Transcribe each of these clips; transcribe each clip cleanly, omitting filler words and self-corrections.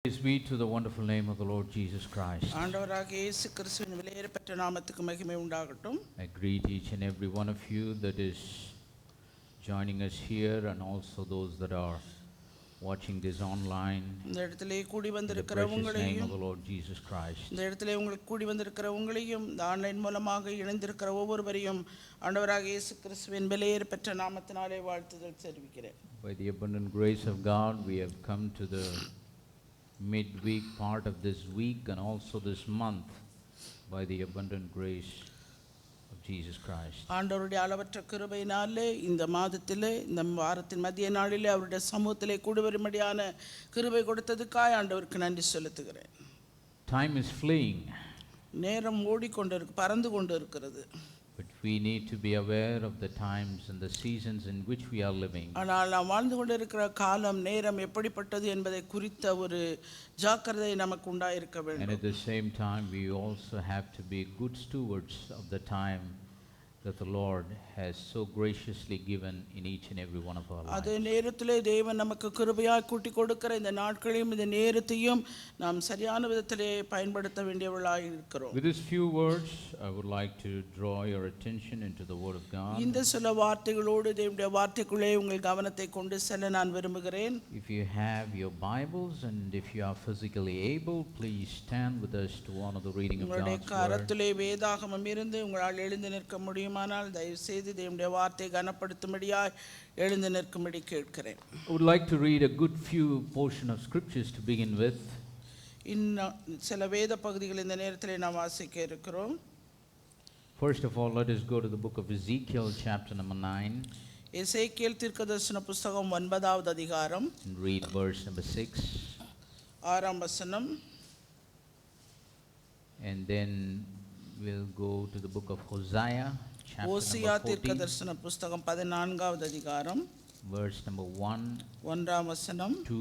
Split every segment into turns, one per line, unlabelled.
Praise be to the wonderful name of the Lord Jesus Christ.
ஆண்டவராகிய இயேசு கிறிஸ்துவின் விலையேறப்பெற்ற நாமத்துக்கு மகிமை உண்டாகட்டும்.
I greet each and every one of you that is joining us here and also those that are watching this online.
இந்த இடத்திலே கூடி
In the
வந்திருக்கிற
precious name of
உங்களையும்
the Lord Jesus Christ.
இந்த இடத்திலே உங்களுக்கு கூடி வந்திருக்கிற உங்களையும் இந்த ஆன்லைன் மூலமாக இணைந்திருக்கிற ஒவ்வொருவரையும் ஆண்டவராகிய இயேசு கிறிஸ்துவின் விலையேறப்பெற்ற நாமத்தினாலே வாழ்த்துதல் தெரிவிக்கிறேன்.
By the abundant grace of God, we have come to the midweek part of this week and also this month by the abundant grace of Jesus Christ.
ஆண்டவருடைய அளவற்ற கிருபையினாலே இந்த மாதத்திலே இந்த வாரத்தின் மத்திய நாளிலே அவருடைய சமூகத்திலே கூடி வரும்படியான கிருபை கொடுத்ததுக்காய் ஆண்டவருக்கு நன்றி செலுத்துகிறேன்.
Time is fleeing,
நேரம் ஓடிக்கொண்டிருக்கு, பறந்து கொண்டு இருக்கிறது.
but we need to be aware of the times and the seasons in which we are living.
ஆனால் நாம் வாழ்ந்து கொண்டிருக்கிற காலம் நேரம் எப்படிப்பட்டது என்பதை குறித்த ஒரு ஜாக்கிரதை நமக்கு உண்டாயிருக்க
And
வேண்டும்.
at the same time, we also have to be good stewards of the time that the Lord has so graciously given in each and every one of our
அதே
lives.
நேரத்திலே தேவன் நமக்கு கிருபையாய் கூட்டி கொடுக்கிற இந்த நாட்களையும் இந்த நேரத்தையும் நாம் சரியான விதத்திலே பயன்படுத்த வேண்டியவர்களாய் இருக்கிறோம்.
With these few words, I would like to draw your attention into the Word of God.
இந்த சில வார்த்தைகளோடு தேவனுடைய வார்த்தைக்குள்ளே உங்கள் கவனத்தை கொண்டு செல்ல நான் விரும்புகிறேன்.
If you have your Bibles and if you are physically able, please stand with us to honor the reading of
உங்களுடைய
God's Word.
கரத்திலே வேதாகமம் இருந்து உங்களால் எழுந்து நிற்க முடியுமானால் தயவு செய்து தேவனுடைய வார்த்தை கனப்படுத்தும்படியாய் எழுந்து நிற்கும்படி கேட்கிறேன்.
I would like to read a good few portion of scriptures to begin with.
இன்னும் சில வேத பகுதிகள் இந்த நேரத்திலே நாம் வாசிக்க இருக்கிறோம்.
First of all, let us go to the book of Ezekiel, chapter number 9,
எசேக்கியேல் தீர்க்கதரிசன புத்தகம் 9வது அதிகாரம்
and read verse number 6.
6ஆம் வசனம்.
And then we'll go to the book of Hosea, chapter
Hosea
number 14,
தீர்க்கதரிசன புத்தகம் 14வது அதிகாரம்
verse number 1,
1ஆம் வசனம்
2,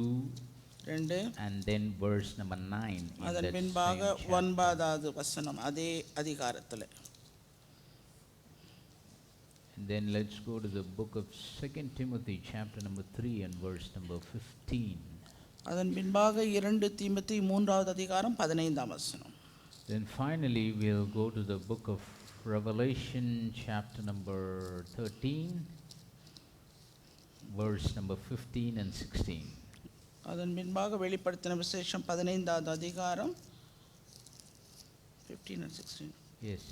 2,
and then verse number 9 in
அதன்
that
பின்பாக
same chapter.
9வது வசனம் அதே அதிகாரத்தில்.
And then let's go to the book of 2 Timothy, chapter number 3, and verse number 15.
அதன் பின்பாக 2 தீமோத்தேயு 3வது அதிகாரம் 15ஆம் வசனம்.
Then finally we'll go to the book of Revelation, chapter number 13, verse number 15 and 16.
அதன் பின்பாக வெளிப்படுத்தின விசேஷம் 15வது அதிகாரம் 15 and 16
Yes.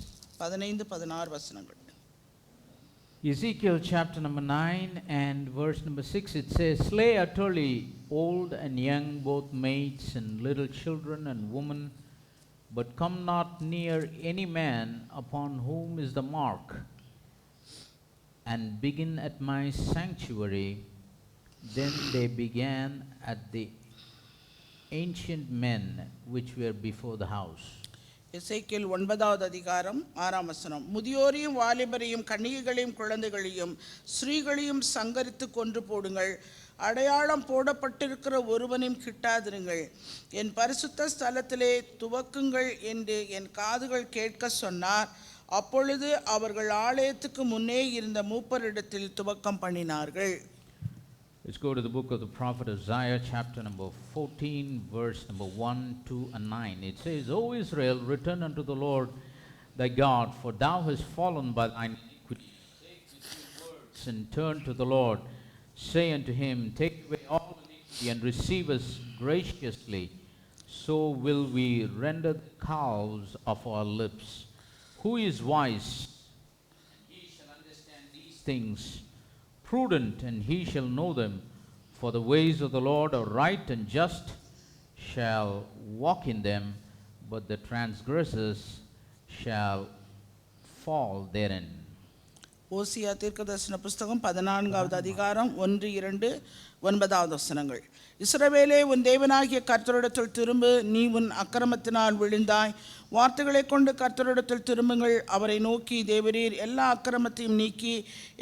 15 16 வசனங்கள்.
Ezekiel chapter number 9 and verse number 6, it says, "Slay utterly old and young, both maids and little children and women, but come not near any man upon whom is the mark, and begin at my sanctuary." Then they began at the ancient men which were before the house.
எசேக்கியேல் 9வது அதிகாரம் 6ஆம் வசனம். முதியோரையும் வாலிபரையும் கன்னிகைகளையும் குழந்தைகளையும் ஸ்திரீகளையும் சங்கரித்து கொன்று போடுங்கள். அடையாளம் போடப்பட்டிருக்கிற ஒருவனையும் கிட்டாதிருங்கள். என் பரிசுத்த ஸ்தலத்திலே துவக்குங்கள் என்று என் காதுகள் கேட்க சொன்னார். அப்பொழுது அவர்கள் ஆலயத்துக்கு முன்னே இருந்த மூப்பரிடத்தில் துவக்கம் பண்ணினார்கள்.
Let's go to the book of the prophet Isaiah, chapter number 14, verse number 1, 2, and 9. It says, "O Israel, return unto the Lord thy God, for thou hast fallen by thine iniquity. Take the few words and turn to the Lord. Say unto him, Take away all iniquity and receive us graciously. So will we render the calves of our lips. Who is wise? And he shall understand these things. Prudent, and he shall know them. For the ways of the Lord are right and just, shall walk in them, but the transgressors shall fall therein."
ஓசியா தீர்க்கதரிசன புஸ்தகம் 14வது அதிகாரம் 1, 2, 9வது வசனங்கள். இஸ்ரவேலே, உன் தேவனாகிய கர்த்தரிடத்தில் திரும்பு. நீ உன் அக்கிரமத்தினால் விழுந்தாய். வார்த்தைகளை கொண்டு கர்த்தரிடத்தில் திரும்புங்கள். அவரை நோக்கி, தேவரீர் எல்லா அக்கிரமத்தையும் நீக்கி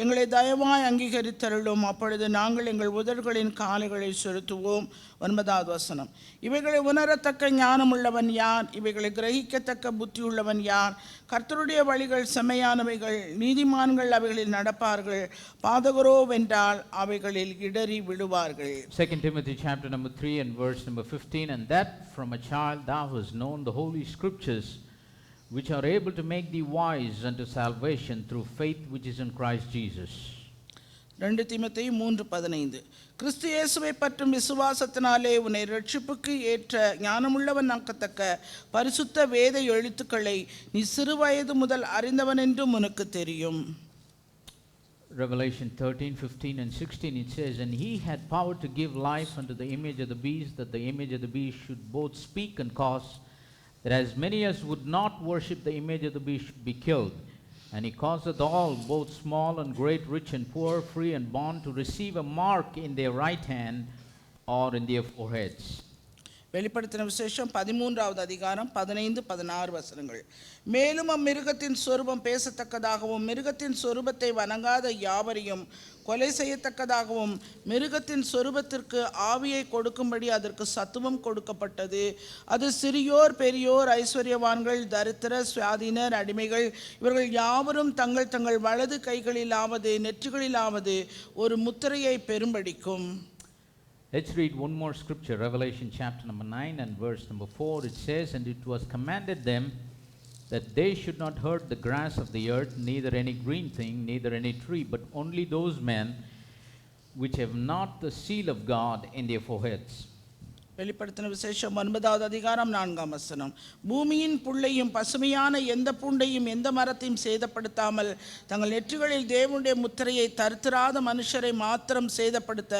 எங்களை தயவாய் அங்கீகரித்தருளும். அப்பொழுது நாங்கள் எங்கள் உதடுகளின் காலைகளை செலுத்துவோம். 9வது வசனம். இவைகளை உணரத்தக்க ஞானமுள்ளவன் யார்? இவைகளை கிரகிக்கத்தக்க புத்தியுள்ளவன் யார்? கர்த்தருடைய வழிகள் செம்மையானவைகள், நீதிமான்கள் அவைகளில் நடப்பார்கள். பாதகரோ வென்றால் அவைகளில் இடறி விடுவார். விடுவார்கள்.
2 Timothy chapter number 3 and verse number 15, and that from a child thou hast known the holy scriptures, which are able to make thee wise unto salvation through faith which is in Christ Jesus.
2 தீமோத்தேயு 3:15 கிறிஸ்து இயேசுவை பற்றும் விசுவாசத்தினாலே உன்னை ரட்சிப்புக்கு ஏற்ற ஞானமுள்ளவன் ஆக்கத்தக்க பரிசுத்த வேத எழுத்துக்களை நீ சிறுவயது முதல் அறிந்தவன் என்றும் உனக்கு தெரியும்.
Revelation 13:15 and 16, it says, and he had power to give life unto the image of the beast, that the image of the beast should both speak and cause that as many as would not worship the image of the beast should be killed. And he causeth all, both small and great, rich and poor, free and bond, to receive a mark in their right hand or in their foreheads.
வெளிப்படுத்தின விசேஷம் 13வது அதிகாரம் 15-16 வசனங்கள். மேலும் அம்மிருகத்தின் சொரூபம் பேசத்தக்கதாகவும் மிருகத்தின் சொரூபத்தை வணங்காத யாவரையும் கொலை செய்யத்தக்கதாகவும் மிருகத்தின் சொரூபத்திற்கு ஆவியை கொடுக்கும்படி அதற்கு சத்துவம் கொடுக்கப்பட்டது. அது சிறியோர் பெரியோர் ஐஸ்வர்யவான்கள் தரித்திரர் சுயாதீனர் அடிமைகள் இவர்கள் யாவரும் தங்கள் தங்கள் வலது கைகளிலாவது நெற்றிகளிலாவது ஒரு முத்திரையை பெரும்படிக்கும்.
Let's read one more scripture, Revelation chapter number 9 and verse number 4. It says, and it was commanded them that they should not hurt the grass of the earth, neither any green thing, neither any tree, but only those men which have not the seal of God in their foreheads.
வெளிப்படுத்தின விசேஷம் 9வது அதிகாரம் 4ஆம் வசனம். பூமியின் புல்லையும் பசுமையான எந்த பூண்டையும் எந்த மரத்தையும் சேதப்படுத்தாமல் தங்கள் நெற்றிகளில் தேவனுடைய முத்திரையை தரித்திராத மனுஷரை மாத்திரம் சேதப்படுத்த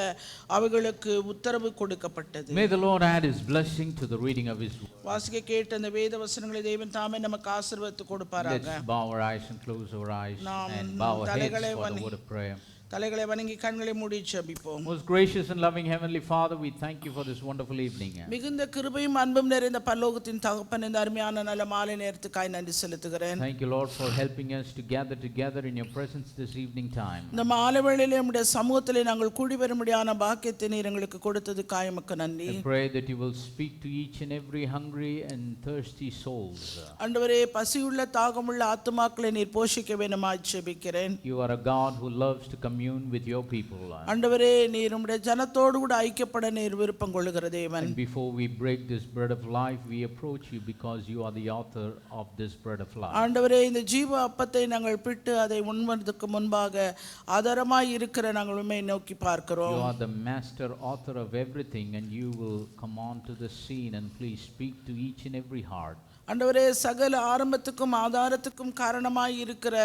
அவைகளுக்கு உத்தரவு கொடுக்கப்பட்டது.
May the Lord add his blessing to the reading of his word.
வாசிக்க கேட்ட அந்த வேத வசனங்களை தேவன் தாமே நமக்கு ஆசீர்வாதத்தை கொடுப்பாராக.
Let's bow our eyes and close our eyes and bow our heads for the word of prayer.
தலைகளை வணங்கி கண்களை மூடி ஜெபிப்போம்.
Most gracious and loving heavenly Father, we thank you for this wonderful evening.
மிகுந்த கிருபையும் அன்பும் நிறைந்த பரலோகத்தின் தகப்பன், இந்த அருமையான நல்ல மாலை நேரத்துக்காய் நன்றி செலுத்துகிறேன்.
Thank you, Lord, for helping us to gather together in your presence this evening time.
இந்த மாலை வேளையிலே உம்முடைய சமூகத்திலே நாங்கள் கூடி வரும்படியான பாக்கியத்தை நீர் எங்களுக்கு கொடுத்ததுக்காய் உமக்கு நன்றி.
I pray that you will speak to each and every hungry and thirsty souls.
ஆண்டவரே, பசியுள்ள தாகமுள்ள ஆத்துமாக்களை நீர் போஷிக்க வேண்டுமாய் ஜெபிக்கிறேன்.
You are a God who loves to commune with your people.
ஆண்டவரே, நீர் உம்முடைய ஜனத்தோடு கூட ஐக்கியப்பட நீர் விருப்பம் கொள்ளுகிற தேவன்.
And before we break this bread of life, we approach you because you are the author of this bread of life.
ஆண்டவரே, இந்த ஜீவ அப்பத்தை நாங்கள் பிட்டு அதை உண்பதற்கு முன்பாக ஆதாரமாய் இருக்கிற நாங்கள் உம்மை நோக்கி பார்க்கிறோம்.
You are the master author of everything, and you will come on to the scene and please speak to each and every heart.
ஆண்டவரே, சகல ஆரம்பத்துக்கும் ஆதாரத்துக்கும் காரணமாய் இருக்கிற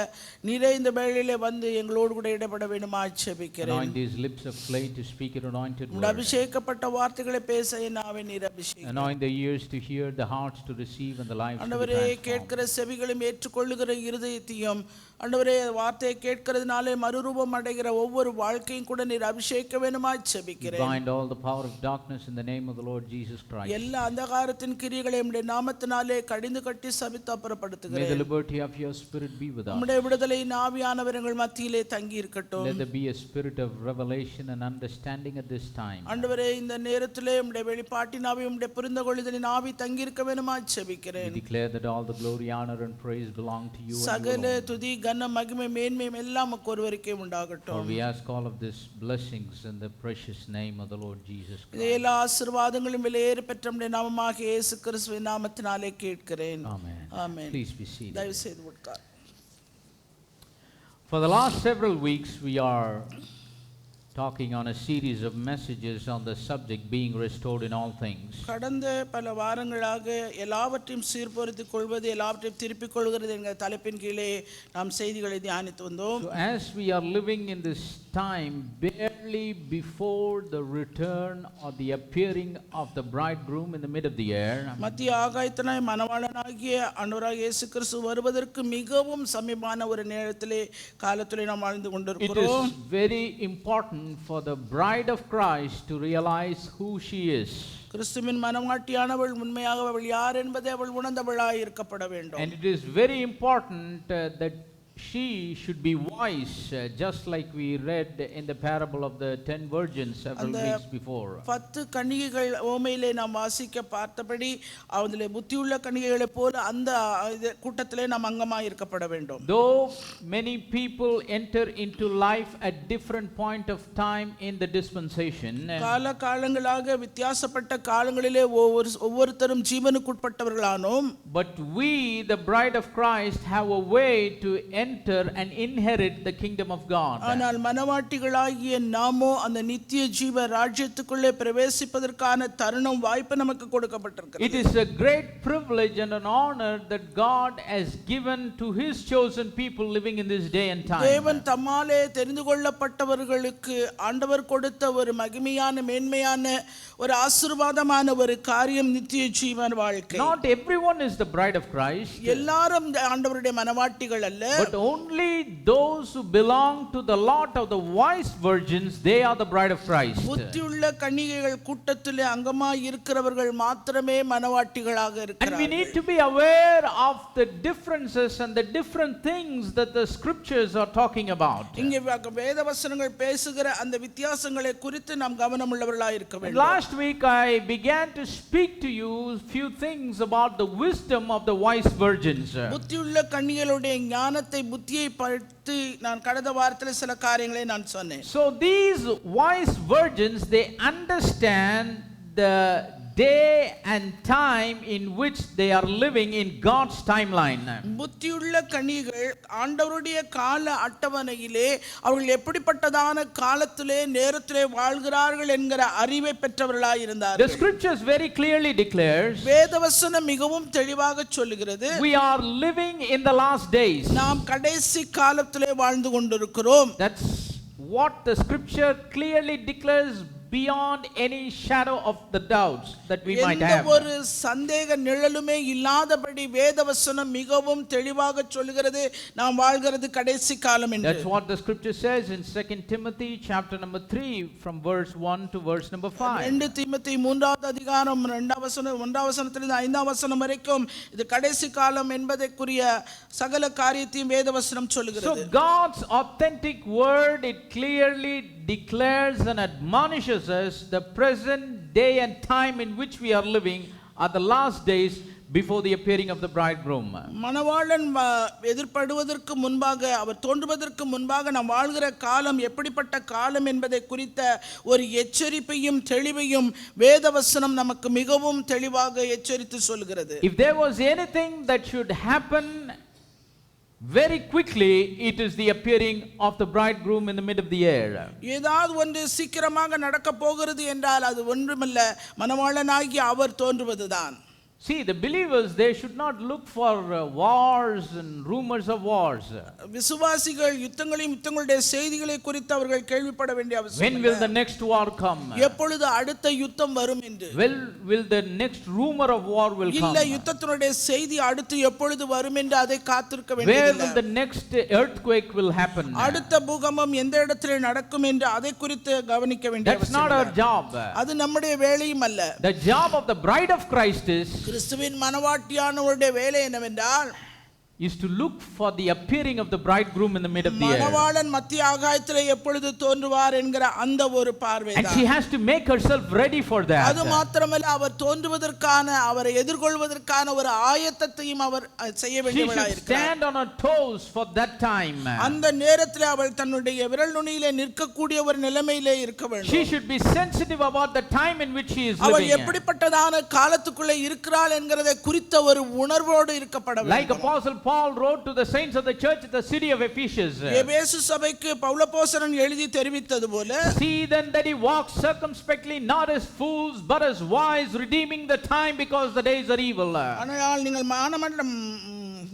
நீரே இந்த வேளையிலே வந்து எங்களோடு கூட இடப்பட வேண்டுமாய் ஜெபிக்கிறேன்.
Anoint these lips of clay to speak your anointed word.
அபிஷேகப்பட்ட வார்த்தைகளை பேச என் நாவை நீர் அபிஷேகம்.
Anoint the ears to hear, the hearts to receive, and the lives to be
ஆண்டவரே,
transformed.
கேட்கிற செவிகளும் ஏற்றுக்கொள்ளுகிற இருதயத்தையும் ஆண்டவரே வார்த்தையை கேட்கிறதுனாலே மறுரூபம் அடைகிற ஒவ்வொரு வாழ்க்கையும் கூட நீர் அபிஷேக வேண்டுமாய் ஜெபிக்கிறேன்.
Bind all the power of darkness in the name of the Lord Jesus Christ.
எல்லா அந்தகாரத்தின் கிரியைகளை உம்முடைய நாமத்தினாலே கடிந்து கட்டி சபித்து
May
அப்புறப்படுத்துகிறேன்.
the liberty of your spirit be with us.
உம்முடைய விடுதலையின் ஆவியானவர் எங்கள் மத்தியிலே தங்கி இருக்கட்டும்.
Let there be a spirit of revelation and understanding at this time.
ஆண்டவரே, இந்த நேரத்திலே உம்முடைய வெளிப்பாட்டின் ஆவி உம்முடைய புரிந்துகொள்ளுதலின் ஆவி தங்கி இருக்க வேண்டுமாய்
We
ஜெபிக்கிறேன்.
declare that all the glory, honor, and praise belong to you and you
சகல
alone.
துதி கன மகிமை மேன்மை எல்லாம் உமக்கு ஒருவருக்கே
For
உண்டாகட்டும்.
we ask all of these blessings in the precious name of the Lord Jesus
இந்த
Christ.
எல்லா ஆசீர்வாதங்களும் விலையேற பெற்ற நம்முடைய நாமமாக இயேசு கிறிஸ்துவின் நாமத்தினாலே கேட்கிறேன்.
Amen.
Amen.
Please be seated.
தயவு செய்து உட்கார்.
For the last several weeks, we are talking on a series of messages on the subject being restored in all things.
கடந்த பல வாரங்களாக எல்லாவற்றையும் சீர்பொருத்திக் கொள்வது, எல்லாவற்றையும் திருப்பிக் கொள்கிறது என்கிற தலைப்பின் கீழே நாம் செய்திகளை தியானித்து வந்தோம்.
So as we are living in this time barely before the return or the appearing of the bridegroom in the mid of the air,
மத்திய ஆகாயத்தினாய் மணவாளனாகிய ஆண்டவராகிய இயேசு கிறிஸ்து வருவதற்கு மிகவும் சமீபமான ஒரு நேரத்திலே காலத்திலே நாம் வாழ்ந்து
it
கொண்டிருக்கிறோம்.
is very important for the bride of Christ to realize who she is.
கிறிஸ்துவின் மணவாட்டியானவள் உண்மையாக அவள் யார் என்பதை அவள் உணர்ந்தவளாய் இருக்கப்பட வேண்டும்.
And it is very important that she should be wise, just like we read in the parable of the 10 virgins several weeks before.
10 கன்னிகைகள் ஓமையிலே நாம் வாசிக்க பார்த்தபடி அதிலே புத்தியுள்ள கன்னிகைகளை போல அந்த கூட்டத்திலே நாம் அங்கமாய் இருக்கப்பட வேண்டும்.
Though many people enter into life at different point of time in the dispensation,
கால காலங்களாக வித்தியாசப்பட்ட காலங்களிலே ஒவ்வொருத்தரும் ஜீவனுக்குட்பட்டவர்களானோம்,
but we, the bride of Christ, have a way to enter and inherit the kingdom of God.
ஆனால் மனவாட்டிகளாகிய நாமோ அந்த நித்திய ஜீவ ராஜ்யத்துக்குள்ளே பிரவேசிப்பதற்கான தருணம் வாய்ப்பு நமக்கு கொடுக்கப்பட்டிருக்கிறது.
It is a great privilege and an honor that God has given to his chosen people living in this day and time.
தேவன் தம்மாலே தெரிந்து கொள்ளப்பட்டவர்களுக்கு ஆண்டவர் கொடுத்த ஒரு மகிமையான மேன்மையான ஒரு ஆசீர்வாதமான ஒரு காரியம் நித்திய ஜீவன் வாழ்க்கை.
Not everyone is the bride of Christ.
எல்லாரும் ஆண்டவருடைய மனவாட்டிகள் அல்ல.
But only those who belong to the lot of the wise virgins, they are the bride of Christ.
புத்தியுள்ள கன்னிகைகள் கூட்டத்திலே அங்கமாய் இருக்கிறவர்கள் மாத்திரமே மனவாட்டிகளாக இருக்கிறார்கள்.
And we need to be aware of the differences and the different things that the scriptures are talking about.
இங்கே வேதவசனங்கள் பேசுகிற அந்த வித்தியாசங்களை குறித்து நாம் கவனமுள்ளவர்களாய் இருக்க வேண்டும்.
Last week I began to speak to you few things about the wisdom of the wise virgins.
புத்தியுள்ள கன்னிகளுடைய ஞானத்தை புத்தியை பற்றி நான் கடந்த வாரத்தில் சில காரியங்களை நான் சொன்னேன்.
So these wise virgins, they understand the day and time in which they are living in God's timeline.
புத்தியுள்ள கன்னிகள் ஆண்டவருடைய கால அட்டவணையிலே அவர்கள் எப்படிப்பட்டதான காலத்திலே நேரத்திலே வாழ்கிறார்கள் என்கிற அறிவை பெற்றவர்களாய் இருந்தார்கள்.
The scriptures very clearly declares,
வேதவசனம் மிகவும் தெளிவாக சொல்லுகிறது,
we are living in the last days.
நாம் கடைசி காலத்திலே வாழ்ந்து கொண்டிருக்கிறோம்.
That's what the scripture clearly declares beyond any shadow of the doubts that we might have.
எந்த ஒரு சந்தேக நிழலுமே இல்லாதபடி வேதவசனம் மிகவும் தெளிவாக சொல்கிறது நாம் வாழ்கிறது கடைசி காலம் என்று.
That's what the scripture says in 2 Timothy chapter number 3 from verse 1 to verse number 5.
2 தீமோத்தேயு 3வது அதிகாரம் 2வது வசனம் 1வது வசனத்திலிருந்து 5வது வசனம் வரைக்கும் இது கடைசி காலம் என்பதற்குரிய சகல காரியத்தையும் வேதவசனம் சொல்கிறது.
So God's authentic word, it clearly declares and admonishes us the present day and time in which we are living are the last days before the appearing of the bridegroom.
மணவாளன் எதிர்ப்படுவதற்கு முன்பாக அவர் தோன்றுவதற்கு முன்பாக நாம் வாழ்கிற காலம் எப்படிப்பட்ட காலம் என்பதை குறித்த ஒரு எச்சரிப்பையும் தெளிவையும் வேதவசனம் நமக்கு மிகவும் தெளிவாக எச்சரித்து சொல்கிறது.
If there was anything that should happen very quickly, it is the appearing of the bridegroom in the mid of the year.
ஏதாவது ஒன்று சீக்கிரமாக நடக்க போகிறது என்றால் அது ஒன்றுமல்ல, மணவாளனாகி அவர் தோன்றுவதுதான்.
See, the believers, they should not look for wars and rumors of wars.
விசுவாசிகள் யுத்தங்களையும் யுத்தங்களுடைய செய்திகளை குறித்து அவர்கள் கேள்விப்பட வேண்டிய அவசியம்
When will the next war come?
எப்பொழுது அடுத்த யுத்தம் வரும் என்று.
Will the next rumor of war will come?
இல்ல யுத்தத்தினுடைய செய்தி அடுத்து எப்பொழுது வரும் என்று அதை காத்திருக்க வேண்டியதில்லை.
Where will the next earthquake will happen?
அடுத்த பூகம்பம் எந்த இடத்திலே நடக்கும் என்று அதை குறித்து கவனிக்க வேண்டிய
That's
அவசியம்
not our job.
அது நம்முடைய வேலையும் அல்ல.
The job of the bride of Christ is
கிறிஸ்துவின் மனவாட்டியானவருடைய வேலை என்னவென்றால்
is to look for the appearing of the bridegroom in the mid of the year.
மணவாளன் மத்திய ஆகாயத்திலே எப்பொழுது தோன்றுவார் என்கிற அந்த ஒரு பார்வைதான்.
And she has to make herself ready for that.
அது மாத்திரமல்ல அவர் தோன்றுவதற்கான அவரை எதிர்கொள்வதற்கான ஒரு ஆயத்தத்தையும் அவர் செய்ய வேண்டியவளாய்
இருக்கிறார். She should stand on her toes for that time.
அந்த நேரத்திலே அவள் தன்னுடைய விரல் நுனியிலே நிற்கக்கூடிய ஒரு நிலைமையிலே இருக்க வேண்டும்.
She should be sensitive about the time in which she is living.
அவள் எப்படிப்பட்டதான காலத்துக்குள்ளே இருக்கிறாள் என்கிறதை குறித்த ஒரு உணர்வோடு இருக்கப்பட வேண்டும்.
Like Apostle Paul wrote to the saints of the church at the city of Ephesus.
எபேசு சபைக்கு பவுலப்போஸ்தலன் எழுதி தெரிவித்தது போல,
see then that he walks circumspectly, not as fools but as wise, redeeming the time because the days are evil.
ஆனால் நீங்கள்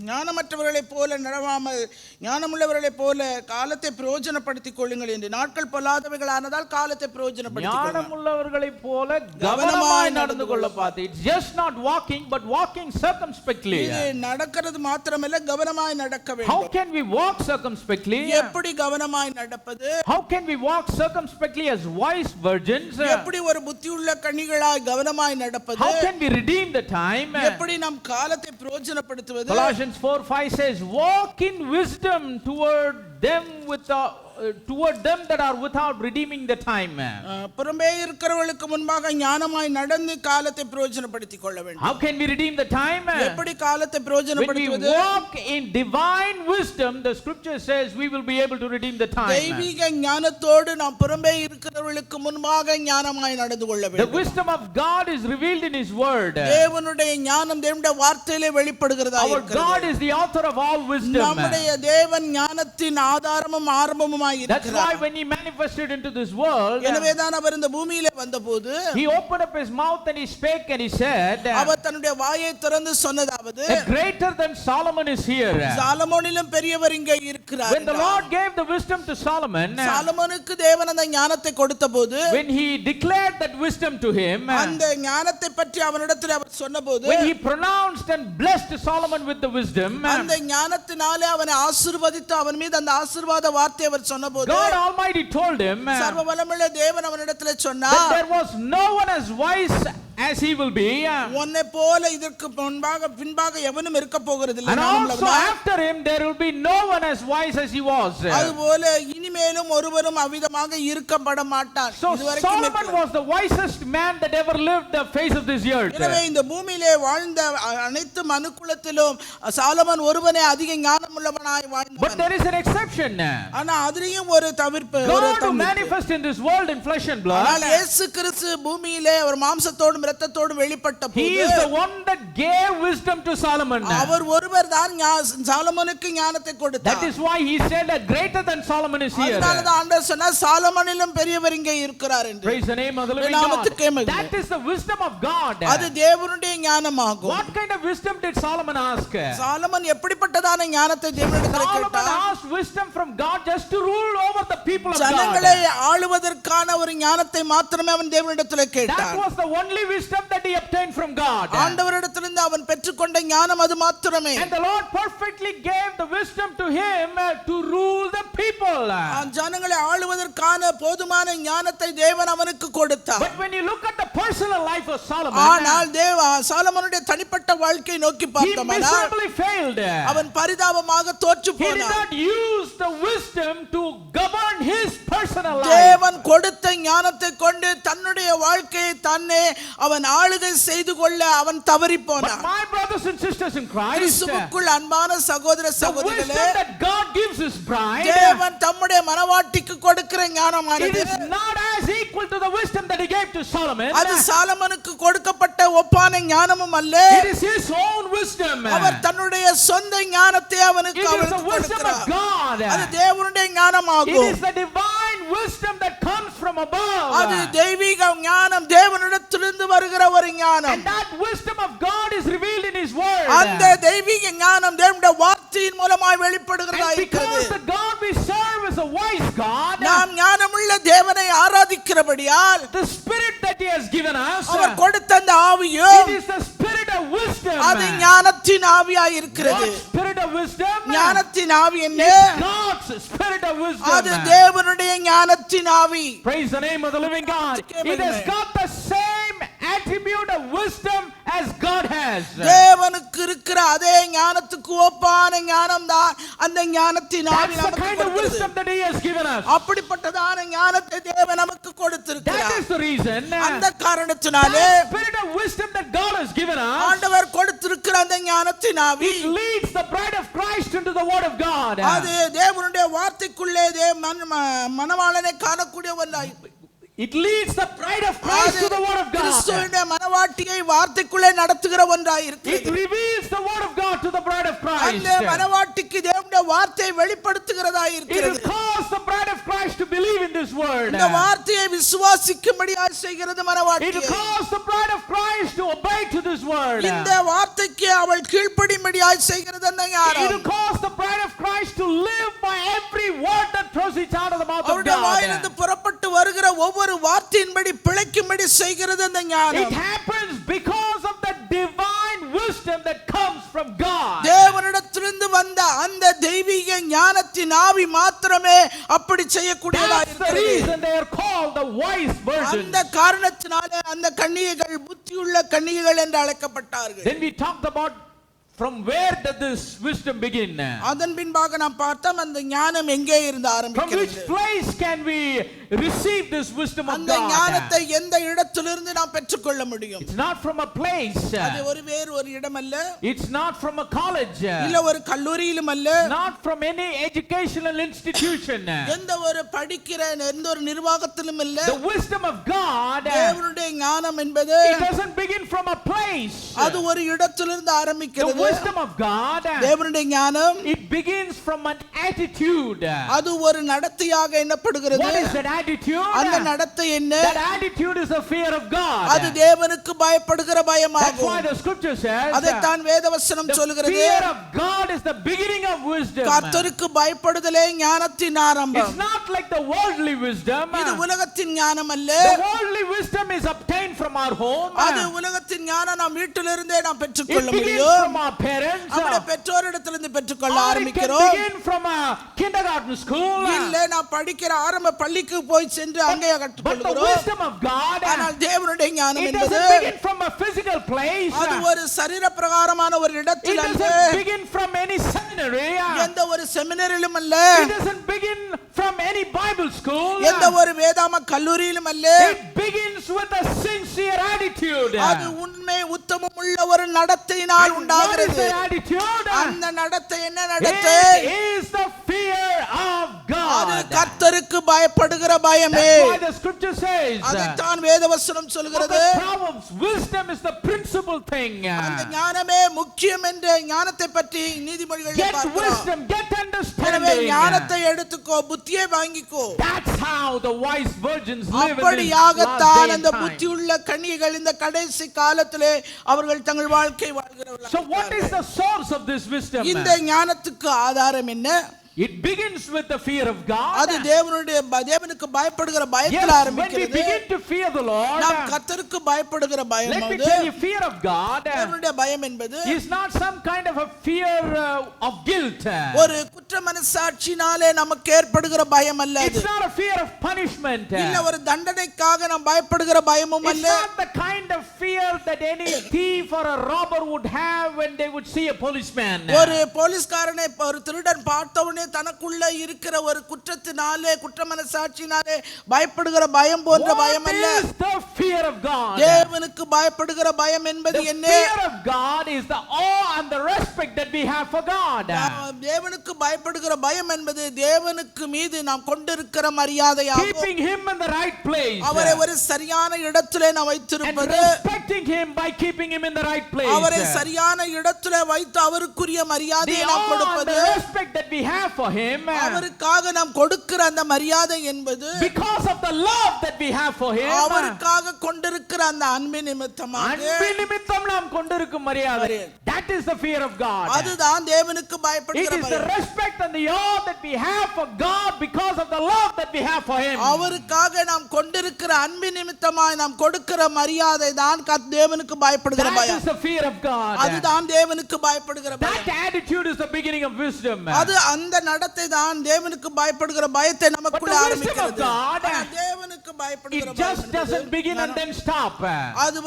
ஞானமற்றவர்களைப் போல நடவாமல் ஞானமுள்ளவர்களைப் போல காலத்தை பிரயோஜனப்படுத்திக் கொள்ளுங்கள் என்று. நாட்கள் பொல்லாதவைகளானதால் காலத்தை பிரயோஜனப்படுத்திக் கொள்ளுங்கள்.
ஞானமுள்ளவர்களைப் போல கவனமாய் நடந்து கொள்ள பார்த்து. It's just not walking but walking circumspectly.
இது நடக்கிறது மாத்திரமல்ல, கவனமாய் நடக்க வேண்டும்.
How can we walk circumspectly?
எப்படி கவனமாய் நடப்பது?
How can we walk circumspectly as wise virgins?
எப்படி ஒரு புத்தியுள்ள கன்னிகளாய் கவனமாய் நடப்பது?
How can we redeem the time?
எப்படி நாம் காலத்தை பிரயோஜனப்படுத்துவது?
Colossians Galatians 4:5 says, walk in wisdom toward them that are without, redeeming the time.
புறம்பே இருக்கிறவர்களுக்கு முன்பாக ஞானமாய் நடந்து காலத்தை பிரயோஜனப்படுத்திக் கொள்ள வேண்டும்.
How can we redeem the time?
எப்படி காலத்தை
When we
பிரயோஜனப்படுத்துவது?
walk in divine wisdom, the scripture says we will be able to redeem the time.
தெய்வீக ஞானத்தோடு நாம் புறம்பே இருக்கிறவர்களுக்கு முன்பாக ஞானமாய் நடந்து கொள்ள
The
வேண்டும்.
wisdom of God is revealed in his word.
தேவனுடைய ஞானம் தேவனுடைய வார்த்தையிலே வெளிப்படுகிறதா
Our
இருக்கிறது.
God is the author of all wisdom.
நம்முடைய தேவன் ஞானத்தின் ஆதாரமும் ஆரம்பமுமாய்
That's why
இருக்கிறார்.
when he manifested into this world,
எனவேதான் அவர் இந்த பூமியிலே வந்தபோது
he opened up his mouth and he spake and he said,
அவர் தன்னுடைய வாயை திறந்து சொன்னதாவது,
greater than Solomon is here.
சாலமோனிலும் பெரியவர் இங்கே இருக்கிறார்.
When the Lord gave the wisdom to Solomon,
சாலமோனுக்கு தேவன் அந்த ஞானத்தை கொடுத்தபோது,
when he declared that wisdom to him,
அந்த ஞானத்தை பற்றி அவனிடத்தில் அவர் சொன்னபோது,
when he pronounced and blessed Solomon with the wisdom,
அந்த ஞானத்தினாலே அவனை ஆசீர்வதித்து அவன் மீது அந்த ஆசீர்வாத வார்த்தை அவர் சொன்னபோது,
God Almighty told him
சர்வ வல்லமையுள்ள தேவன் அவனிடத்தில்
that
சொன்னார்,
there was no one as wise as he will be,
உன்னை போல இதற்கு முன்பாக பின்பாக எவனும் இருக்க போகிறதில்லை.
and also after him there will be no one as wise as he was.
அதுபோல இனிமேலும் ஒருவரும் அவ்விதமாக இருக்கப்பட மாட்டார்.
So
இதுவரைக்கும்
Solomon was the wisest man that ever lived the face of this earth.
எனவே இந்த பூமியிலே வாழ்ந்த அனைத்து மனுக்குலத்திலும் சாலமன் ஒருவனே அதிக ஞானம் உள்ளவனாய்
But
வாழ்ந்தவன்.
there is an exception.
ஆனா அதுலயும் ஒரு தவிர்ப்பு, ஒரு
God who
தவிர்ப்பு.
manifest in this world in flesh and blood,
ஆனால் இயேசு கிறிஸ்து பூமியிலே அவர் மாம்சத்தோடும் இரத்தத்தோடும் வெளிப்பட்ட
he
போது
is the one that gave wisdom to Solomon.
அவர் ஒருவர் தான் சாலமோனுக்கு ஞானத்தை கொடுத்தார்.
That is why he said that greater than Solomon is here.
அதனால தான் ஆண்டவர் சொன்னார், சாலமோனிலும் பெரியவர் இங்கே இருக்கிறார் என்று.
Praise the name of the living
நாமத்துக்கே
God.
மகிமை.
That is the wisdom of God.
அது தேவனுடைய ஞானமாகும்.
What kind of wisdom did Solomon ask?
Solomon எப்படிப்பட்டதான ஞானத்தை தேவனிடத்தில்
Solomon
கேட்டார்?
asked wisdom from God just to rule over the people of
ஜனங்களை
God.
ஆளுவதற்கான ஒரு ஞானத்தை மாத்திரமே அவன் தேவனிடத்தில்
That
கேட்டார்.
was the only wisdom that he obtained from God.
ஆண்டவரிடத்திலிருந்து அவன் பெற்றுக்கொண்ட ஞானம் அது மாத்திரமே.
And the Lord perfectly gave the wisdom to him to rule the people.
ஜனங்களை ஆளுவதற்கான போதுமான ஞானத்தை தேவன் அவனுக்கு கொடுத்தார்.
But when you look at the personal life of Solomon,
ஆனால் சாலமோனுடைய தனிப்பட்ட வாழ்க்கை நோக்கி
he
பார்த்தோமானால்
miserably failed.
அவன் பரிதாபமாக தோற்று
He did
போனான்.
not use the wisdom to govern his personal life.
தேவன் கொடுத்த ஞானத்தை கொண்டு தன்னுடைய வாழ்க்கையை தன்னை அவன் ஆளுகை செய்து கொள்ள அவன் தவறி
But
போனான்.
my brothers and sisters in Christ,
கிறிஸ்துவுக்குள் அன்பான சகோதர
the
சகோதரிகளே,
wisdom that God gives his bride,
தேவன் தம்முடைய மனவாட்டிக்கு கொடுக்கிற
it
ஞானமானது
is not as equal to the wisdom that he gave to Solomon.
அது சாலமனுக்கு கொடுக்கப்பட்ட ஒப்பான ஞானமும் அல்ல.
It is his own wisdom.
அவர் தன்னுடைய சொந்த ஞானத்தை
It
அவனுக்கு
is the
அவருக்கு
wisdom of
கொடுக்கிறார்.
God.
அது தேவனுடைய
It
ஞானமாகும்.
is the divine wisdom that comes from above.
அது தெய்வீக ஞானம், தேவனிடத்திலிருந்து வருகிற ஒரு ஞானம்.
And that wisdom of God is revealed in his word.
அந்த தெய்வீக ஞானம் தேவனுடைய வார்த்தையின் மூலமாய் வெளிப்படுகிறதா
And
இருக்கிறது.
because the God we serve is a wise God,
நாம் ஞானமுள்ள தேவனை ஆராதிக்கிறபடியால்
the spirit that he has given us,
அவர் கொடுத்த அந்த ஆவியும்
it is the spirit of wisdom.
அது ஞானத்தின் ஆவியாய் இருக்கிறது.
What spirit of wisdom?
ஞானத்தின் ஆவி என்ன?
God's spirit of
அது
wisdom.
தேவனுடைய ஞானத்தின் ஆவி.
Praise the name of the living God. It has got the same attribute of wisdom as God has.
தேவனுக்கு இருக்கிற அதே ஞானத்துக்கு ஒப்பான ஞானம் தான் அந்த ஞானத்தின் ஆவி
That's the
நமக்கு
kind of
கொடுக்கிறது.
wisdom that he has given us.
அப்படிப்பட்டதான ஞானத்தை தேவன் நமக்கு
That
கொடுத்திருக்கிறார்.
is the reason.
அந்த காரணத்தினாலே
That spirit of wisdom that God has given us,
ஆண்டவர் கொடுத்திருக்கிற அந்த ஞானத்தின் ஆவி
it leads the bride of Christ into the word of God.
அது தேவனுடைய வார்த்தைக்குள்ளே மனவாளனை காணக்கூடிய ஒன்றாய்.
It leads the bride of Christ to the word of God.
கிறிஸ்துவினுடைய மனவாட்டியை வார்த்தைக்குள்ளே நடத்துகிற ஒன்றாய்
It
இருக்கிறது.
reveals the word of God to the bride of Christ.
அந்த மனவாட்டிக்கு தேவனுடைய வார்த்தையை வெளிப்படுத்துகிறதா
It
இருக்கிறது.
will cause the bride of Christ to believe in this word.
இந்த வார்த்தையை விசுவாசிக்கும்படியாய் செய்கிறது
It will
மனவாட்டியை.
cause the bride of Christ to obey to this word.
இந்த வார்த்தைக்கு அவள் கீழ்ப்படியும்படியாய் செய்கிறது அந்த
It
ஞானம்.
will cause the bride of Christ to live by every word that proceeds out of the mouth of
அவருடைய வாயிலிருந்து
God.
புறப்பட்டு வருகிற ஒவ்வொரு வார்த்தையின்படி பிழைக்கும்படி செய்கிறது அந்த
It
ஞானம்.
happens because of the divine wisdom that comes from God.
தேவனிடத்திலிருந்து வந்த அந்த தெய்வீக ஞானத்தின் ஆவி மாத்திரமே அப்படி செய்யக்கூடியதா
That's the
இருக்கிறது.
reason they are called the wise virgins.
அந்த காரணத்தினாலே அந்த கன்னிகைகள் புத்தியுள்ள கன்னிகைகள் என்று அழைக்கப்பட்டார்கள்.
Then we talked about From where does this wisdom begin?
அதன் பின்பாக நாம் பார்த்தோம் அந்த ஞானம் எங்கே இருந்து
From
ஆரம்பிக்கிறது.
which place can we receive this wisdom of
அந்த
God?
ஞானத்தை எந்த இடத்திலிருந்து நாம் பெற்றுக்கொள்ள முடியும்?
It's not from a place.
அது ஒரு இடம் அல்ல.
It's not from a college.
இல்ல ஒரு கல்லூரியிலும் அல்ல.
Not from any educational institution.
எந்த ஒரு படிக்கிற எந்த ஒரு நிர்வாகத்திலும் இல்ல.
The wisdom of God,
தேவனுடைய ஞானம் என்பது
it doesn't begin from a place.
அது ஒரு இடத்திலிருந்து ஆரம்பிக்கிறது.
The wisdom of God,
தேவனுடைய ஞானம்
it begins from an attitude.
அது ஒரு நடத்தையாக எண்ணப்படுகிறது.
What is that attitude?
அந்த நடத்தை என்ன?
That attitude is the fear of God.
அது தேவனுக்கு பயப்படுகிற
That's
பயமாகும்.
why the scripture says
அதைத்தான் வேதவசனம்
the
சொல்கிறது.
fear of God is the beginning of wisdom.
கர்த்தருக்கு பயப்படுதலே ஞானத்தின் ஆரம்பம்.
It's not like the worldly wisdom.
இது உலகத்தின் ஞானம் அல்ல.
The worldly wisdom is obtained from our home.
அது உலகத்தின் ஞானம் நாம் வீட்டிலிருந்தே நாம்
It
பெற்றுக்கொள்ள
begins
முடியும்.
from our parents.
நம்முடைய பெற்றோரிடத்திலிருந்து பெற்றுக்கொள்ள
Or it can
ஆரம்பிக்கிறோம்.
begin from a kindergarten school.
இல்ல நான் படிக்கிற ஆரம்ப பள்ளிக்கு போய் சென்று அங்கே
But the
கற்றுக்கொள்கிறோம்.
wisdom of God,
ஆனால் தேவனுடைய ஞானம்
it
என்பது
doesn't begin from a physical place.
அது ஒரு சரீர பிரகாரமான ஒரு
It
இடத்தில் அல்ல.
doesn't begin from any seminary.
எந்த ஒரு செமினரியிலும் அல்ல.
It doesn't begin from any Bible school.
எந்த ஒரு வேதாம கல்லூரியிலும் அல்ல.
It begins with a sincere attitude.
அது உண்மை உத்தமம் உள்ள ஒரு நடத்தையினால்
What is
உண்டாகிறது.
the attitude?
அந்த நடத்தை என்ன நடத்தை?
It is the fear of
அது
God.
கர்த்தருக்கு பயப்படுகிற பயமே.
That's why the scripture says,
அதைத்தான் வேதவசனம்
of
சொல்கிறது.
the Proverbs, wisdom is the principal thing.
அந்த ஞானமே முக்கியம் என்ற ஞானத்தை பற்றி நீதிமொழிகளில்
Get
பார்க்கிறோம்.
wisdom, get
எனவே
understanding.
ஞானத்தை எடுத்துக்கோ, புத்தியை வாங்கிக்கோ.
That's how the wise virgins live in this last
அப்படியாகத்தான்
day
அந்த
and
புத்தி
time.
உள்ள கன்னிகைகள் இந்த கடைசி காலத்திலே அவர்கள் தங்கள் வாழ்க்கை வாழ்கிறவர்கள்.
So what is the source of this wisdom?
இந்த ஞானத்துக்கு ஆதாரம் என்ன?
It begins with the fear of God.
அது தேவனுக்கு பயப்படுகிற பயத்தில்
Yes, when we
ஆரம்பிக்கிறது.
begin to fear the Lord,
நாம் கர்த்தருக்கு பயப்படுகிற பயம்
let me
அது.
tell you, fear of God
தேவனுடைய பயம் என்பது
is not some kind of a fear of guilt.
ஒரு குற்ற மனசாட்சியினாலே நமக்கு ஏற்படுகிற பயம் அல்ல அது.
It's not a fear of punishment.
இல்ல ஒரு தண்டனைக்காக நாம் பயப்படுகிற பயமும்
It's
அல்ல.
not the kind of fear that any thief or a robber would have when they would see a policeman.
ஒரு போலீஸ்காரனை ஒரு திருடன் பார்த்தவனே தனக்குள்ள இருக்கிற ஒரு குற்றத்தினாலே குற்ற மனசாட்சியினாலே பயப்படுகிற பயம் போன்ற பயம்
What
அல்ல.
is the fear of God?
தேவனுக்கு பயப்படுகிற பயம் என்பது
The
என்ன?
fear of God is the awe and the respect that we have for God.
தேவனுக்கு பயப்படுகிற பயம் என்பது தேவனுக்கு மீது நாம் கொண்டிருக்கிற மரியாதையாகும்.
Keeping him in the right place.
அவரை ஒரு சரியான இடத்திலே நாம்
And
வைத்திருப்பது.
respecting him by keeping him in the right place.
அவரை சரியான இடத்திலே வைத்து அவருக்குரிய
The
மரியாதையை நாம்
awe and
கொடுப்பது.
the respect that we have for him,
அவருக்காக நாம் கொடுக்கிற அந்த மரியாதை என்பது
because of the love that we have for him,
அவருக்காக கொண்டிருக்கிற அந்த அன்பின் நிமித்தமாக
அன்பின் நிமித்தம் நாம் கொண்டிருக்கும் மரியாதை. That is the fear of God.
அதுதான் தேவனுக்கு
It
பயப்படுகிற
is the
பயம்.
respect and the awe that we have for God because of the love that we have for him.
அவருக்காக நாம் கொண்டிருக்கிற அன்பின் நிமித்தமாய் நாம் கொடுக்கிற மரியாதை தான் தேவனுக்கு பயப்படுகிற
That
பயம்.
is the fear of God.
அதுதான் தேவனுக்கு பயப்படுகிற
That
பயம்.
attitude is the beginning of wisdom.
அது அந்த நடத்தை தான் தேவனுக்கு பயப்படுகிற பயத்தை நமக்குள்ள
But the wisdom
ஆரம்பிக்கிறது.
of God,
ஆனா தேவனுக்கு பயப்படுகிற
It
பயம்
just doesn't begin and then stop.
அது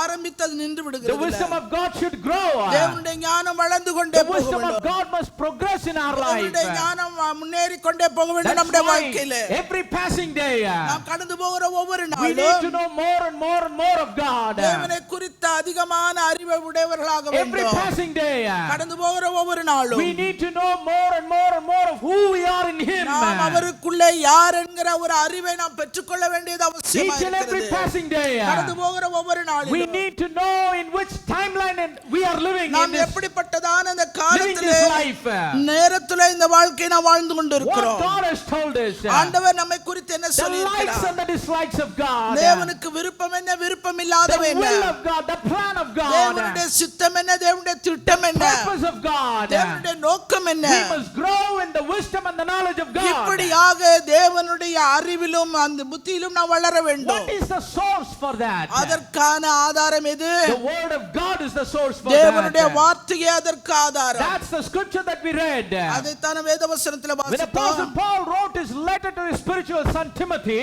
ஆரம்பித்தது நின்று
The
விடுகிறது.
wisdom of God should grow.
தேவனுடைய ஞானம் வளர்ந்து கொண்டே
The
போக
wisdom of
வேண்டும்.
God must progress in our life.
தேவனுடைய ஞானம் முன்னேறி கொண்டே போக வேண்டும்
That's
நம்முடைய
why
வாழ்க்கையில.
every passing day
நாம் கடந்து போகிற ஒவ்வொரு
we need to
நாளும்
know more and more and more of God.
தேவனை குறித்த அதிகமான அறிவை உடையவர்களாக
Every
வேண்டும்.
passing day
கடந்து போகிற ஒவ்வொரு நாளும்
we need to know more and more and more of who we are in Him.
நாம் அவருக்குள்ளே யார் என்கிற ஒரு அறிவை நாம் பெற்றுக்கொள்ள வேண்டியது அவசியமாக
Each and every
இருக்கிறது.
passing day
கடந்து போகிற ஒவ்வொரு
we
நாளிலும்
need to know in which timeline and we are living in
நாம்
this
எப்படிப்பட்டதான இந்த
living
காலத்திலே
this life.
நேரத்திலே இந்த வாழ்க்கையை நாம் வாழ்ந்து
What
கொண்டிருக்கிறோம்.
God has told us.
ஆண்டவர் நம்மை குறித்து என்ன
The likes
சொல்லியிருக்கிறார்?
and the dislikes of God.
தேவனுக்கு விருப்பம் என்ன விருப்பம்
The
இல்லாதவை என்ன?
will of God, the plan of God,
தேவனுடைய சித்தம் என்ன தேவனுடைய திட்டம் என்ன?
purpose of God.
தேவனுடைய நோக்கம் என்ன?
We must grow in the wisdom and the knowledge of God.
இப்படியாக தேவனுடைய அறிவிலும் அந்த புத்தியிலும் நாம் வளர வேண்டும்.
What is the source for that?
அதற்கான ஆதாரம் எது?
The word of God is the source for
தேவனுடைய
that.
வார்த்தையே அதற்கு ஆதாரம்.
That's the scripture that we read.
அதைத்தான் வேதவசனத்தில்
When Apostle
வாசித்தோம்.
Paul wrote his letter to his spiritual son Timothy,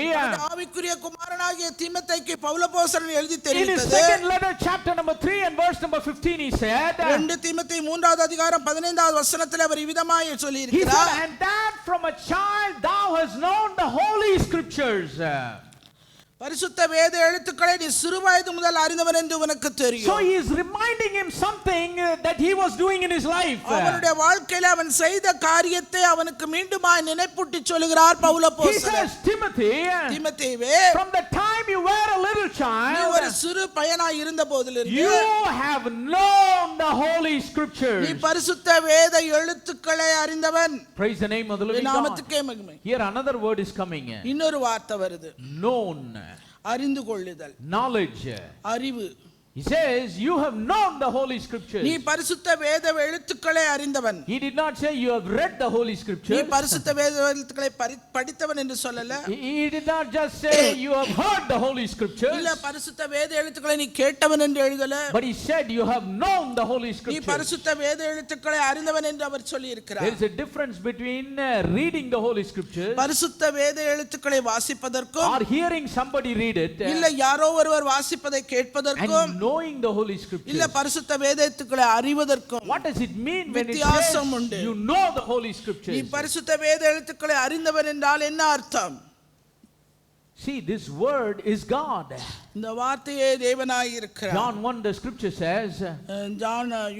ஆவிக்குரிய குமாரனாகிய தீமோத்தேயுக்கு பவுலப்போஸ்தலன் எழுதி
in his
தெரிவித்தது,
second letter, chapter number 3 and verse number 15, he said,
2 தீமோத்தேயு 3வது அதிகாரம் 15வது வசனத்தில் அவர் இவ்விதமாய் சொல்லி
he
இருக்கிறார்.
said, and that from a child thou hast known the holy scriptures.
பரிசுத்த வேத எழுத்துக்களை நீ சிறுவயது முதல் அறிந்தவன் என்று உனக்கு
So
தெரியும்.
he is reminding him something that he was doing in his life.
அவனுடைய வாழ்க்கையில அவன் செய்த காரியத்தை அவனுக்கு மீண்டுமாய் நினைப்பூட்டி சொல்கிறார்
He
பவுலப்போஸ்தலன்.
says, Timothy,
தீமோத்தேயுவே,
from the time you were a little
நீ ஒரு
child,
சிறு பையனாய் இருந்த போதிலிருந்து
you have known the holy
நீ
scriptures.
பரிசுத்த வேத எழுத்துக்களை அறிந்தவன்.
Praise the name of the living God.
நாமத்துக்கே மகிமை.
Here another word is coming.
இன்னொரு வார்த்தை வருது,
Known,
அறிந்து கொள்ளுதல்,
knowledge.
அறிவு.
He says, you have known the holy
நீ
scriptures.
பரிசுத்த வேத எழுத்துக்களை அறிந்தவன்.
He did not say you have read the holy
நீ
scriptures.
பரிசுத்த வேத எழுத்துக்களை படித்தவன் என்று சொல்லல.
He did not just say you have heard the holy scriptures.
இல்ல பரிசுத்த வேத எழுத்துக்களை நீ கேட்டவன் என்று எழுதல.
But he said you have known the holy
நீ
scriptures.
பரிசுத்த வேத எழுத்துக்களை அறிந்தவன் என்று அவர் சொல்லி
There
இருக்கிறார்.
is a difference between reading the holy scriptures
பரிசுத்த வேத எழுத்துக்களை வாசிப்பதற்கும்
or hearing somebody read it
இல்ல யாரோ ஒருவர் வாசிப்பதை கேட்பதற்கும்
and knowing the holy
இல்ல
scriptures.
பரிசுத்த வேதத்துக்களை அறிவதற்கும்
What does it mean when it
வித்தியாசம்
says
உண்டு.
you know the holy
நீ
scriptures?
பரிசுத்த வேத எழுத்துக்களை அறிந்தவன் என்றால் என்ன அர்த்தம்?
See, this word is God.
இந்த வார்த்தையே தேவனாய் இருக்கிறார்.
John 1, the scripture says,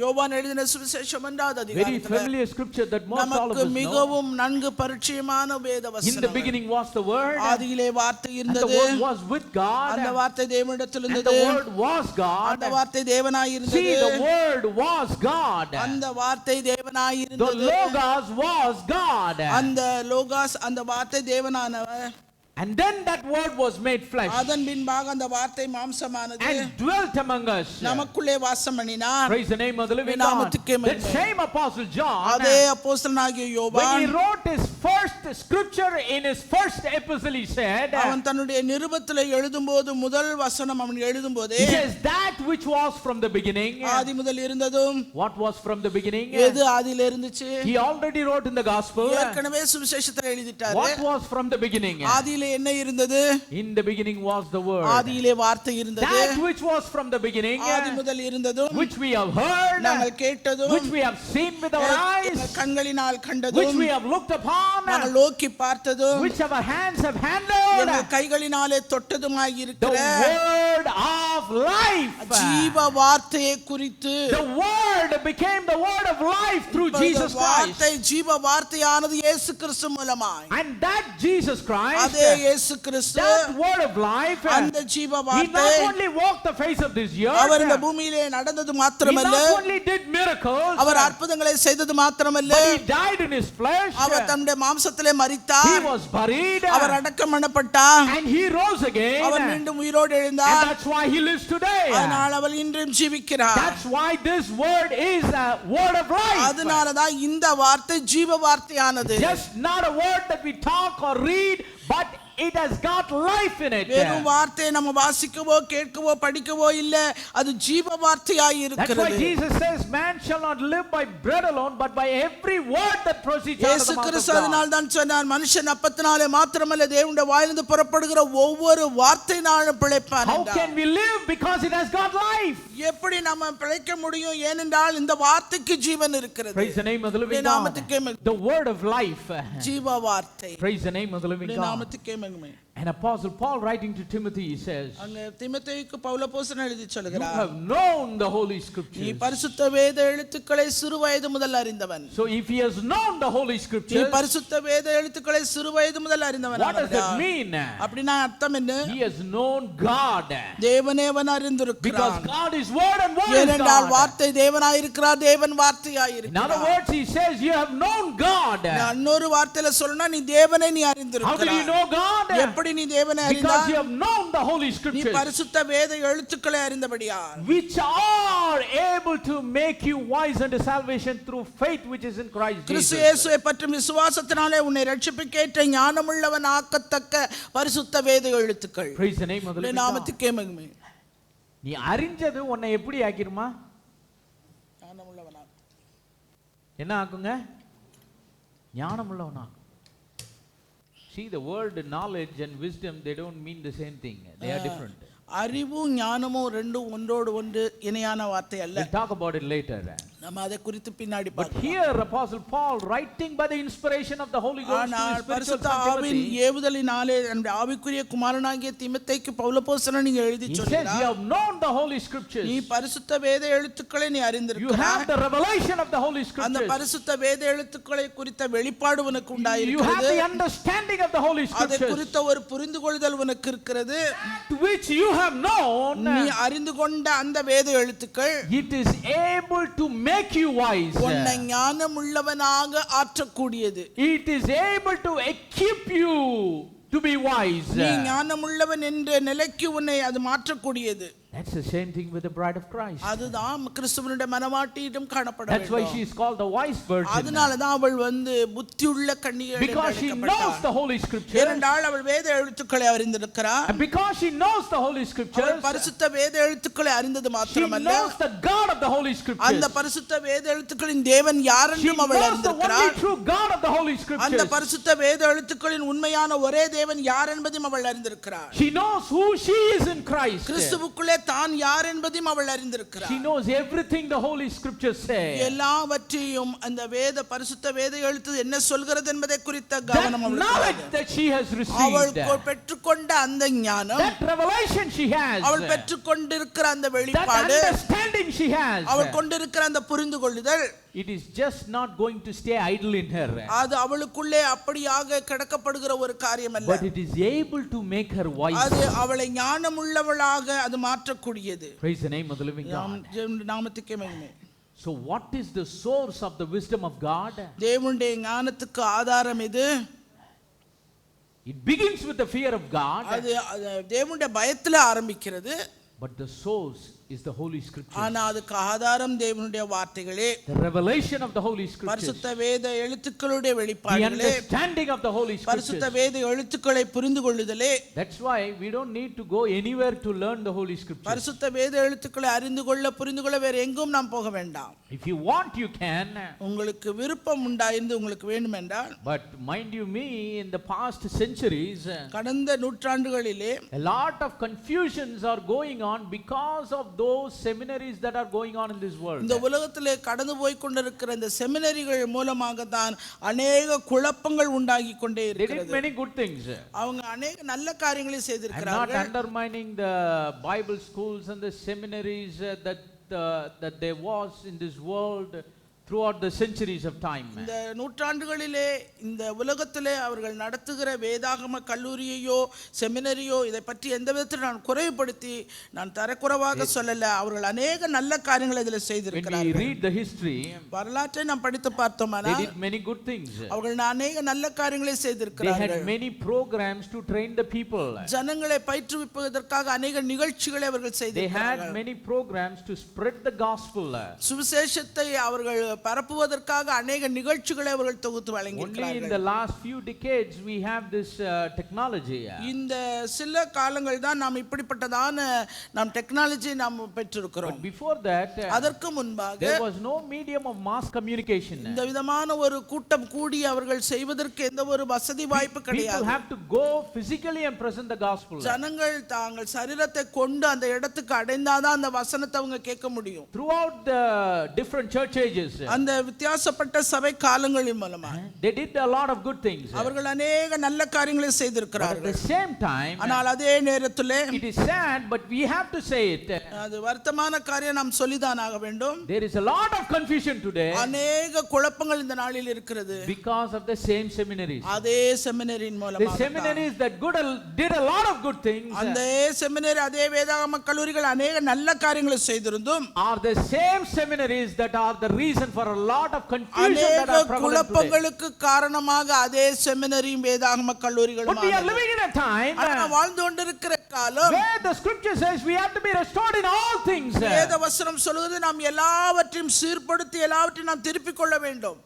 யோவான் எழுதின சுவிசேஷம் 1வது
very
அதிகாரத்தில்
familiar scripture that most all of
நமக்கு
us know.
மிகவும் நன்கு பரிச்சயமான வேத
In the
வசனம்.
beginning was the word,
ஆதியிலே வார்த்தை
and the
இருந்தது.
word was with
அந்த
God,
வார்த்தை தேவனிடத்தில்
and
இருந்தது.
the word was God.
அந்த வார்த்தை தேவனாய்
See,
இருந்தது.
the word was God.
அந்த வார்த்தை தேவனாய்
The
இருந்தது.
Logos was God.
அந்த லோகாஸ் அந்த வார்த்தை தேவனானவர்.
And then that word was made flesh
அதன் பின்பாக அந்த வார்த்தை மாம்சமானது.
and dwelt among us.
நமக்குள்ளே வாசம் பண்ணினார்.
Praise the name of the living God.
நாமத்துக்கே
That
மகிமை.
same apostle John,
அதே அப்போஸ்தலனாகிய
when he
யோவான்
wrote his first scripture in his first epistle, he said,
அவன் தன்னுடைய நிருபத்திலே எழுதும்போது முதல் வசனம் அவன் எழுதும்போதே
he says, that which was from the beginning.
ஆதி முதல் இருந்ததும்
What was from the beginning?
எது ஆதியில இருந்துச்சு?
He already wrote in the gospel.
ஏற்கனவே சுவிசேஷத்தில் எழுதிட்டாரு.
What was from the beginning?
ஆதியிலே என்ன இருந்தது?
In the beginning was the word.
ஆதியிலே வார்த்தை இருந்தது.
That which was from the beginning,
ஆதி முதல் இருந்ததும்
which we have heard,
நாங்கள் கேட்டதும்
which we have seen with our eyes,
கண்களினால்
which
கண்டதும்
we have looked upon,
நாங்கள் நோக்கி பார்த்ததும்
which our hands have handled,
எங்கள் கைகளினாலே தொட்டதுமாய்
the
இருக்கிற
word of life.
ஜீவ வார்த்தையை குறித்து
The word became the word of life through Jesus Christ.
வார்த்தை ஜீவ வார்த்தையானது இயேசு கிறிஸ்து மூலமாய்
And that Jesus Christ,
அதே இயேசு கிறிஸ்து
that word of life,
அந்த ஜீவ
he
வார்த்தை
not only walked the face of this
அவர் இந்த
earth,
பூமியிலே நடந்தது
he
மாத்திரமல்ல,
not only did miracles,
அவர் அற்புதங்களை செய்தது மாத்திரமல்ல,
but he died in his flesh.
அவர் தன்னுடைய மாம்சத்திலே
He
மரித்தார்,
was buried
அவர் அடக்கம் பண்ணப்பட்டார்,
and he rose again.
அவர் மீண்டும் உயிரோடு
And
எழுந்தார்,
that's why he lives today.
அதனால் அவர் இன்றும் ஜீவிக்கிறார்.
That's why this word is a word of life.
அதனாலதான் இந்த வார்த்தை ஜீவ வார்த்தையானது.
Just not a word that we talk or read, but it has got life in it.
வெறும் வார்த்தையை நம்ம வாசிக்கவோ கேட்கவோ படிக்கவோ இல்ல, அது ஜீவ வார்த்தையாய்
That's why
இருக்கிறது.
Jesus says, man shall not live by bread alone, but by every word that proceeds out of
இயேசு
the mouth of
Kristu
God.
அதனால் தான் சொன்னார், மனுஷன் அப்பத்தினாலே மாத்திரமல்ல தேவனுடைய வாயிலிருந்து புறப்படுகிற ஒவ்வொரு வார்த்தையினாலும் பிழைப்பான்
How
என்றார்.
can we live? Because it has got life.
எப்படி நம்ம பிழைக்க முடியும்? ஏனென்றால் இந்த வார்த்தைக்கு ஜீவன் இருக்கிறது.
Praise the name of the living God.
நாமத்துக்கே மகிமை.
The word of life.
ஜீவ வார்த்தை.
Praise the name of the living God.
நாமத்துக்கே மகிமை.
And Apostle Paul writing to Timothy, he says,
அங்க தீமோத்தேயுக்கு பவுலப்போஸ்தலன் எழுதி
you
சொல்கிறார்,
have known the holy
நீ
scriptures.
பரிசுத்த வேத எழுத்துக்களை சிறு வயது முதல் அறிந்தவன்.
So if he has known the holy
நீ
scriptures,
பரிசுத்த வேத எழுத்துக்களை சிறு வயது முதல் அறிந்தவன்.
what does that mean?
அப்படினா அர்த்தம் என்ன?
He has known God.
தேவனே அவன்
Because
அறிந்திருக்கிறான்.
God is word and word is
ஏனென்றால்
God.
வார்த்தை தேவனாய் இருக்கிறார், தேவன் வார்த்தையாய்
In other
இருக்கிறார்.
words, he says, you have known God.
இன்னொரு வார்த்தையில சொல்லணும்னா நீ தேவனை நீ
How do you
அறிந்திருக்கிறாய்.
know God?
எப்படி எப்படி நீ தேவனை
Because
அறிந்தாய்?
you have known the Holy
நீ
Scriptures,
பரிசுத்த வேத எழுத்துக்களை அறிந்தபடியால்,
which are able to make you wise unto salvation through faith which is in Christ
Kristu
Jesus.
இயேசுவை பற்றும் விசுவாசத்தினாலே உன்னை ரட்சிப்புக்கேற்ற ஞானமுள்ளவன் ஆக்கத்தக்க பரிசுத்த வேத எழுத்துக்கள்.
Praise the name of the living God.
நாமத்துக்கே மகிமை.
நீ அறிஞ்சது உன்னை எப்படி ஆக்கிருமா?
ஞானமுள்ளவன்
என்ன ஆக்குங்க? ஞானமுள்ளவனா. See, the word knowledge and wisdom, they don't mean the same thing. They are different.
அறிவும் ஞானமும் ரெண்டும் ஒன்றோடு ஒன்று இணையான வார்த்தை அல்ல.
We'll talk about it later.
நம்ம அதை குறித்து பின்னாடி
But
பார்க்கலாம்.
here Apostle Paul, writing by the inspiration of the Holy Ghost to
ஆனால்
his spiritual
பரிசுத்த
son
ஆவியின்
Timothy,
ஏவுதலினாலே நம்முடைய ஆவிக்குரிய குமாரனாகிய தீமோத்தேயுக்கு பவுலப்போஸ்தலன் நீங்க எழுதி
he says,
சொல்கிறார்.
you have known the Holy Scriptures.
நீ பரிசுத்த வேத எழுத்துக்களை நீ
You
அறிந்திருக்கிறாய்.
have the revelation of the Holy
அந்த
Scriptures.
பரிசுத்த வேத எழுத்துக்களை குறித்த வெளிப்பாடு உனக்கு
You have
உண்டாயிருக்கிறது.
the understanding of the Holy
அதை
Scriptures,
குறித்த ஒரு புரிந்துகொள்ளுதல் உனக்கு இருக்கிறது.
to which you have known.
நீ அறிந்து கொண்ட அந்த வேத எழுத்துக்கள்
It is able to make you wise.
உன்னை ஞானமுள்ளவனாக ஆற்றக்கூடியது.
It is able to equip you to be wise.
நீ ஞானமுள்ளவன் என்ற நிலைக்கு உன்னை அது மாற்றக்கூடியது.
That's the same thing with the bride of Christ.
அதுதான் கிறிஸ்துவனுடைய மனவாட்டியிடம் காணப்பட
That's why she
வேண்டும்.
is called the wise virgin.
அதனால தான் அவள் புத்தியுள்ள கன்னிகை என்று
Because she knows
அழைக்கப்பட்டாள்.
the Holy Scriptures.
ஏனென்றால் அவள் வேத எழுத்துக்களை அறிந்திருக்கிறாள்.
And because she knows the Holy Scriptures,
அவள் பரிசுத்த வேத எழுத்துக்களை அறிந்தது
she
மாத்திரமல்ல,
knows the God of the Holy Scriptures.
அந்த பரிசுத்த வேத எழுத்துக்களின் தேவன் யார்
She
என்றும் அவள்
knows the
அறிந்திருக்கிறாள்.
only true God of the Holy
அந்த
Scriptures.
பரிசுத்த வேத எழுத்துக்களின் உண்மையான ஒரே தேவன் யார் என்பதையும் அவள் அறிந்திருக்கிறாள்.
She knows who she is in Christ.
கிறிஸ்துவுக்குள்ளே தான் யார் என்பதையும் அவள்
She
அறிந்திருக்கிறாள்.
knows everything the Holy Scriptures say.
எல்லாவற்றையும் அந்த பரிசுத்த வேத எழுத்து என்ன சொல்கிறது என்பதை குறித்த
That
கவனம் அவளுக்கு
knowledge
உள்ளது.
that she has
அவள்
received,
பெற்றுக்கொண்ட அந்த ஞானம்,
that revelation she has,
அவள் பெற்றுக்கொண்டிருக்கிற அந்த
that
வெளிப்பாடு,
understanding she has,
அவள் கொண்டிருக்கிற அந்த புரிந்து கொள்ளுதல்,
it is just not going to stay idle in her,
அது அவளுக்குள்ளே அப்படியாக கிடக்கப்படுகிற ஒரு காரியம் அல்ல.
but it is able to make her wise.
அது அவளை ஞானமுள்ளவளாக அது மாற்றக்கூடியது.
Praise the name of the living God.
நாமத்துக்கே மகிமை.
So what is the source of the wisdom of God?
தேவனுடைய ஞானத்துக்கு ஆதாரம் இது.
It begins with the fear of God,
அது தேவனுடைய பயத்துல ஆரம்பிக்கிறது.
but the source is the Holy Scriptures.
ஆனா அதுக்கு ஆதாரம் தேவனுடைய வார்த்தைகளே,
The revelation of the Holy Scriptures,
பரிசுத்த வேத எழுத்துக்களுடைய
the
வெளிப்பாடுகளே,
understanding of the Holy
பரிசுத்த
Scriptures.
வேத எழுத்துக்களை புரிந்து கொள்ளுதலே.
That's why we don't need to go anywhere to learn the Holy Scriptures.
பரிசுத்த வேத எழுத்துக்களை அறிந்து கொள்ள புரிந்து கொள்ள வேற எங்கும் நாம் போக வேண்டாம்.
If you want, you can.
உங்களுக்கு விருப்பம் உண்டாயிருந்து உங்களுக்கு வேண்டும் என்றால்,
But mind you me, in the past centuries,
கடந்த நூற்றாண்டுகளிலே
a lot of confusions are going on because of those seminaries that are going on in this world.
இந்த உலகத்திலே கடந்து போய் கொண்டிருக்கிற இந்த செமினரிகள் மூலமாக தான் அநேக குழப்பங்கள் உண்டாகி கொண்டே
They did
இருக்கிறது.
many good things.
அவங்க அநேக நல்ல காரியங்களை
I'm not
செய்திருக்கிறார்கள்.
undermining the Bible schools and the seminaries that there was in this world throughout the centuries of time.
இந்த நூற்றாண்டுகளிலே இந்த உலகத்திலே அவர்கள் நடத்துகிற வேதாகம கல்லூரியையோ செமினரியோ இதை பற்றி எந்த விதத்தில் நான் குறைவுபடுத்தி நான் தரக்குறைவாக சொல்லல. அவர்கள் அநேக நல்ல காரியங்களை இதில்
When we
செய்திருக்கிறார்கள்.
read the history,
வரலாற்றை நாம் படித்து
they
பார்த்தோமானால்
did many good things.
அவர்கள் அநேக நல்ல காரியங்களை
They had
செய்திருக்கிறார்கள்.
many programs to train the people.
ஜனங்களை பயிற்றுவிப்பதற்காக அநேக நிகழ்ச்சிகளை அவர்கள்
They had
செய்திருக்கிறார்கள்.
many programs to spread the gospel.
சுவிசேஷத்தை அவர்கள் பரப்புவதற்காக அநேக நிகழ்ச்சிகளை அவர்கள் தொகுத்து
Only in
வழங்கியிருக்கிறார்கள்.
the last few decades we have this technology.
இந்த சில காலங்கள் தான் நாம் இப்படிப்பட்டதான நாம் டெக்னாலஜி நாம் பெற்றிருக்கிறோம்.
But before that,
அதற்கு முன்பாக
there was no medium of mass communication.
இந்த விதமான ஒரு கூட்டம் கூடி அவர்கள் செய்வதற்கு எந்த ஒரு வசதி வாய்ப்பு
People
கிடையாது.
have to go physically and present the gospel.
ஜனங்கள் தாங்கள் சரீரத்தை கொண்டு அந்த இடத்துக்கு அடைந்தாதான் அந்த வசனத்தை அவங்க கேட்க முடியும்.
Throughout the different church ages,
அந்த வித்தியாசப்பட்ட சபை காலங்களின் மூலமா
they did a lot of good things.
அவர்கள் அநேக நல்ல காரியங்களை
But at
செய்திருக்கிறார்கள்.
the same time,
ஆனால் அதே நேரத்திலே
it is sad, but we have to say it.
அது வருத்தமான காரியம் நாம் சொல்லிதான் ஆக வேண்டும்.
There is a lot of confusion today
அநேக குழப்பங்கள் இந்த நாளில் இருக்கிறது.
because of the same seminaries.
அதே செமினரியின்
The
மூலமாக
seminaries that did a lot of good things
அந்த செமினரி அதே வேதாகம கல்லூரிகள் அநேக நல்ல காரியங்களை செய்திருந்தும்
are the same seminaries that are the reason for a lot of confusion that
அநேக
are prevalent today.
குழப்பங்களுக்கு காரணமாக அதே செமினரியும் வேதாகம கல்லூரிகளும்
But we are living in a time
வாழ்ந்து கொண்டிருக்கிற காலம்
where the scripture says we have to be restored in all things.
வேத வசனம் சொல்வது நாம் எல்லாவற்றையும் சீர்படுத்தி எல்லாவற்றையும் நாம் திருப்பிக் கொள்ள வேண்டும்.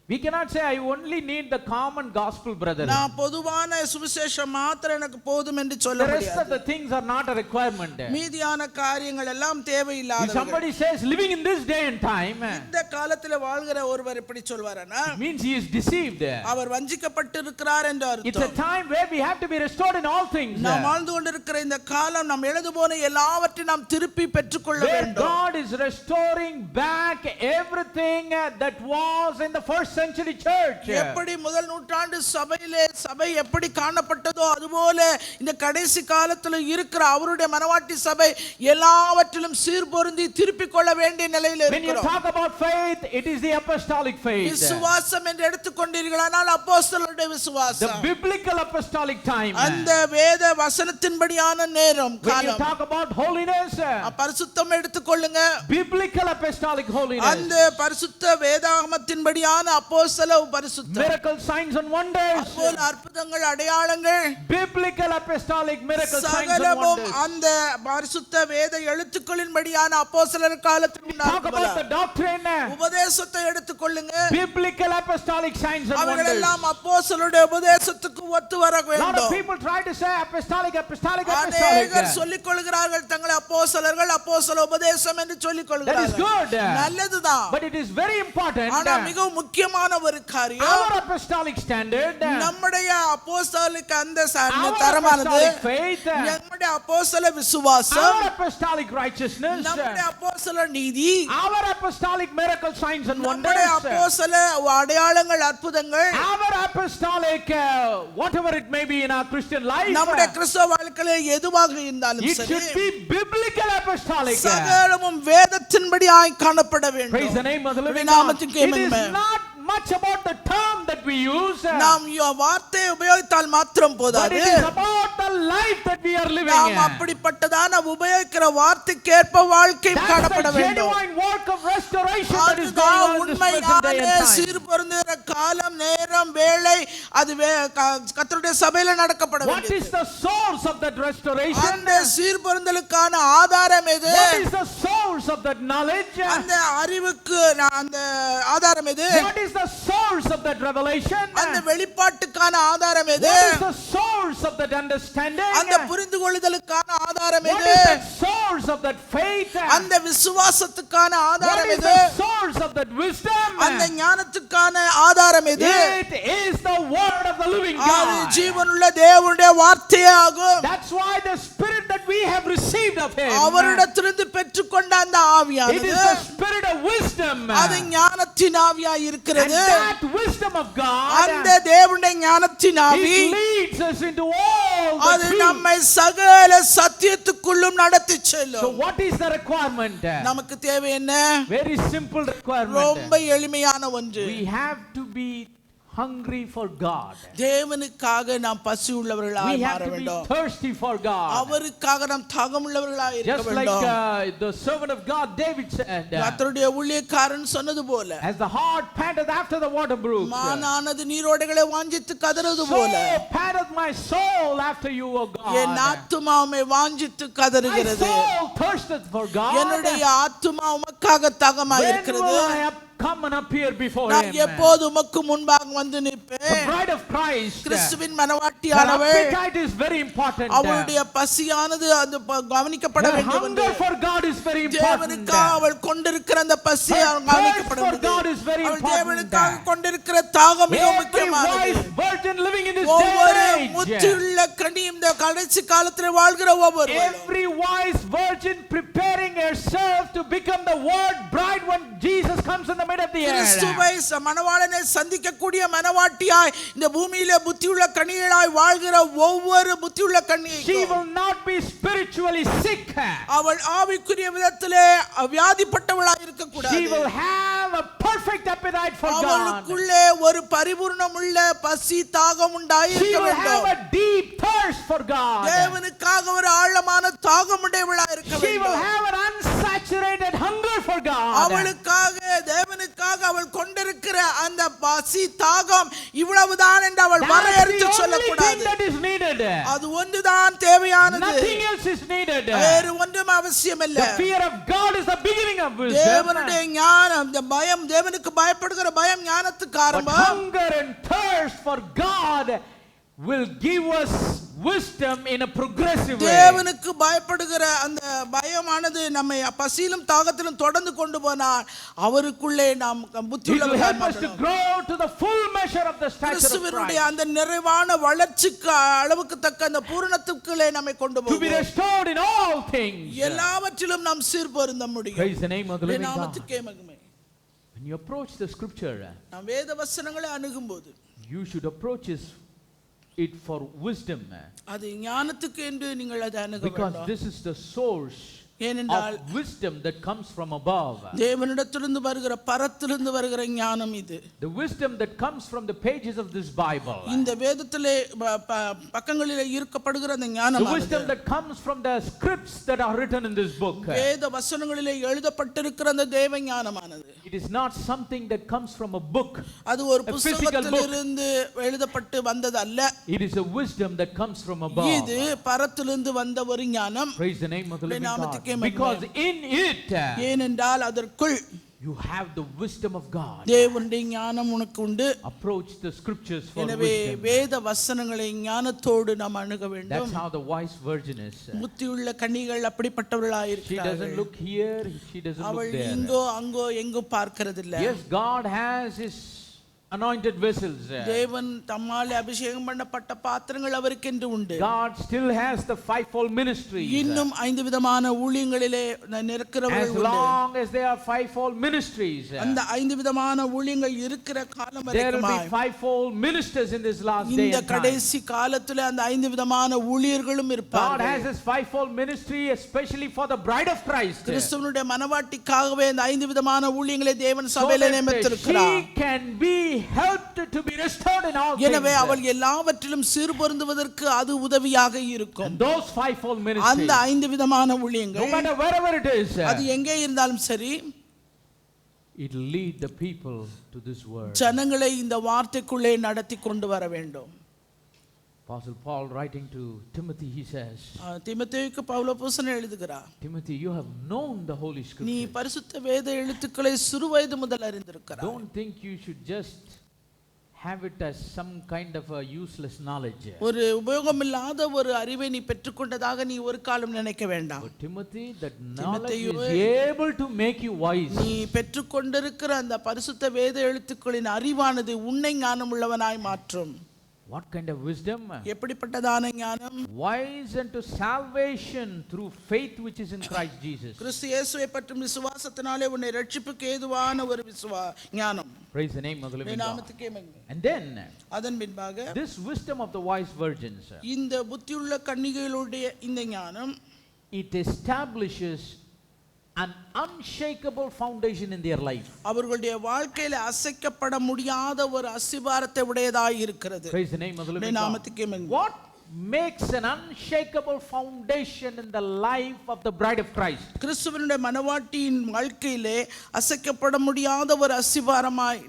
We cannot say I only need the common gospel, brother.
நான் பொதுவான சுவிசேஷம் மாத்திரம் எனக்கு போதும் என்று சொல்ல
The rest
முடியாது.
of the things are not a requirement.
மீதியான காரியங்கள் எல்லாம்
If
தேவையில்லாதவை.
somebody says living in this day and time,
இந்த காலத்துல வாழ்கிற ஒருவர் எப்படி சொல்வாரனா
it means he is deceived.
அவர் வஞ்சிக்கப்பட்டிருக்கிறார் என்று
It's a
அர்த்தம்.
time where we have to be restored in all things.
நாம் வாழ்ந்து கொண்டிருக்கிற இந்த காலம் நாம் எழுது போன எல்லாவற்றையும் நாம் திருப்பி பெற்றுக்கொள்ள
Where
வேண்டும்.
God is restoring back everything that was in the first century church.
எப்படி முதல் நூற்றாண்டு சபையிலே சபை எப்படி காணப்பட்டதோ அதுபோல இந்த கடைசி காலத்துல இருக்கிற அவருடைய மனவாட்டி சபை எல்லாவற்றிலும் சீர்பொருந்தி திருப்பிக் கொள்ள வேண்டிய நிலையில்
When you
இருக்கிறோம்.
talk about faith, it is the apostolic faith.
விசுவாசம் என்று எடுத்துக்கொண்டீர்களானால் அப்போஸ்தலருடைய
The
விசுவாசம்.
biblical apostolic time.
அந்த வேத வசனத்தின்படியான நேரம்
When you
காலம்.
talk about holiness,
பரிசுத்தம் எடுத்துக்கொள்ளுங்க.
biblical apostolic holiness.
அந்த பரிசுத்த வேதாகமத்தின்படியான அப்போஸ்தல பரிசுத்தம்.
Miracle signs and wonders.
அப்போல் அற்புதங்கள் அடையாளங்கள்
Biblical apostolic miracle signs and
சகலமும்
wonders.
அந்த பரிசுத்த வேத எழுத்துக்களின்படியான அப்போஸ்தலர் காலத்தில்
Talk about the
உண்டாகும்
doctrine.
உபதேசத்தை எடுத்துக்கொள்ளுங்க.
Biblical apostolic signs and
அவர்கள்
wonders.
எல்லாம் அப்போஸ்தலருடைய உபதேசத்துக்கு ஒத்து வர
A lot of
வேண்டும்.
people try to say apostolic.
அநேகர் சொல்லிக் கொள்கிறார்கள் தங்களை அப்போஸ்தலர்கள் அப்போஸ்தல உபதேசம் என்று சொல்லிக்
That is
கொள்கிறார்கள்.
good.
நல்லதுதான்.
But it is very important.
ஆனா மிகவும் முக்கியமான ஒரு காரியம்
Our apostolic standard.
நம்முடைய அப்போஸ்தலிக் அந்த
Our
தரமானது
apostolic faith.
நம்முடைய அப்போஸ்தல விசுவாசம்
Our apostolic righteousness.
நம்முடைய அப்போஸ்தல நீதி
Our apostolic miracle signs and
நம்முடைய
wonders.
அப்போஸ்தல அடையாளங்கள் அற்புதங்கள்
Our apostolic whatever it may be in our Christian life.
நம்முடைய கிறிஸ்தவ வாழ்க்கையில எதுவாக இருந்தாலும்
It
சரி
should be biblical apostolic.
சகலமும் வேதத்தின்படியாய் காணப்பட
Praise the
வேண்டும்.
name of the living God.
நாமத்துக்கு
It is
மகிமை.
not much about the term that we use,
நாம் வார்த்தையை உபயோகித்தால் மாத்திரம்
but
போதாது.
it is about the life that we are living.
நாம் அப்படிப்பட்டதான உபயோகிக்கிற வார்த்தைக்கேற்ப வாழ்க்கை
That's
காணப்பட
the
வேண்டும்.
genuine work of restoration that is going
அதுதான்
on in this present day
உண்மையான
and time.
சீர்பொருந்துகிற காலம் நேரம் வேளை அது கர்த்தருடைய சபையில நடக்கப்பட
What
வேண்டியது.
is the source of that restoration?
அந்த சீர்பொருந்தலுக்கான ஆதாரம் எது?
What is the source of that knowledge?
அந்த அறிவுக்கு அந்த ஆதாரம் எது?
What is the source of that revelation?
அந்த வெளிப்பாட்டுக்கான ஆதாரம் எது?
What is the source of that understanding?
அந்த புரிந்து கொள்ளுதலுக்கான ஆதாரம்
What
எது?
is the source of that faith?
அந்த விசுவாசத்துக்கான
What
ஆதாரம்
is
எது?
the source of that wisdom?
அந்த ஞானத்துக்கான ஆதாரம் எது?
It is the word of the living
அது
God.
ஜீவனுள்ள தேவனுடைய வார்த்தையே ஆகும்.
That's why the spirit that we have received of him,
அவரிடத்திலிருந்து பெற்றுக்கொண்ட அந்த
it
ஆவியானது
is the spirit of wisdom.
அது ஞானத்தின் ஆவியாய்
And
இருக்கிறது.
that wisdom of God,
அந்த தேவனுடைய ஞானத்தின் ஆவி
it leads us into all the
அது
truth.
நம்மை சகல சத்தியத்துக்குள்ளும் நடத்தி
So
செல்லும்.
what is the requirement?
நமக்கு தேவை என்ன?
Very simple requirement.
ரொம்ப எளிமையான ஒன்று.
We have to be hungry for God.
தேவனுக்காக நாம் பசி
We
உள்ளவர்களாய்
have
மாற
to be
வேண்டும்.
thirsty for God.
அவருக்காக நாம் தாகம் உள்ளவர்களாய் இருக்க
Just like
வேண்டும்.
the servant of God David said,
கர்த்தருடைய ஊழியக்காரன் சொன்னது போல
as the heart panteth after the water brooks,
மானானது நீரோடைகளை வாஞ்சித்து கதறது
so
போல
panteth my soul after you, O
N
God.
ஆத்துமா உம்மை வாஞ்சித்து
My
கதறுகிறது.
soul thirsteth for God.
என்னுடைய ஆத்துமா உமக்காக தாகமாய்
When
இருக்கிறது.
will I come and appear before
நான்
him?
எப்போது உமக்கு முன்பாக வந்து
The
நிற்பேன்.
bride of Christ,
கிறிஸ்துவின்
her
மனவாட்டியானவள்
appetite is very important.
அவளுடைய பசியானது அது கவனிக்கப்பட
Her
வேண்டும்
hunger
என்று
for God is very important.
தேவனுக்காக அவள் கொண்டிருக்கிற அந்த பசி
Her
கவனிக்கப்பட
thirst for God is very
அவள்
important.
தேவனுக்காக கொண்டிருக்கிற தாகம் மிக
Every
முக்கியமானது.
wise virgin living in this
ஒவ்வொரு
day and age,
முற்றியுள்ள கனி இந்த கடைசி காலத்தில் வாழ்கிற ஒவ்வொரு
every wise virgin preparing herself to become the word bride when Jesus comes in the middle of the air.
கிறிஸ்துவை மணவாளனை சந்திக்கக்கூடிய மனவாட்டியாய் இந்த பூமியிலே புத்தியுள்ள கனிகளாய் வாழ்கிற ஒவ்வொரு புத்தியுள்ள
She
கன்னிகைக்கும்
will not be spiritually sick.
அவள் ஆவிக்குரிய விதத்திலே வியாதிப்பட்டவளாய் இருக்க
She
கூடாது.
will have a perfect appetite for God.
அவளுக்குள்ளே ஒரு பரிபூர்ணமுள்ள பசி தாகம் உண்டாய்
She
இருக்க
will have
வேண்டும்.
a deep thirst for God.
தேவனுக்காக ஒரு ஆழமான தாகம் உடையவளாய் இருக்க
She will
வேண்டும்.
have an unsaturated unsaturated hunger for God.
அவளுக்காக தேவனுக்காக அவள் கொண்டிருக்கிற அந்த பசி தாகம் இவ்வளவுதான் என்று அவள் வரையறுத்து சொல்லக்கூடாது.
That is needed.
அது ஒன்றுதான் தேவையானது.
Nothing else is needed.
வேறு ஒன்றும் அவசியமில்லை.
The fear of God is the beginning of wisdom.
தேவனுடைய ஞானம், இந்த பயம், தேவனுக்கு பயப்படுகிற பயம் ஞானத்துக்கு ஆரம்பம்.
But hunger and thirst for God will give us wisdom in a progressive way.
தேவனுக்கு பயப்படுகிற அந்த பயமானது நம்மை பசியிலும் தாகத்திலும் தொடர்ந்து கொண்டு போனால் அவருக்குள்ளே நாம் புத்தியுள்ளவர்களாக
help us to grow to the full measure of the stature of
கிறிஸ்துவினுடைய
Christ.
அந்த நிறைவான வளர்ச்சிக்கு அளவுக்கு தக்க அந்த பூரணத்துக்குள்ளே நம்மை கொண்டு
To be
போகும்.
restored in all things.
எல்லாவற்றிலும் நாம் சீர்பொருந்த முடியும்.
Praise the name of the living God.
நாமத்துக்கே மகிமை.
When you approach the scripture,
நாம் வேத வசனங்களை அணுகும்போது
you should approach it for wisdom.
அது ஞானத்துக்கு என்று நீங்கள் அதை அணுக
Because
வேண்டும்.
this is the source
ஏனென்றால்
of wisdom that comes from above.
தேவனிடத்திலிருந்து வருகிற பரத்திலிருந்து வருகிற ஞானம் இது.
The wisdom that comes from the pages of this Bible.
இந்த வேதத்திலே பக்கங்களிலே இருக்கப்படுகிற அந்த ஞானம்.
The wisdom that comes from the scripts that are written in this book.
வேத வசனங்களிலே எழுதப்பட்டிருக்கிற அந்த தேவ ஞானமானது.
It is not something that comes from a book.
அது ஒரு புத்தகத்திலிருந்து எழுதப்பட்டு வந்தது அல்ல.
It is a wisdom that comes from above.
இது பரத்திலிருந்து வந்த ஒரு ஞானம்.
Praise the name of the living God.
மகிமை.
Because in it
ஏனென்றால் அதற்குள்
you have the wisdom of God.
தேவனுடைய ஞானம் உனக்கு உண்டு.
Approach the scriptures for
எனவே
wisdom.
வேத வசனங்களை ஞானத்தோடு நாம் அணுக வேண்டும்.
That's how the wise virgin is.
புத்தியுள்ள கன்னிகள் அப்படிப்பட்டவர்களாய்
She
இருக்கிறார்கள்.
doesn't look here, she doesn't look
அவள்
there.
இங்கோ அங்கோ எங்கோ பார்க்கிறதில்லை.
Yes, God has his anointed vessels.
தேவன் தம்மாலே அபிஷேகம் பண்ணப்பட்ட பாத்திரங்கள் அவருக்கென்று உண்டு.
God still has the fivefold ministry.
இன்னும் 5 விதமான ஊழியங்களிலே நிற்கிறவர்கள்
As
உண்டு.
long as there are fivefold ministries,
அந்த 5 விதமான ஊழியங்கள் இருக்கிற காலம்
there will
வரைக்கும்
be fivefold ministers in this last day
இந்த
and time.
கடைசி காலத்திலே அந்த 5 விதமான ஊழியர்களும்
God
இருப்பார்கள்.
has his fivefold ministry especially for the bride of Christ.
கிறிஸ்துவினுடைய மனவாட்டிக்காகவே இந்த 5 விதமான ஊழியங்களை தேவன்
So
சபையிலே
that
நியமித்திருக்கிறார்.
she can be helped to be restored in all
எனவே
things.
அவள் எல்லாவற்றிலும் சீர்பொருந்துவதற்கு அது உதவியாக இருக்கும்.
And those fivefold
அந்த
ministries,
5 விதமான
no
ஊழியங்கள்
matter wherever it is,
அது எங்கே இருந்தாலும் சரி
it will lead the people to this word.
ஜனங்களை இந்த வார்த்தைக்குள்ளே நடத்தி கொண்டு வர வேண்டும்.
Apostle Paul writing to Timothy, he says,
தீமோத்தேயுக்கு Pavul அப்போஸ்தலன் எழுதுகிறார்,
Timothy, you have known the Holy
நீ
Scriptures.
பரிசுத்த வேத எழுத்துக்களை சிறுவயது முதல் அறிந்திருக்கிறாய்.
Don't think you should just have it as some kind of a useless knowledge.
ஒரு உபயோகமில்லாத ஒரு அறிவை நீ பெற்றுக்கொண்டதாக நீ ஒரு காலம் நினைக்க வேண்டாம்.
But Timothy, that knowledge is able to make you wise.
நீ பெற்றுக்கொண்டிருக்கிற அந்த பரிசுத்த வேத எழுத்துக்களின் அறிவானது உன்னை ஞானமுள்ளவனாய் மாற்றும்.
What kind of wisdom?
எப்படிப்பட்டதான ஞானம்?
Wise unto salvation through faith which is in Christ Jesus.
கிறிஸ்து இயேசுவை பற்றும் விசுவாசத்தினாலே உன்னை ரட்சிப்புக்கு ஏதுவான ஒரு ஞானம்.
Praise the name of the living God.
நாமத்துக்கே மகிமை.
And then
அதன் பின்பாக
this wisdom of the wise virgins,
இந்த புத்தியுள்ள கன்னிகைகளுடைய இந்த ஞானம்
it establishes an unshakable foundation in their life.
அவர்களுடைய வாழ்க்கையில அசைக்கப்பட முடியாத ஒரு அஸ்திபாரத்தை உடையதாய் இருக்கிறது.
Praise the name of the living God.
நாமத்துக்கே மகிமை.
What makes an unshakable foundation in the life of the bride of Christ?
கிறிஸ்துவினுடைய மனவாட்டியின் வாழ்க்கையிலே அசைக்கப்பட முடியாத ஒரு அஸ்திபாரமாய்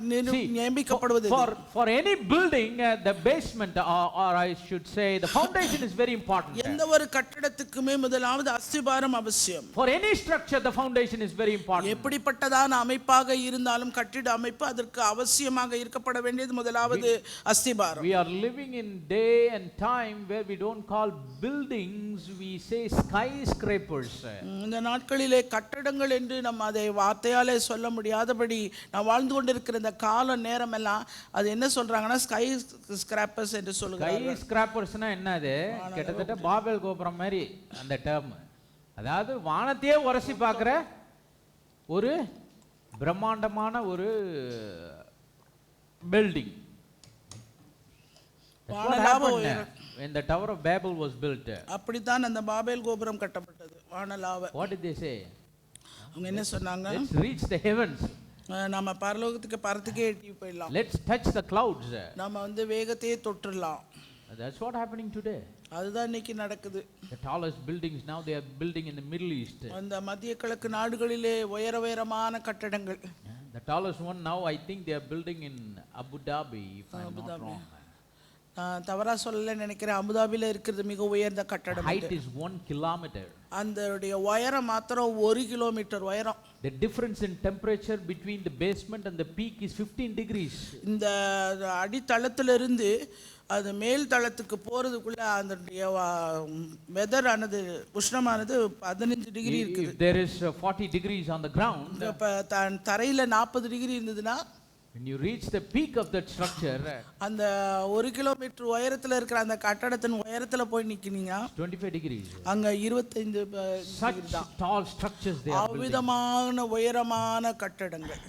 நியமிக்கப்படுவது.
For any building, the basement or I should say the foundation is very important.
எந்த ஒரு கட்டடத்துக்குமே முதலாவது அஸ்திபாரம் அவசியம்.
For any structure, the foundation is very important.
எப்படிப்பட்டதான அமைப்பாக இருந்தாலும் கட்டிட அமைப்பு அதற்கு அவசியமாக இருக்கப்பட வேண்டியது முதலாவது அஸ்திபாரம்.
We are living in day and time where we don't call buildings, we say skyscrapers.
இந்த நாட்களிலே கட்டடங்கள் என்று நம்ம அதை வார்த்தையாலே சொல்ல முடியாதபடி நான் வாழ்ந்து கொண்டிருக்கிற இந்த கால நேரம் எல்லாம் அது என்ன சொல்றாங்கன்னா ஸ்கை ஸ்கிராப்பர்ஸ் என்று சொல்லுகிறார்கள்.
ஸ்கிராப்பர்ஸ்னா என்னது? கிட்டத்தட்ட பாபேல் கோபுரம் மாதிரி அந்த டேர்ம். அதாவது வானத்தையே உரசி பார்க்குற ஒரு பிரம்மாண்டமான ஒரு building. When the Tower of Babel was built,
அப்படிதான் அந்த பாபேல் கோபுரம் கட்டப்பட்டது. வானலாவ.
what did they say?
அவங்க என்ன சொன்னாங்க?
Let's reach the heavens.
நாம பரலோகத்துக்கு பறந்துக்கே எட்டி போயிடலாம்.
Let's touch the clouds.
நாம வந்து வேகத்தையே தொட்டுறலாம்.
That's what happening today.
அதுதான் இன்னைக்கு நடக்குது.
The tallest buildings now they are building in the Middle East.
அந்த மத்திய கிழக்கு நாடுகளிலே உயரமான கட்டடங்கள்.
The tallest one now I think they are building in Abu Dhabi if I am not wrong.
தவறா சொல்லல நினைக்கிறேன். அபுதாபில இருக்கிறது மிக உயர்ந்த கட்டடம்.
Height is 1 kilometer.
அதோடைய உயரம் மாத்திரம் 1 கிலோமீட்டர் உயரம்.
The difference in temperature between the basement and the peak is 15 degrees.
இந்த அடித்தளத்திலிருந்து அது மேல் தளத்துக்கு போறதுக்குள்ள அதனுடைய வெதர் ஆனது உஷ்ணமானது 15 டிகிரி இருக்குது.
If there is 40 degrees on the ground,
இப்ப தரையில 40 டிகிரி இருந்ததுன்னா
when you reach the peak of that structure,
அந்த 1 கிலோமீட்டர் உயரத்துல இருக்கிற அந்த கட்டடத்தின் உயரத்துல போய் நிக்கினீங்க
25 degrees.
அங்க 25
Such tall structures they are building.
அவ்விதமான உயரமான கட்டடங்கள்.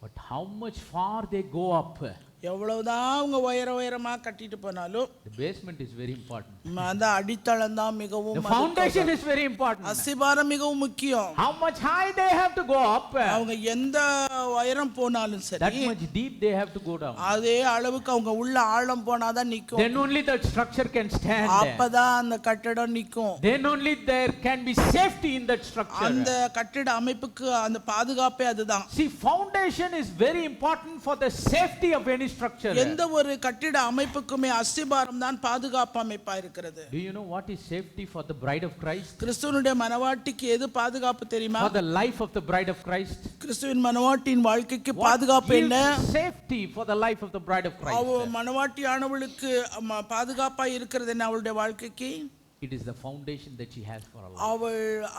But how much far they go up?
எவ்வளவுதான் அவங்க உயரமா கட்டிட்டு போனாலும்
the basement is very important.
அந்த அடித்தளம் தான் மிகவும்
The foundation is very important.
அஸ்திபாரம் மிகவும் முக்கியம்.
How much high they have to go up?
அவங்க எந்த உயரம் போனாலும்
That
சரி
much deep they have to go down.
அதே அளவுக்கு அவங்க உள்ள ஆழம் போனாதான் நிக்கும்.
Then only that structure can stand.
அப்பதான் அந்த கட்டடம் நிக்கும்.
Then only there can be safety in that structure.
அந்த கட்டிட அமைப்புக்கு அந்த பாதுகாப்பே அதுதான்.
See, foundation is very important for the safety of any structure.
எந்த ஒரு கட்டிட அமைப்புக்குமே அஸ்திபாரம் தான் பாதுகாப்பு அமைப்பா இருக்கிறது.
Do you know what is safety for the bride of Christ?
கிறிஸ்துவினுடைய மனவாட்டிக்கு எது பாதுகாப்பு தெரியுமா?
For the life of the bride of Christ.
கிறிஸ்துவின் மனவாட்டியின் வாழ்க்கைக்கு பாதுகாப்பு என்ன?
Safety for the life of the bride of Christ.
அவ மனவாட்டியானவளுக்கு பாதுகாப்பா இருக்கிறது என்ன அவளுடைய வாழ்க்கைக்கு?
It is the foundation that she has for her life.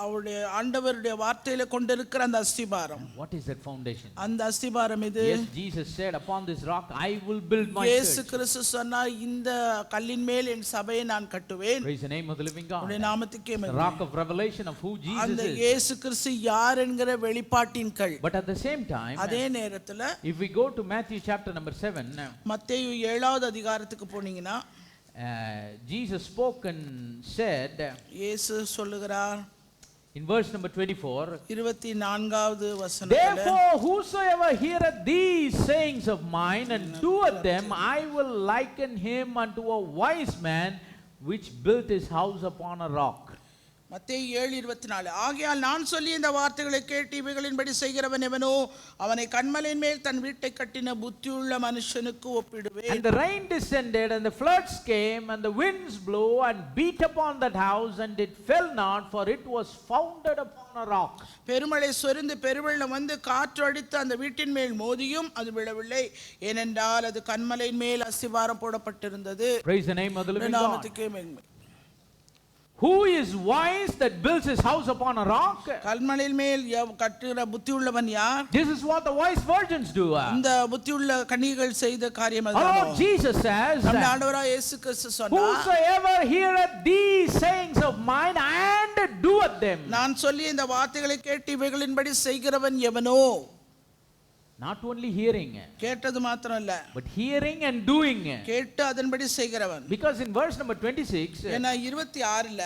அவளுடைய ஆண்டவருடைய வார்த்தையில கொண்டிருக்கிற அந்த அஸ்திபாரம்.
What is that foundation?
அந்த அஸ்திபாரம் இது.
Yes, Jesus said, upon this rock I will build my church.
இயேசு கிறிஸ்து சொன்னார், இந்த கல்லின் மேல் என் சபையை நான் கட்டுவேன்.
Praise the name of the living God.
உம்முடைய நாமத்துக்கே மகிமை.
The rock of revelation of who Jesus
அந்த
is.
இயேசு கிறிஸ்து யார் என்கிற வெளிப்பாட்டின் கல்.
But at the same time,
அதே நேரத்துல
if we go to Matthew chapter number 7,
மத்தேயு 7வது அதிகாரத்துக்கு போனீங்கன்னா
Jesus spoke and said
இயேசு சொல்லுகிறார்
in verse number 24,
24வது வசனத்துல,
therefore whosoever heareth these sayings of mine and doeth them, I will liken him unto a wise man which built his house upon a rock.
மத்தேயு 7:24 ஆகையால் நான் சொல்லி இந்த வார்த்தைகளை கேட்டு இவைகளின்படி செய்கிறவன் எவனோ அவனை கன்மலையின் மேல் தன் வீட்டை கட்டின புத்தியுள்ள மனுஷனுக்கு ஒப்பிடுவேன்.
And the rain descended and the floods came and the winds blew and beat upon that house and it fell not, for it was founded upon a rock.
பெருமழை சொரிந்து பெருவெள்ளம் வந்து காற்று அடித்து அந்த வீட்டின் மேல் மோதியும் அது விழவில்லை, ஏனென்றால் அது கன்மலையின் மேல் அஸ்திபாரம் போடப்பட்டிருந்தது.
Praise the name of the living God.
நாமத்துக்கே மகிமை.
Who is wise that builds his house upon a rock?
கல்மலையின் மேல் கட்டுகிற புத்தியுள்ளவன் யார்?
This is what the wise virgins do.
இந்த புத்தியுள்ள கன்னிகைகள் செய்த காரியம் அதுதான்.
Lord Jesus says,
நம்ம ஆண்டவராகிய இயேசு கிறிஸ்து சொன்னார்,
whosoever heareth these sayings of mine and doeth them.
நான் சொல்லி இந்த வார்த்தைகளை கேட்டு இவைகளின்படி செய்கிறவன் எவனோ.
Not only hearing,
கேட்டது மாத்திரம் இல்ல,
but hearing and doing.
கேட்டு அதன்படி செய்கிறவன்.
Because in verse number 26,
ஏன்னா 26ல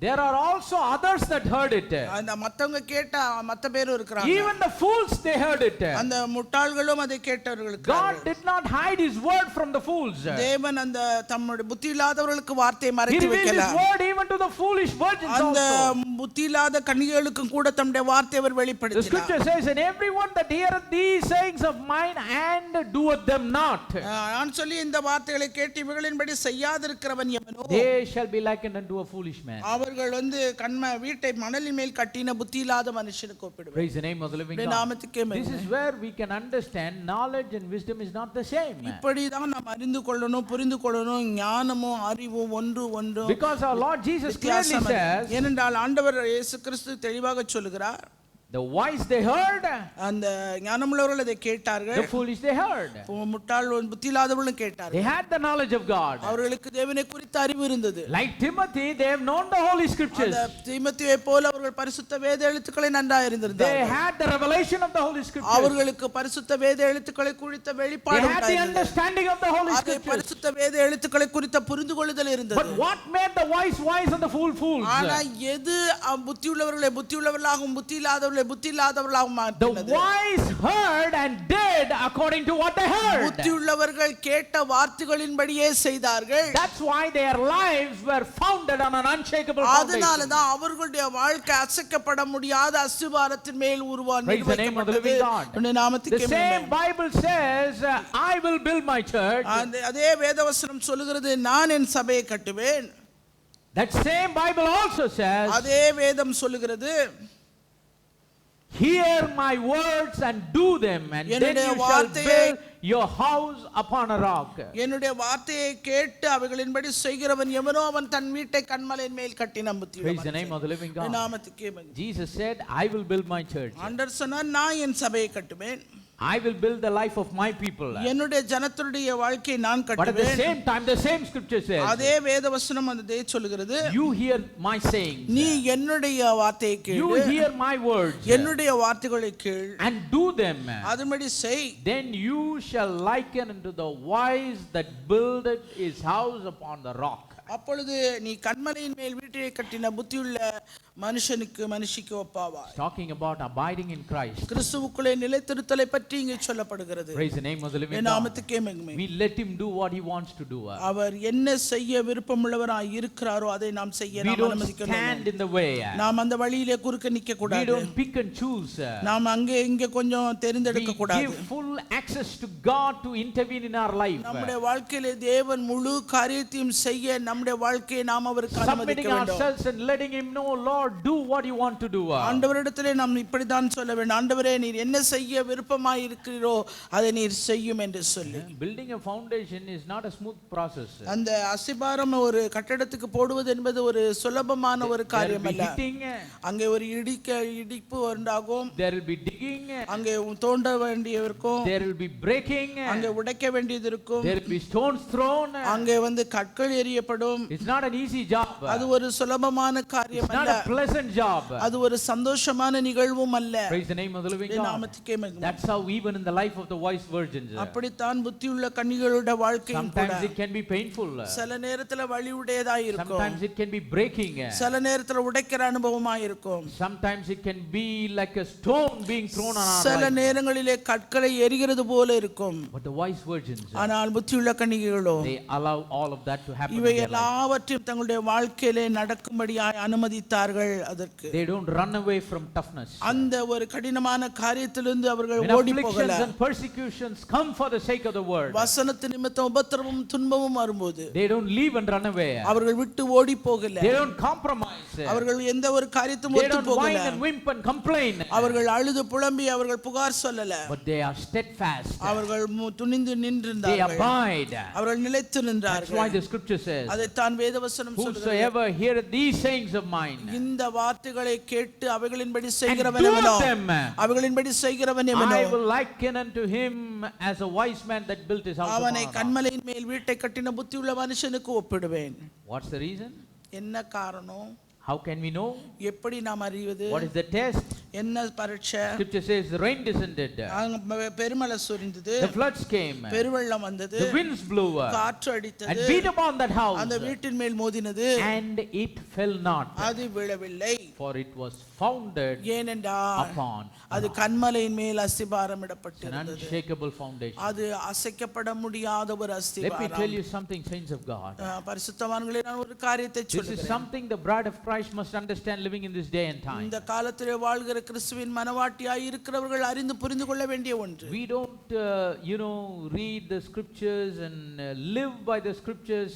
there are also others that heard it.
அந்த மத்தவங்க கேட்ட மத்த பேரும் இருக்கிறாங்க.
Even the fools they heard it.
அந்த முட்டாள்களும் அதை கேட்டவர்களுக்கு.
God did not hide his word from the fools.
தேவன் அந்த தம்முடைய புத்தி இல்லாதவர்களுக்கு வார்த்தையை
He
மறைத்து
revealed
வைக்கல.
his word even to the foolish virgins
அந்த
also.
புத்தி இல்லாத கன்னிகைகளுக்கும் கூட தம்முடைய வார்த்தையை அவர்
The
வெளிப்படுத்தினார்.
scripture says, and everyone that heareth these sayings of mine and doeth them not,
நான் சொல்லி இந்த வார்த்தைகளை கேட்டு இவைகளின்படி செய்யாதிருக்கிறவன் எவனோ
they shall be likened unto a foolish man.
அவர்கள் வந்து வீட்டை மணலின் மேல் கட்டின புத்தி இல்லாத மனுஷனுக்கு ஒப்பிடுவார்.
Praise the name of the living God.
நாமத்துக்கே மகிமை.
This is where we can understand knowledge and wisdom is not the same.
இப்படிதான் நாம் அறிந்து கொள்ளணும், புரிந்து கொள்ளணும். ஞானமும் அறிவும் ஒன்று.
Because our Lord Jesus clearly says,
ஏனென்றால் ஆண்டவர் இயேசு கிறிஸ்து தெளிவாக சொல்லுகிறார்,
the wise they heard,
அந்த ஞானமுள்ளவர்கள் அதை கேட்டார்கள்,
the foolish they heard.
முட்டாள் புத்தி இல்லாதவர்களும் கேட்டார்கள்.
They had the knowledge of God.
அவர்களுக்கு தேவனை குறித்த அறிவு இருந்தது.
Like Timothy, they have known the holy scriptures.
அந்த தீமோத்தேயுவை போல அவர்கள் பரிசுத்த வேத எழுத்துக்களை நன்றாக அறிந்திருந்தார்கள்.
They had the revelation of the holy scriptures.
அவர்களுக்கு பரிசுத்த வேத எழுத்துக்களை குறித்த வெளிப்பாடு
They had the
உண்டாயிருந்தது.
understanding of the holy scriptures.
பரிசுத்த வேத எழுத்துக்களை குறித்த புரிந்துகொள்ளுதல் இருந்தது.
But what made the wise wise and the fool fools?
ஆனா எது புத்தியுள்ளவர்களை புத்தியுள்ளவர்களாகவும் புத்தி இல்லாதவர்களை புத்தி இல்லாதவர்களாக
The
மாற்றினது.
wise heard and did according to what they heard.
புத்தியுள்ளவர்கள் கேட்ட வார்த்தைகளின்படியே செய்தார்கள்.
That's why their lives were founded on an unshakable
அதனால
foundation.
தான் அவர்களுடைய வாழ்க்கை அசைக்கப்பட முடியாத அஸ்திபாரத்தின் மேல்
Praise the name of the living God.
உன்னுடைய நாமத்துக்கே
The same
மகிமை.
Bible says, I will build my church.
அதே வேதவசனம் சொல்லுகிறது நான் என் சபையை கட்டுவேன்.
That same Bible also says,
அதே வேதம் சொல்லுகிறது
hear my words and do them, and then
என்னுடைய
you shall
வார்த்தையை
build your house upon a rock.
என்னுடைய வார்த்தையை கேட்டு அவைகளின்படி செய்கிறவன் எவனோ அவன் தன் வீட்டை கன்மலையின் மேல் கட்டி நம்புகிறான்.
Praise the name of the living God.
நாமத்துக்கே மகிமை.
Jesus said, I will build my church.
ஆண்டவர் சொன்னார் நான் என் சபையை கட்டுவேன்.
I will build the life of my people.
என்னுடைய ஜனத்துடைய வாழ்க்கையை நான்
But at the
கட்டுவேன்.
same time, the same scripture says,
அதே வேதவசனம் அதே சொல்லுகிறது
you hear my sayings,
நீ என்னுடைய வார்த்தையை
you
கேளு,
hear my words,
என்னுடைய வார்த்தைகளை கேள்,
and do them.
அதுபடி செய்.
Then you shall liken unto the wise that builded his house upon the rock.
அப்பொழுது நீ கன்மலையின் மேல் வீட்டை கட்டின புத்தியுள்ள மனுஷனுக்கு மனுஷிக்கு ஒப்பாவாய்.
Talking about abiding in Christ.
கிறிஸ்துவுக்குள்ளே நிலைத்திருத்தலை பற்றி இங்கே சொல்லப்படுகிறது.
Praise the name of the living God.
நாமத்துக்கே மகிமை.
We let him do what he wants to do.
அவர் என்ன செய்ய விருப்பமுள்ளவராய் இருக்கிறாரோ அதை நாம் செய்ய
We
நாம்
don't
அனுமதிக்கணும்.
stand in the way.
நாம் அந்த வழியிலே குறுக்க நிக்க
We
கூடாது.
don't pick and choose.
நாம் அங்கே இங்கே கொஞ்சம்
We
தெரிந்தெடுக்க கூடாது.
give full access to God to intervene in our life.
நம்முடைய வாழ்க்கையிலே தேவன் முழு காரியத்தையும் செய்ய நம்முடைய வாழ்க்கையை நாம் அவருக்கு அனுமதிக்க
Submitting
வேண்டும்.
ourselves and letting him know, Lord, do what you want to do.
ஆண்டவரிடத்திலே நாம் இப்படித்தான் சொல்ல வேண்டும். ஆண்டவரே நீர் என்ன செய்ய விருப்பமாய் இருக்கிறீரோ அதை நீர் செய்யும் என்று சொல்லி.
Building a foundation is not a smooth process.
அந்த அஸ்திபாரம் ஒரு கட்டடத்துக்கு போடுவது என்பது ஒரு சுலபமான ஒரு
There will
காரியம்
be
அல்ல.
hitting,
அங்கே ஒரு இடிப்பு உண்டாகும்,
there will be digging,
அங்கே தோண்ட வேண்டியது இருக்கும்,
there will be breaking,
அங்கே உடைக்க வேண்டியது இருக்கும்,
there will be stones thrown.
அங்கே கற்கள் எறியப்படும்.
It's not an easy job.
அது ஒரு சுலபமான காரியம்
It's not
அல்ல.
a pleasant job.
அது ஒரு சந்தோஷமான நிகழ்வும் அல்ல.
Praise the name of the living God.
நாமத்துக்கே மகிமை.
That's how even in the life of the wise virgins.
அப்படித்தான் புத்தியுள்ள கன்னிகளுடைய வாழ்க்கையும் கூட
Sometimes it can be painful.
சில நேரத்துல வலியுடையதாய் இருக்கும்,
Sometimes it can be breaking.
சில நேரத்துல உடைக்கிற அனுபவமாய் இருக்கும்,
Sometimes it can be like a stone being thrown on our
சில
life.
நேரங்களிலே கற்களை எரிகிறது போல இருக்கும்.
But the wise virgins,
ஆனால் புத்தியுள்ள கன்னிகைகளோ
they allow all of that to happen.
இவை
in their life.
எல்லாவற்றையும் தங்களுடைய வாழ்க்கையிலே நடக்கும்படியாய் அனுமதித்தார்கள். அதற்கு
They don't run away from toughness.
அந்த ஒரு கடினமான காரியத்திலிருந்து அவர்கள்
When
ஓடி போகல.
afflictions and persecutions come for the sake of the word,
வசனத்து நிமித்தம் உபத்திரவமும் துன்பமும் வரும்போது
they don't leave and run away.
அவர்கள் விட்டு ஓடி போகல.
They don't compromise.
அவர்கள் எந்த ஒரு காரியத்தையும்
They
ஒத்து
don't
போகல.
whine and wimp and complain.
அவர்கள் அழுது புலம்பி அவர்கள் புகார் சொல்லல.
But they are steadfast.
அவர்கள் துணிந்து
They
நின்றிருந்தார்கள்.
abide.
அவர்கள் நிலைத்து
That's why
நின்றார்கள்.
the scripture says,
அதைத்தான் வேதவசனம் சொல்கிறது.
whosoever heareth these sayings of mine
இந்த வார்த்தைகளை கேட்டு அவைகளின்படி
and
செய்கிறவன்
doeth
எவனோ,
them,
அவைகளின்படி செய்கிறவன் எவனோ,
I will liken unto him as a wise man that built his house upon
அவனை
a rock.
கன்மலையின் மேல் வீட்டை கட்டின புத்தியுள்ள மனுஷனுக்கு ஒப்பிடுவேன்.
What's the reason?
என்ன காரணம்?
How can we know?
எப்படி நாம் அறிவது?
What is the test?
என்ன பரீட்சை?
Scripture says the rain descended,
பெருமழை சொரிந்தது,
the floods came,
பெருவெள்ளம் வந்தது,
the winds blew,
காற்று
and
அடித்தது,
beat upon that house,
அந்த வீட்டின் மேல் மோதினது,
and it fell not,
அது விழவில்லை.
for it was founded
ஏனென்றால்
upon
அது கன்மலையின் மேல் அஸ்திபாரம்
an
இடப்பட்டிருந்தது.
unshakable foundation.
அது அசைக்கப்பட முடியாத ஒரு
Let me
அஸ்திபாரம்.
tell you something, saints of God.
பரிசுத்தவான்களே, நான் ஒரு காரியத்தை
This is
சொல்லுகிறேன்.
something the bride of Christ must understand living in this day and time.
இந்த காலத்திலே வாழ்கிற கிறிஸ்துவின் மனவாட்டியாய் இருக்கிறவர்கள் அறிந்து புரிந்து கொள்ள வேண்டிய ஒன்று.
We don't, read the scriptures and live by the scriptures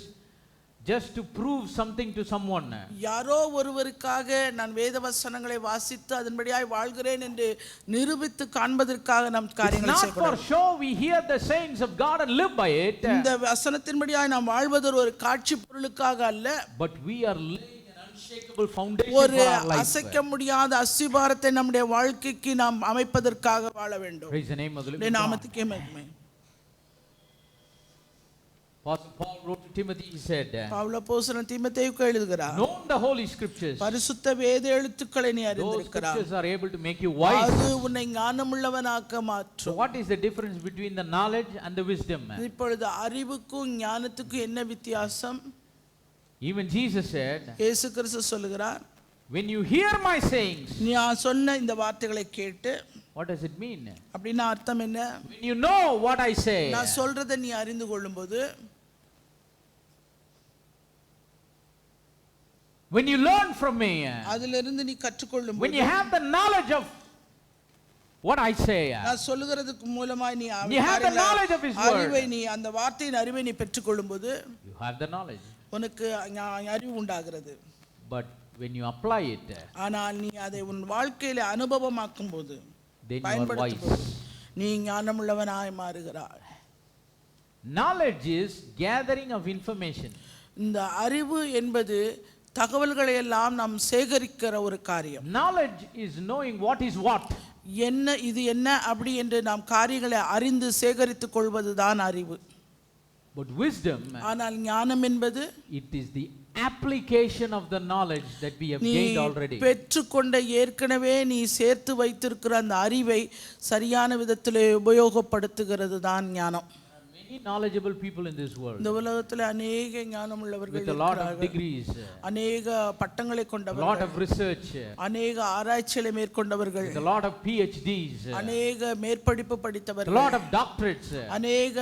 just to prove something to someone.
யாரோ ஒருவருக்காக நான் வேத வசனங்களை வாசித்து அதன்படியாய் வாழ்கிறேன் என்று நிரூபித்து காண்பதற்காக நாம்
It's
காரியங்களை
not for
செய்யக்கூடாது.
show we hear the sayings of God and live by it,
இந்த வசனத்தின்படியாய் நாம் வாழ்வது ஒரு காட்சி பொருளுக்காக அல்ல,
but we are laying an unshakable foundation
ஒரு
for our life.
அசைக்க முடியாத அஸ்திபாரத்தை நம்முடைய வாழ்க்கைக்கு நாம் அமைப்பதற்காக வாழ வேண்டும்.
Praise the name of the living
உம்முடைய
God.
நாமத்துக்கே மகிமை.
Apostle Paul wrote to Timothy, he said,
Pavul அப்போஸ்தலன் தீமோத்தேயுவுக்கு எழுதுகிறார்,
know the holy scriptures.
பரிசுத்த வேத எழுத்துக்களை நீ
Those
அறிந்திருக்கிறாய்,
scriptures are able to make you wise.
அது உன்னை ஞானமுள்ளவனாக்க
So
மாற்றும்.
what is the difference between the knowledge and the wisdom?
இப்பொழுது அறிவுக்கும் ஞானத்துக்கும் என்ன வித்தியாசம்?
Even Jesus said,
இயேசு கிறிஸ்து சொல்லுகிறார்,
When you hear my sayings,
நான் சொன்ன இந்த வார்த்தைகளை கேட்டு,
what does it mean?
அப்படின்னா அர்த்தம் என்ன?
When you know what I say,
நான் சொல்றதை நீ அறிந்து கொள்ளும்போது,
when you learn from me,
அதிலிருந்து நீ கற்றுக்கொள்ளும்போது,
when you have the knowledge of what I say,
நான் சொல்லுகிறதுக்கு மூலமாய் நீ
you have the knowledge of his word,
அறிவை நீ அந்த வார்த்தையின் அறிவை நீ பெற்றுக்கொள்ளும்போது,
you have the knowledge,
உனக்கு அறிவு உண்டாகிறது.
but when you apply it,
ஆனால் நீ அதை உன் வாழ்க்கையில அனுபவமாக்கும் போது,
then you are
பயன்படுத்தும்
wise.
போது நீ ஞானமுள்ளவனாய் மாறுகிறாய்.
Knowledge is gathering of information.
இந்த அறிவு என்பது தகவல்களை எல்லாம் நாம் சேகரிக்கிற ஒரு காரியம்.
Knowledge is knowing what is what.
என்ன இது என்ன அப்படி என்று நாம் காரியங்களை அறிந்து சேகரித்துக் கொள்வதுதான் அறிவு.
But wisdom,
ஆனால் ஞானம் என்பது
it is the application of the knowledge that we have
நீ
gained already.
பெற்றுக்கொண்ட ஏற்கனவே நீ சேர்த்து வைத்திருக்கிற அந்த அறிவை சரியான விதத்திலே உபயோகப்படுத்துகிறது தான் ஞானம்.
Many knowledgeable people in this world,
இந்த உலகத்தில் அநேக ஞானம் உள்ளவர்கள்
with a lot of
இருக்கிறார்கள்.
degrees,
அநேக பட்டங்களை
a lot
கொண்டவர்கள்,
of research,
அநேக ஆராய்ச்சிகளை மேற்கொண்டவர்கள்,
with a lot of PhDs,
அநேக மேற்படிப்பு
a
படித்தவர்கள்,
lot of doctorates.
அநேக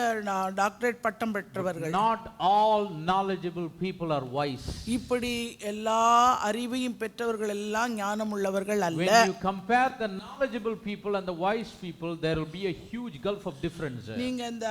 டாக்டரேட் பட்டம் பெற்றவர்கள்.
Not all knowledgeable people are wise.
இப்படி எல்லா அறிவையும் பெற்றவர்கள் எல்லாம் ஞானம் உள்ளவர்கள் அல்ல.
When you compare the knowledgeable people and the wise people, there will be a huge gulf of difference.
நீங்க இந்த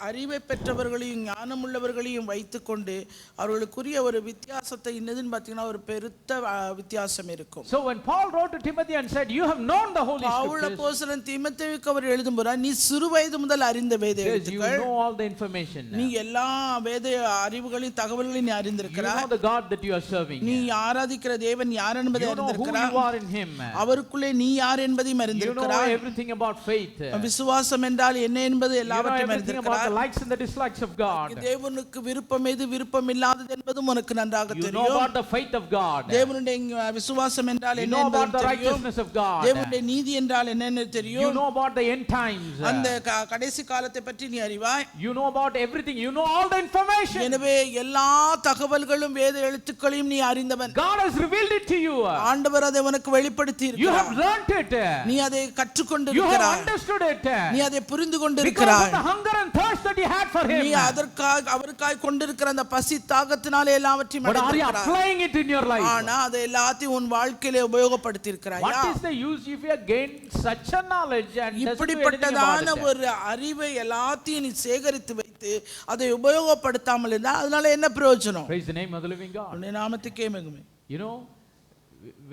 அறிவை பெற்றவர்களையும் ஞானம் உள்ளவர்களையும் வைத்துக்கொண்டு அவர்களுக்குரிய ஒரு வித்தியாசத்தை என்னதுன்னு பார்த்தீங்கன்னா ஒரு பெருத்த வித்தியாசம் இருக்கும்.
So when Paul wrote to Timothy and said, you have known the Holy
Pavul
Scriptures,
அப்போஸ்தலன் தீமோத்தேயுவுக்கு அவர் எழுதும்போது நீ சிறு வயது முதல் அறிந்த வேத
says you
எழுத்துக்கள்,
know all the information.
நீ எல்லா வேத அறிவுகளையும் தகவல்களையும் நீ
You
அறிந்திருக்கிறாய்.
know the God that you are serving.
நீ ஆராதிக்கிற தேவன் யார் என்பதை
You know who
அறிந்திருக்கிறாய்.
you are in Him.
அவருக்குள்ளே நீ யார் என்பதையும்
You know
அறிந்திருக்கிறாய்.
everything about faith.
விசுவாசம் என்றால் என்ன என்பது
You know
எல்லாவற்றையும்
everything about the
அறிந்திருக்கிறாய்.
likes and the dislikes of God.
தேவனுக்கு விருப்பம் எது விருப்பம் இல்லாதது என்பதும் உனக்கு நன்றாக
You know
தெரியும்.
about the faith of God.
தேவனுடைய விசுவாசம் என்றால்
You
என்ன
know about
என்பது
the
தெரியும்.
righteousness of God.
தேவனுடைய நீதி என்றால் என்னன்னு
You
தெரியும்.
know about the end times.
அந்த கடைசி காலத்தை பற்றி நீ அறிவாய்.
You know about everything. You know all the information.
எனவே எல்லா தகவல்களும் வேத எழுத்துக்களையும் நீ அறிந்தவன்.
God has revealed it to you.
ஆண்டவர் அதை உனக்கு வெளிப்படுத்தி
You have
இருக்கிறார்.
learnt it.
நீ அதை கற்றுக்கொண்டு
You have
இருக்கிறாய்.
understood it.
நீ அதை புரிந்து கொண்டு
Because of
இருக்கிறாய்.
the hunger and thirst that you had for
நீ
Him.
அதற்காக அவருக்காய் கொண்டிருக்கிற அந்த பசி தாகத்தினாலே எல்லாவற்றையும்
But are you
அடைந்திருக்கிறாய்.
applying it in your life?
ஆனா அதை எல்லாத்தையும் உன் வாழ்க்கையிலே உபயோகப்படுத்தி இருக்கிறாயா?
What is the use if you have gained such a knowledge and doesn't do anything
இப்படிப்பட்டதான
about it?
ஒரு அறிவை எல்லாத்தையும் நீ சேகரித்து வைத்து அதை உபயோகப்படுத்தாமல் இருந்தா அதனால என்ன பிரயோஜனம்?
Praise the name of the living God.
உன்னுடைய நாமத்துக்கே மகிமை.
You know,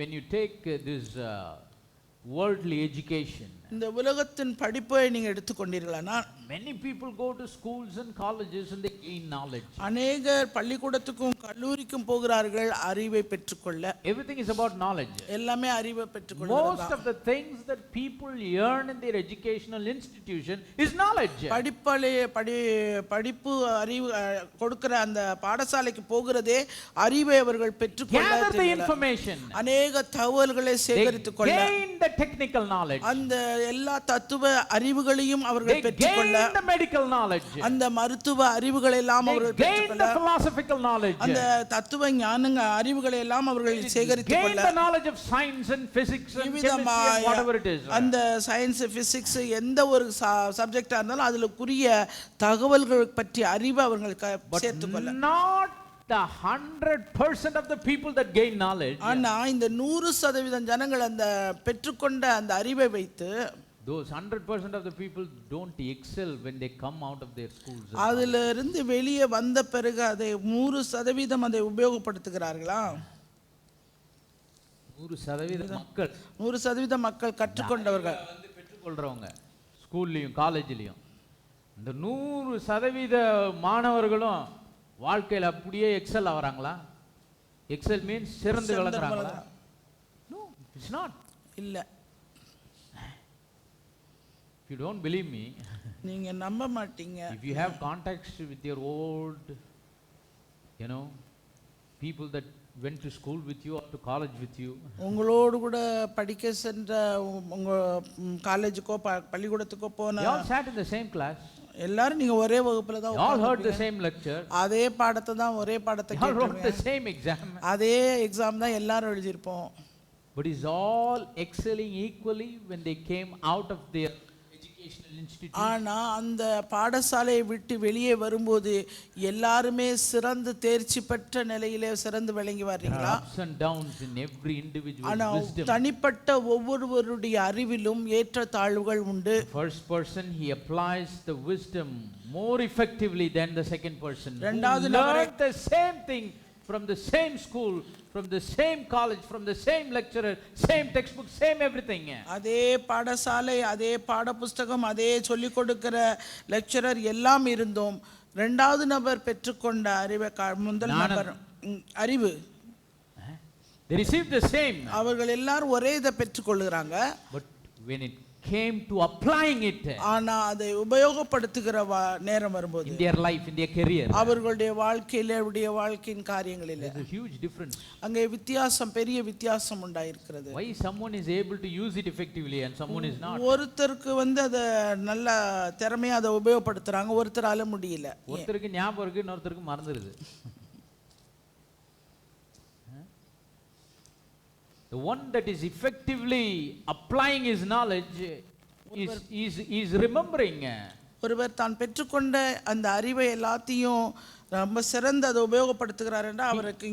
when you take this worldly education,
இந்த உலகத்தின் படிப்பை நீங்க எடுத்துக்கொண்டீர்களானா
many people go to schools and colleges and they gain knowledge.
அநேகர் பள்ளிக்கூடத்துக்கும் கல்லூரிக்கும் போகிறார்கள் அறிவை பெற்றுக்கொள்ள.
Everything is about knowledge.
எல்லாமே அறிவை
Most
பெற்றுக்கொள்வதுதான்.
of the things that people learn in their educational institution is knowledge.
படிப்பு அறிவு கொடுக்கிற அந்த பாடசாலைக்கு போகிறதே அறிவை அவர்கள் பெற்றுக்கொள்ள
Gather the
தெரியல.
information.
அநேக தகவல்களை
They
சேகரித்துக் கொள்ள
gain the technical knowledge.
அந்த எல்லா தத்துவ அறிவுகளையும்
They
அவர்கள் பெற்றுக்கொள்ள
gain the medical knowledge.
அந்த மருத்துவ அறிவுகளை எல்லாம்
They
அவர்கள்
gain
பெற்றுக்கொள்ள
the philosophical knowledge.
அந்த தத்துவ ஞானங்க அறிவுகளை எல்லாம் அவர்கள் சேகரித்துக்
Gain
கொள்ள
the knowledge of science and physics and chemistry and
விதமாய்
whatever it is.
அந்த சயின்ஸ் பிசிக்ஸ் எந்த ஒரு சப்ஜெக்டா இருந்தாலும் அதுக்குரிய தகவல்கள் பற்றி அறிவை அவர்கள்
But
சேர்த்துக்கொள்ள
not the 100% of the people that gain knowledge.
ஆனா இந்த 100% ஜனங்கள் அந்த பெற்றுக்கொண்ட அந்த அறிவை வைத்து
Those 100% of the people don't excel when they come out of their schools.
அதுல இருந்து வெளியே வந்த பிறகு அதை 100% அதை உபயோகப்படுத்துகிறார்களா?
100% மக்கள்
100% மக்கள் கற்றுக்கொண்டவர்கள்
வந்து பெற்றுக்கொள்றவங்க ஸ்கூல்லையும் காலேஜ்லையும் இந்த 100% மாணவர்களும் வாழ்க்கையில் அப்படியே எக்ஸல் ஆகிறாங்களா? எக்ஸல் மீன்ஸ் சிறந்து விளங்குறாங்களா? No, it's not.
இல்ல.
If you don't believe me,
நீங்க நம்ப மாட்டீங்க.
if you have contacts with your old, people that went to school with you or to college with you,
உங்களோடு கூட படிக்க சென்ற உங்க காலேஜுக்கோ பள்ளிக்கூடத்துக்கோ போன
they all sat in the same class.
எல்லாரும் நீங்க ஒரே வகுப்புல தான்
They all heard the same lecture.
அதே பாடத்தை தான் ஒரே பாடத்தை
They all wrote the
கேட்டீங்க.
same exam.
அதே எக்ஸாம் தான் எல்லாரும் எழுதியிருப்போம்.
but is all excelling equally when they came out of their educational institute?
ஆனா அந்த பாடசாலையை விட்டு வெளியே வரும்போது எல்லாருமே சிறந்து தேர்ச்சி பெற்ற நிலையிலே சிறந்து விளங்கி
There
வர்றீங்களா?
are ups and downs in every individual's
ஆனா
wisdom.
தனிப்பட்ட ஒவ்வொருவருடைய அறிவிலும் ஏற்ற தாழ்வுகள் உண்டு.
First person, he applies the wisdom more effectively than the second person, who
ரெண்டாவது
learned the same thing from the same school, from the same college, from the same lecturer, same textbook, same everything.
அதே பாடசாலை, அதே பாடப்புஸ்தகம், அதே சொல்லிக் கொடுக்கிற lecturer எல்லாம் இருந்தோம். ரெண்டாவது நபர் பெற்றுக்கொண்ட அறிவை முதல் நபர் அறிவு
They received the same,
அவர்கள் எல்லாரும் ஒரே இதை பெற்றுக்கொள்கிறாங்க.
but when it came to applying it
ஆனா அதை உபயோகப்படுத்துகிற நேரம் வரும்போது
in their life, in their career,
அவர்களுடைய வாழ்க்கையில அவருடைய வாழ்க்கையின் காரியங்களில்
there's a huge difference.
அங்கே வித்தியாசம், பெரிய வித்தியாசம் உண்டாயிருக்கிறது.
Why someone is able to use it effectively and someone is not?
ஒருத்தருக்கு அதை நல்ல திறமையா அதை உபயோகப்படுத்துறாங்க, ஒருத்தரால முடியல.
ஒருத்தருக்கு ஞாபகம் இருக்கு, இன்னொருத்தருக்கு மறந்துடுது. The one that is effectively applying his knowledge is remembering.
ஒருவர் தான் பெற்றுக்கொண்ட அந்த அறிவை எல்லாத்தையும் ரொம்ப சிறந்த அதை உபயோகப்படுத்துகிறார் என்றால் அவருக்கு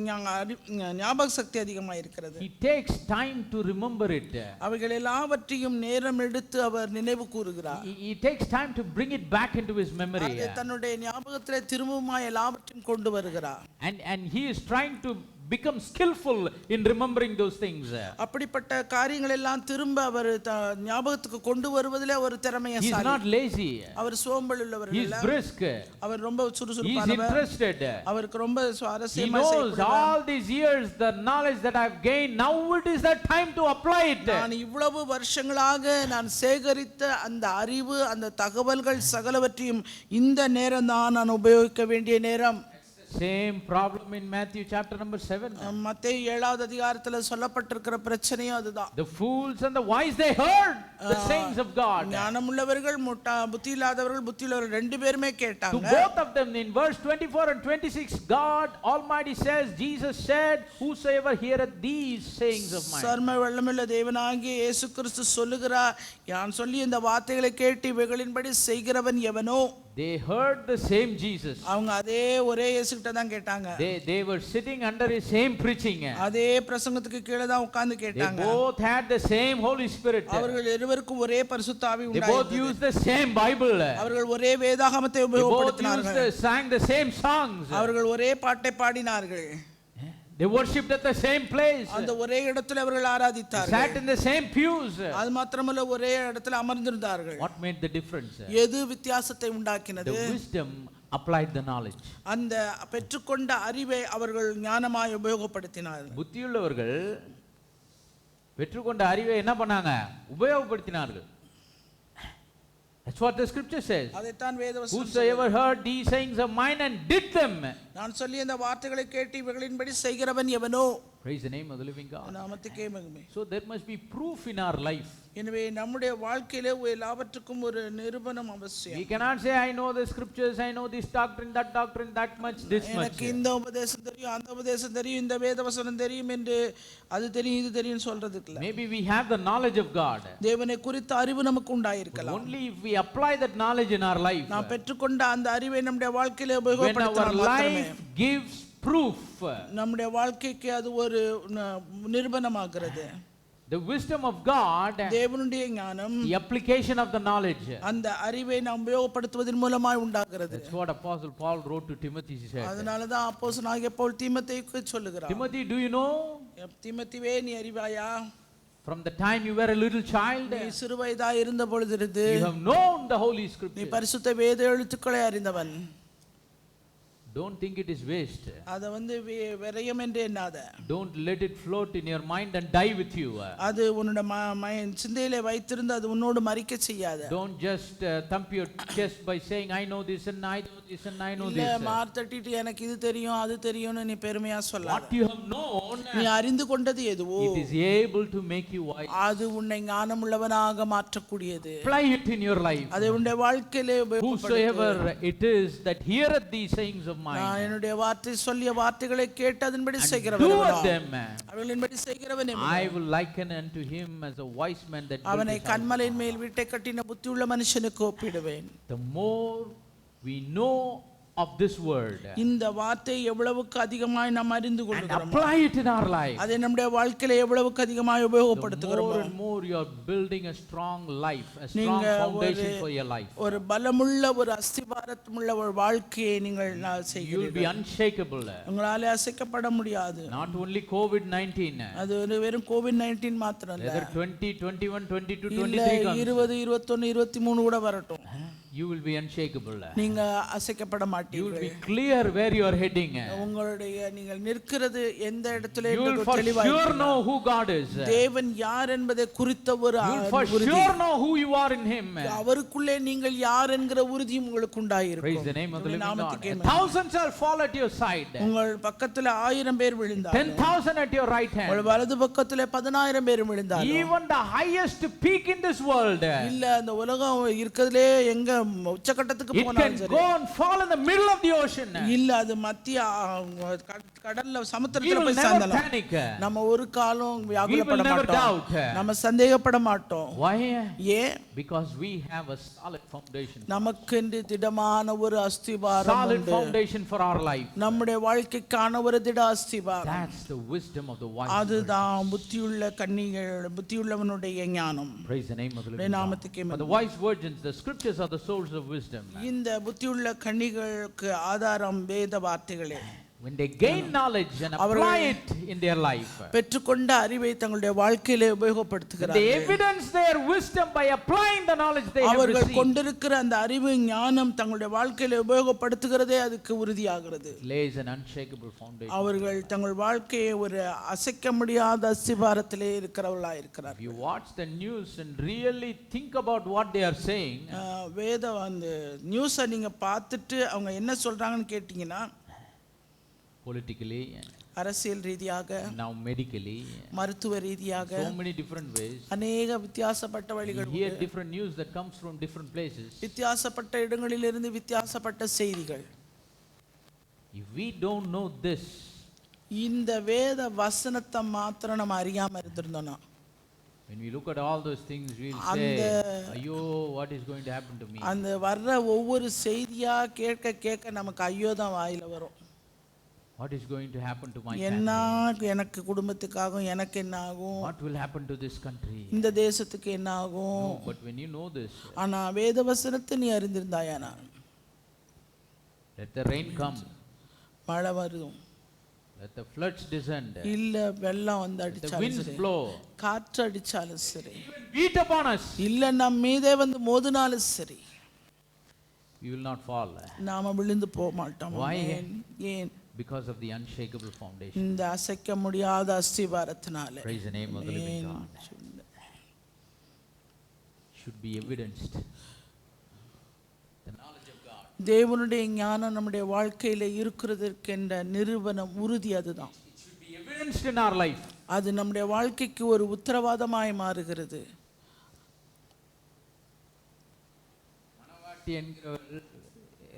ஞாபக சக்தி அதிகமாக இருக்கிறது.
He takes time to remember it.
அவைகள் எல்லாவற்றையும் நேரம் எடுத்து அவர் நினைவு கூறுகிறார்.
He takes time to bring it back into his memory.
தன்னுடைய ஞாபகத்திலே திரும்பவுமா எல்லாவற்றையும் கொண்டு வருகிறார்.
And he is trying to become skillful in remembering those things.
அப்படிப்பட்ட காரியங்கள் எல்லாம் திரும்ப அவர் ஞாபகத்துக்கு கொண்டு வருவதிலே ஒரு திறமைசாலி.
He is not lazy.
அவர் சோம்பல் உள்ளவர்
இல்ல. He is brisk.
அவர் ரொம்ப சுறுசுறுப்பானவர்.
He is interested.
அவருக்கு ரொம்ப சுவாரஸ்யமா
He knows all these years the knowledge that I have gained, now it is the time to apply it.
நான் இவ்வளவு வருஷங்களாக நான் சேகரித்த அந்த அறிவு, அந்த தகவல்கள் சகலவற்றையும் இந்த நேரம் தான் நான் உபயோகிக்க வேண்டிய நேரம்.
Same problem in Matthew chapter number 7.
மத்தேயு 7வது அதிகாரத்தில் சொல்லப்பட்டிருக்கிற பிரச்சனையும் அதுதான்.
The fools and the wise, they heard the sayings of God.
ஞானமுள்ளவர்கள் புத்தி இல்லாதவர்கள் புத்தியுள்ளவர்கள் ரெண்டு பேருமே கேட்டாங்க.
To both of them in verse 24 and 26, God Almighty says, Jesus said, whosoever heareth these sayings of mine.
சர்ம வல்லமையுள்ள தேவனாகிய இயேசு கிறிஸ்து சொல்லுகிறார், யான் சொல்லி இந்த வார்த்தைகளை கேட்டு இவைகளின்படி செய்கிறவன் எவனோ.
They heard the same Jesus.
அவங்க அதே ஒரே இயேசு கிட்ட தான் கேட்டாங்க.
They were sitting under his same preaching.
அதே பிரசங்கத்துக்கு கீழ தான் உட்கார்ந்து கேட்டாங்க.
They both had the same Holy Spirit.
அவர்கள் இருவருக்கும் ஒரே பரிசுத்த ஆவி
உண்டாயிருந்தது. They both used the same Bible.
அவர்கள் ஒரே வேதாகமத்தை உபயோகப்படுத்தினார்கள்.
They both sang the same songs.
அவர்கள் ஒரே பாட்டை பாடினார்கள்.
They worshipped at the same place.
அந்த ஒரே இடத்தில் அவர்கள் ஆராதித்தார்கள்.
Sat in the same pews.
அது மாத்திரமல்ல ஒரே இடத்தில் அமர்ந்திருந்தார்கள்.
What made the difference?
எது வித்தியாசத்தை உண்டாக்கினது?
The wisdom applied the knowledge.
அந்த பெற்றுக்கொண்ட அறிவை அவர்கள் ஞானமாய் உபயோகப்படுத்தினார்கள்.
புத்தியுள்ளவர்கள் பெற்றுக்கொண்ட அறிவை என்ன பண்ணாங்க? உபயோகப்படுத்தினார்கள். That's what the scripture says.
அதைத்தான் வேதவசனம்
Whosoever heard these sayings of mine and did them.
நான் சொல்லி இந்த வார்த்தைகளை கேட்டு இவைகளின்படி செய்கிறவன் எவனோ.
Praise the name of the living God.
நாமத்துக்கே மகிமை.
So there must be proof in our life.
எனவே நம்முடைய வாழ்க்கையிலே எல்லாவற்றுக்கும் ஒரு நிரூபணம் அவசியம்.
We cannot say I know the scriptures, I know this doctrine, that much, this much.
எனக்கு இந்த உபதேசம் தெரியும், அந்த உபதேசம் தெரியும், இந்த வேதவசனம் தெரியும் என்று அது தெரியும் இது தெரியும் சொல்றதுக்கு இல்ல.
Maybe we have the knowledge of God.
தேவனை குறித்த அறிவு நமக்கு உண்டாயிருக்கலாம்.
Only if we apply that knowledge in our life.
நாம் பெற்றுக்கொண்ட அந்த அறிவை நம்முடைய வாழ்க்கையிலே உபயோகப்படுத்தினால்
மாத்திரமே. When our life gives proof.
நம்முடைய வாழ்க்கைக்கு அது ஒரு நிரூபணமாகிறது.
The wisdom of God,
தேவனுடைய ஞானம்,
the application of the knowledge,
அந்த அறிவை நாம் உபயோகப்படுத்துவதன் மூலமாய் உண்டாகிறது.
That's what Apostle Paul wrote to Timothy. He said.
அதனால தான் அப்போஸ்தலனாகிய பவுல் தீமோத்தேயுக்கு சொல்லுகிறார்.
Timothy, do you know?
தீமோத்தேயுவே நீ அறிவாயா?
From the time you were a little child,
நீ சிறுவயதாய் இருந்த பொழுதிருந்து
you have known the Holy Scripture.
நீ பரிசுத்த வேத எழுத்துக்களை அறிந்தவன்.
Don't think it is waste.
அது விரயம் என்று எண்ணாத.
Don't let it float in your mind and die with you.
அது உன்னோட சிந்தையிலே வைத்திருந்து அது உன்னோடு மரிக்க செய்யாத.
Don't just thump your chest by saying I know this and I know this and I know this.
இல்ல மார்த்தட்டிட்டு எனக்கு இது தெரியும் அது தெரியும்னு நீ பெருமையா சொல்லாத.
What you have known,
நீ அறிந்து கொண்டது எதுவோ,
it is able to make you wise.
அது உன்னை ஞானமுள்ளவனாக மாற்றக்கூடியது.
Apply it in your life.
அதை உன்னுடைய வாழ்க்கையிலே
Whosoever it is that heareth these sayings of mind.
நான் என்னுடைய வார்த்தை சொல்லிய வார்த்தைகளை கேட்டு அதன்படி
And
செய்கிறவன்
doeth
எவனோ?
them.
அவர்களின்படி செய்கிறவன் எவனோ?
I will liken unto him as a wise man that built
அவனை
his house.
கன்மலையின் மேல் வீட்டை கட்டின புத்தியுள்ள மனுஷனுக்கு ஒப்பிடுவேன்.
The more we know of this word
இந்த வார்த்தை எவ்வளவுக்கு அதிகமாய் நாம் அறிந்து
and
கொள்கிறோம்,
apply it in our life,
அதை நம்முடைய வாழ்க்கையில எவ்வளவுக்கு அதிகமாய்
the
உபயோகப்படுத்துகிறோம்,
more and more you are building a strong life, a strong
நீங்க
foundation for your life.
ஒரு பலமுள்ள ஒரு அஸ்திவாரமுள்ள ஒரு வாழ்க்கையை நீங்கள்
You will
செய்கிறீர்கள்.
be unshakable.
உங்களால அசைக்கப்பட முடியாது.
Not only COVID-19,
அது வெறும் கோவிட்-19 மாத்திரம் இல்ல,
whether 20, 21, 22,
இல்ல
23 comes,
20, 21, 23 கூட வரட்டும்,
you will be unshakable.
நீங்க அசைக்கப்பட
You will
மாட்டீர்கள்.
be clear where you are heading.
உங்களுடைய நீங்கள் நிற்கிறது எந்த இடத்துல
You will
என்பது
for
தெளிவாய்
sure
இருக்கிறது.
know who God is.
தேவன் யார் என்பதை குறித்த ஒரு
You will for
உறுதி,
sure know who you are in Him.
அவருக்குள்ளே நீங்கள் யார் என்கிற உறுதி உங்களுக்கு
Praise
உண்டாயிருக்கும்.
the name of the living God.
நாமத்துக்கே
Thousands shall fall at your side,
உங்கள் பக்கத்துல 1000 பேர் விழுந்தார்கள்,
10,000 at your right
உங்கள்
hand.
வலது பக்கத்துல 10000 பேர் விழுந்தார்கள்.
Even the highest peak in this world,
இல்ல அந்த உலகம் இருக்கிறதுலே எங்க உச்சக்கட்டத்துக்கு
it can
போனாலும் சரி,
go and fall in the middle of the ocean.
இல்ல அது மத்திய கடல்ல
We
சமுத்திரத்துல
will
போய்
never
சாந்தலாம்.
panic.
நம்ம ஒரு காலம் வியாகுலப்பட
never
மாட்டோம்,
doubt.
நம்ம சந்தேகப்பட மாட்டோம்.
Why?
ஏன்?
Because we have a solid foundation.
நமக்கென்று திடமான ஒரு அஸ்திவாரம்
Solid
உண்டு.
foundation for our life.
நம்முடைய வாழ்க்கைக்கான ஒரு திட அஸ்திவாரம்.
That's the wisdom of the wise.
அதுதான் புத்தியுள்ள கன்னிகள், புத்தியுள்ளவனுடைய ஞானம்.
Praise the name of the living God.
நாமத்துக்கே
For the wise virgins, the scriptures are the source of wisdom.
இந்த புத்தியுள்ள கன்னிகளுக்கு ஆதாரம் வேத வார்த்தைகளே.
When they gain knowledge and apply it in their life,
பெற்றுக்கொண்ட அறிவை தங்களுடைய வாழ்க்கையிலே
they
உபயோகப்படுத்துகிறார்கள்.
evidence their wisdom by applying the knowledge they have
அவர்கள்
received.
கொண்டிருக்கிற அந்த அறிவு ஞானம் தங்களுடைய வாழ்க்கையில உபயோகப்படுத்துகிறதே அதுக்கு உறுதியாகிறது.
It lays an unshakable foundation.
அவர்கள் தங்கள் வாழ்க்கையை ஒரு அசைக்க முடியாத அஸ்திவாரத்திலே இருக்கிறவர்களாக இருக்கிறார்.
If you watch the news and really think about what they are saying,
வேத அந்த நியூஸை நீங்க பார்த்துட்டு அவங்க என்ன சொல்றாங்கன்னு கேட்டீங்கன்னா,
politically,
அரசியல் ரீதியாக,
now medically,
மருத்துவ ரீதியாக,
so many different ways.
அநேக வித்தியாசப்பட்ட
We
வழிகள்
hear
உண்டு.
different news that comes from different places.
வித்தியாசப்பட்ட இடங்களிலிருந்து வித்தியாசப்பட்ட செய்திகள்.
If we don't know this,
இந்த வேத வசனத்தை மாத்திரம் நம்ம அறியாம இருந்திருந்தோம்னா,
when we look at all those things, we'll say, "Ayyo, what is going to happen to me?"
அந்த வர்ற ஒவ்வொரு செய்தியா கேட்க கேட்க நமக்கு ஐயோ தான் வாயில வரும்.
What is going to happen to my
என்ன
family?
எனக்கு குடும்பத்துக்காகும், எனக்கு என்ன ஆகும்,
What will happen to this country?
இந்த தேசத்துக்கு என்ன ஆகும்.
No, but when you know this,
ஆனா வேத வசனத்தை நீ அறிந்திருந்தாயானா,
let the rain come,
மழை வரும்,
let the floods descend,
இல்ல வெள்ளம் வந்து
let the
அடிச்சாலும்
winds
சரி,
blow,
காற்று அடிச்சாலும் சரி,
even beat upon us,
இல்ல நம் மீதே வந்து மோதினாலும் சரி,
we will not fall.
நாம விழுந்து போக மாட்டோம்.
Why?
ஏன்?
Because of the unshakable foundation.
இந்த அசைக்க முடியாத அஸ்திவாரத்தினால.
Praise the name of the living God. Should be evidenced. The knowledge of God.
தேவனுடைய ஞானம் நம்முடைய வாழ்க்கையில இருக்கிறதற்கென்ற நிரூபணம் உறுதி அதுதான்.
It should be evidenced in our life.
அது நம்முடைய வாழ்க்கைக்கு ஒரு உத்தரவாதமாய் மாறுகிறது.
மனவாட்டி என்கிறவர்கள்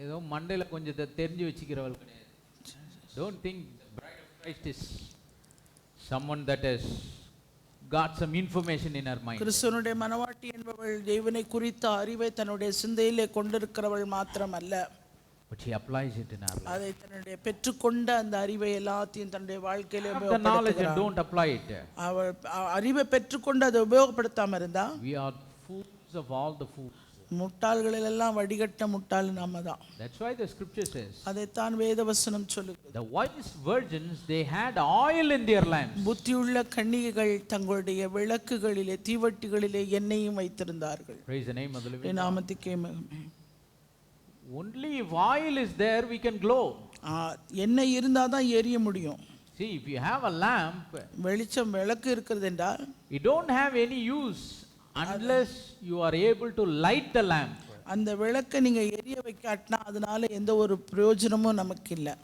ஏதோ மண்டையில கொஞ்சத்தை தெரிஞ்சு வச்சுக்கிறவள் கிடையாது. Don't think the bride of Christ is someone that has got some information in her mind.
கிறிஸ்துவனுடைய மனவாட்டி என்பவள் தேவனை குறித்த அறிவை தன்னுடைய சிந்தையிலே கொண்டிருக்கிறவள் மாத்திரமல்ல,
But she applies it in her life.
அதை தன்னுடைய பெற்றுக்கொண்ட அந்த அறிவை எல்லாத்தையும் தன்னுடைய வாழ்க்கையில
Have the knowledge and
உபயோகப்படுத்துகிறாள்.
don't apply it.
அவள் அறிவை பெற்றுக்கொண்டு அதை உபயோகப்படுத்தாம இருந்தா,
We are fools of all the fools.
முட்டாள்களெல்லாம் வடிகட்ட முட்டாள் நாம தான்.
That's why the scripture says,
அதைத்தான் வேதவசனம் சொல்லுகிறது.
the wise virgins, they had oil in their lamps.
புத்தியுள்ள கன்னிகைகள் தங்களுடைய விளக்குகளிலே தீவட்டிகளிலே எண்ணெயும் வைத்திருந்தார்கள்.
Praise the name of the living God.
நாமத்துக்கே மகிமை.
Only if oil is there, we can glow.
எண்ணெய் இருந்தாதான் எரிய முடியும்.
See, if you have a lamp,
வெளிச்சம் விளக்கு இருக்கிறது என்றால்,
you don't have any use unless you are able to light the lamp.
அந்த விளக்கை நீங்க எரிய வைக்காட்டினா அதனால எந்த ஒரு பிரயோஜனமும் நமக்கு இல்லை.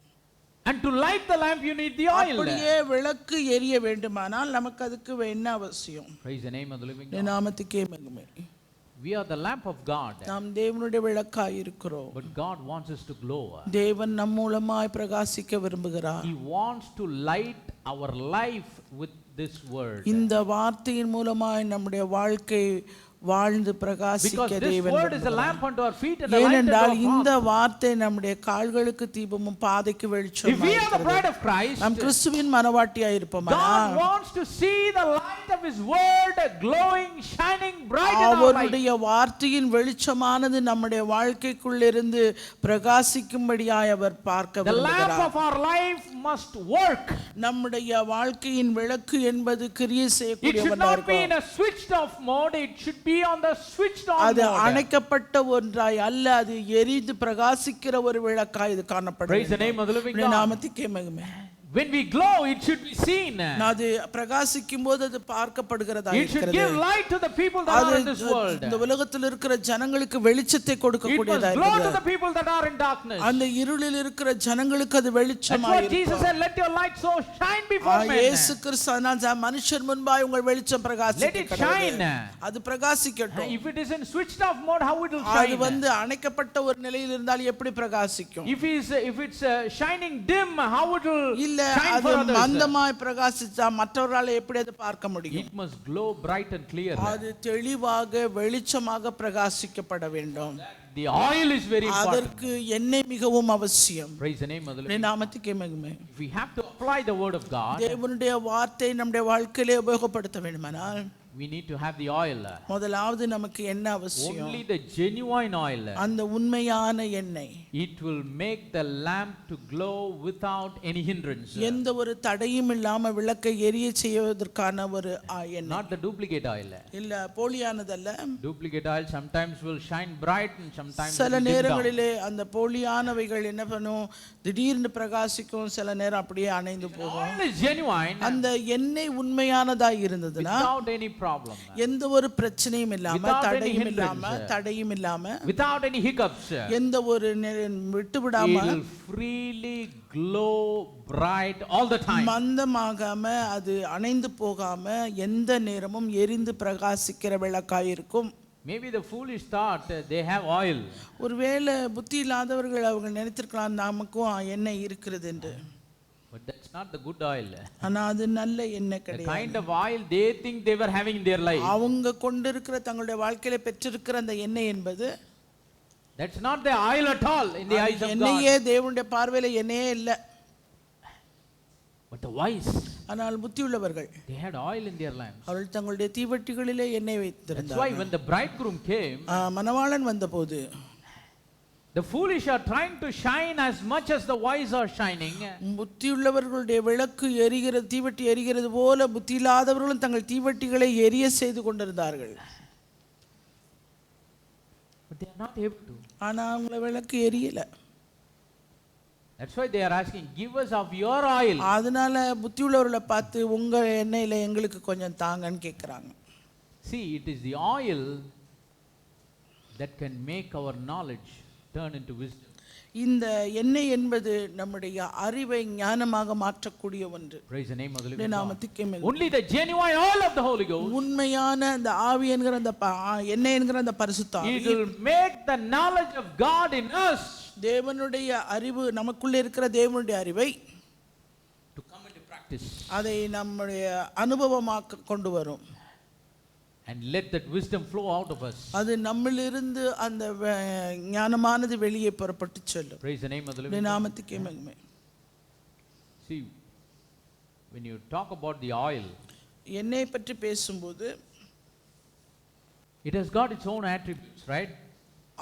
And to light the lamp, you need the oil.
அப்படியே விளக்கு எரிய வேண்டுமானால் நமக்கு அதுக்கு என்ன அவசியம்?
Praise the name of the living God.
நாமத்துக்கே மகிமை.
We are the lamp of God.
நாம் தேவனுடைய விளக்காய் இருக்கிறோம்.
But God wants us to glow.
தேவன் நம் மூலமாய் பிரகாசிக்க விரும்புகிறார்.
He wants to light our life with this word.
இந்த வார்த்தையின் மூலமாய் நம்முடைய வாழ்க்கை வாழ்ந்து பிரகாசிக்க தேவன் விரும்புகிறார். ஏனென்றால் இந்த வார்த்தை நம்முடைய கால்களுக்கு தீபமும் பாதைக்கு வெளிச்சமும் இருக்கிறது. நாம் கிறிஸ்துவின் மனவாட்டியாய் இருப்போமானால் அவருடைய வார்த்தையின் வெளிச்சமானது நம்முடைய வாழ்க்கைக்குள்ளிருந்து பிரகாசிக்கும்படியாய் அவர் பார்க்க விரும்புகிறார். நம்முடைய வாழ்க்கையின் விளக்கு என்பது கிரியை செய்யக்கூடியவனாக இருக்கும். அது அணைக்கப்பட்ட ஒன்றாய் அல்ல, அது எரிந்து பிரகாசிக்கிற ஒரு விளக்காய் இது காணப்படுகிறது. நாமத்துக்கே மகிமை.
When we glow, it should be seen.
அது பிரகாசிக்கும் போது அது பார்க்கப்படுகிறதா இருக்கிறது.
It should give light to the people that are in this world.
இந்த உலகத்தில் இருக்கிற ஜனங்களுக்கு வெளிச்சத்தை கொடுக்கக்கூடியதா இருக்கிறது.
It must glow to the people that are in darkness.
அந்த இருளில் இருக்கிற ஜனங்களுக்கு அது வெளிச்சமாய் இருக்கும்.
Jesus said, let your light so shine before men.
இயேசு கிறிஸ்து மனுஷர் முன்பாய் உங்கள் வெளிச்சம் பிரகாசிக்கட்டும். அது பிரகாசிக்கட்டும்.
If it is in switched off mode, how it will shine?
அது அணைக்கப்பட்ட ஒரு நிலையில் இருந்தால் எப்படி பிரகாசிக்கும்?
If it's shining dim, how it will
இல்ல அது மந்தமாய் பிரகாசிச்சா மற்றவரால எப்படி அதை பார்க்க முடியும்?
It must glow bright and clear.
அது தெளிவாக வெளிச்சமாக பிரகாசிக்கப்பட வேண்டும்.
The oil is very important.
அதற்கு எண்ணெய் மிகவும் அவசியம்.
Praise the name of the Lord.
நாமத்துக்கே மகிமை.
If we have to apply the word of God,
தேவனுடைய வார்த்தை நம்முடைய வாழ்க்கையிலே உபயோகப்படுத்த வேண்டுமானால்
we need to have the oil.
முதலாவது நமக்கு என்ன அவசியம்?
Only the genuine oil.
அந்த உண்மையான எண்ணெய்.
It will make the lamp to glow without any hindrance.
எந்த ஒரு தடையும் இல்லாம விளக்கை எரிய செய்வதற்கான ஒரு எண்ணெய்.
Not the duplicate oil.
இல்ல போலியானதல்ல.
Duplicate oil sometimes will shine bright and sometimes
சில நேரங்களிலே அந்த போலியானவைகள் என்ன பண்ணும், திடீர்னு பிரகாசிக்கும், சில நேரம் அப்படியே அணைந்து போகும்.
Oil is genuine.
அந்த எண்ணெய் உண்மையானதா இருந்ததுன்னா
without any problem,
எந்த ஒரு பிரச்சனையும் இல்லாம தடையும் இல்லாம
without any hiccups,
எந்த ஒரு விட்டு விடாம
it will freely glow bright all the time.
மந்தமாகாம அது அணைந்து போகாம எந்த நேரமும் எரிந்து பிரகாசிக்கிற விளக்காய் இருக்கும்.
Maybe the foolish thought they have oil.
ஒருவேளை புத்தி இல்லாதவர்கள் அவங்க நினைத்திருக்கலாம் நமக்கும் எண்ணெய் இருக்கிறது என்று.
But that's not the good oil.
ஆனா அது நல்ல எண்ணெய் கிடையாது.
The kind of oil they think they were having in their life,
அவங்க கொண்டிருக்கிற தங்களுடைய வாழ்க்கையில பெற்றிருக்கிற அந்த எண்ணெய் என்பது
that's not the oil at all in the eyes of God.
எண்ணெயே தேவனுடைய பார்வையில எண்ணெயே இல்ல.
But the wise,
ஆனால் புத்தியுள்ளவர்கள்,
they had oil in their lamps.
அவர்கள் தங்களுடைய தீவட்டிகளிலே எண்ணெய் வைத்திருந்தார்கள்.
That's why when the bridegroom came,
மணவாளன் வந்தபோது
the foolish are trying to shine as much as the wise are shining.
புத்தியுள்ளவர்களுடைய விளக்கு எரிகிறது, தீவட்டி எரிகிறது போல புத்தியில்லாதவர்களும் தங்கள் தீவட்டிகளை எரிய செய்து கொண்டிருந்தார்கள்.
But they are not able to.
ஆனா அவங்கள விளக்கு எரியல.
That's why they are asking, give us of your oil.
அதனால புத்தியுள்ளவர்களை பார்த்து உங்க எண்ணெயில எங்களுக்கு கொஞ்சம் தாங்கன்னு கேக்குறாங்க.
See, it is the oil that can make our knowledge turn into wisdom.
இந்த எண்ணெய் என்பது நம்முடைய அறிவை ஞானமாக மாற்றக்கூடிய ஒன்று.
Praise the name of the living God.
Only
the genuine oil of the Holy Ghost,
உண்மையான அந்த ஆவி என்கிற அந்த எண்ணெய் என்கிற அந்த பரிசுத்த ஆவி,
it will make the knowledge of God in us,
தேவனுடைய அறிவு நமக்குள்ள இருக்கிற தேவனுடைய அறிவை
to come into practice,
அதை நம்முடைய அனுபவமாக்க கொண்டு வரும்.
And let that wisdom flow out of us.
அது நம்மிலிருந்து அந்த ஞானமானது வெளியே புறப்பட்டு செல்லும்.
Praise the name of the living God.
நாமத்துக்கே மகிமை.
See, when you talk about the oil,
எண்ணெய் பற்றி பேசும்போது
it has got its own attributes, right?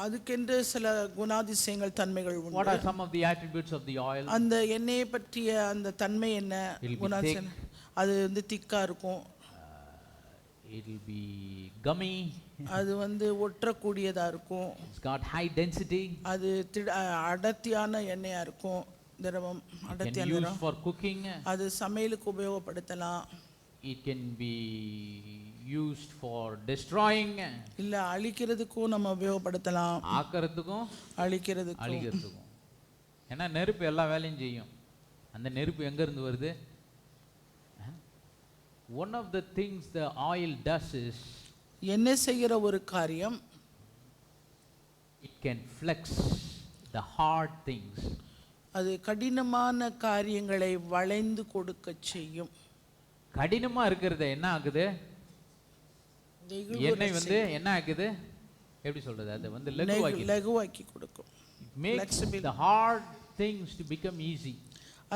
அதுக்கென்று சில குணாதிசயங்கள் தன்மைகள் உண்டு.
What are some of the attributes of the oil?
அந்த எண்ணெயை பற்றிய அந்த தன்மை என்ன? குணாதிசயம் அது திக்கா இருக்கும்.
It will be gummy.
அது ஒற்றக்கூடியதா இருக்கும்.
It's got high density.
அது அடர்த்தியான எண்ணெயா இருக்கும். திரவம் அடர்த்தியான
திரவம். Can use for cooking.
அது சமையலுக்கு உபயோகப்படுத்தலாம்.
It can be used for destroying.
இல்ல அழிக்கிறதுக்கும் நம்ம உபயோகப்படுத்தலாம்.
ஆக்கிறதுக்கும் அழிக்கிறதுக்கும். ஏன்னா நெருப்பு எல்லா வேலையும் செய்யும். அந்த நெருப்பு எங்க இருந்து வருது? One of the things the oil does is,
என்ன செய்கிற ஒரு காரியம்,
it can flex the hard things.
அது கடினமான காரியங்களை வளைந்து கொடுக்க செய்யும்.
கடினமா இருக்கிறது என்ன ஆகுது? எண்ணெய் வந்து என்ன ஆகுது? எப்படி சொல்றது? அது வந்து
லகுவாக்கி கொடுக்கும்.
It makes the hard things to become easy.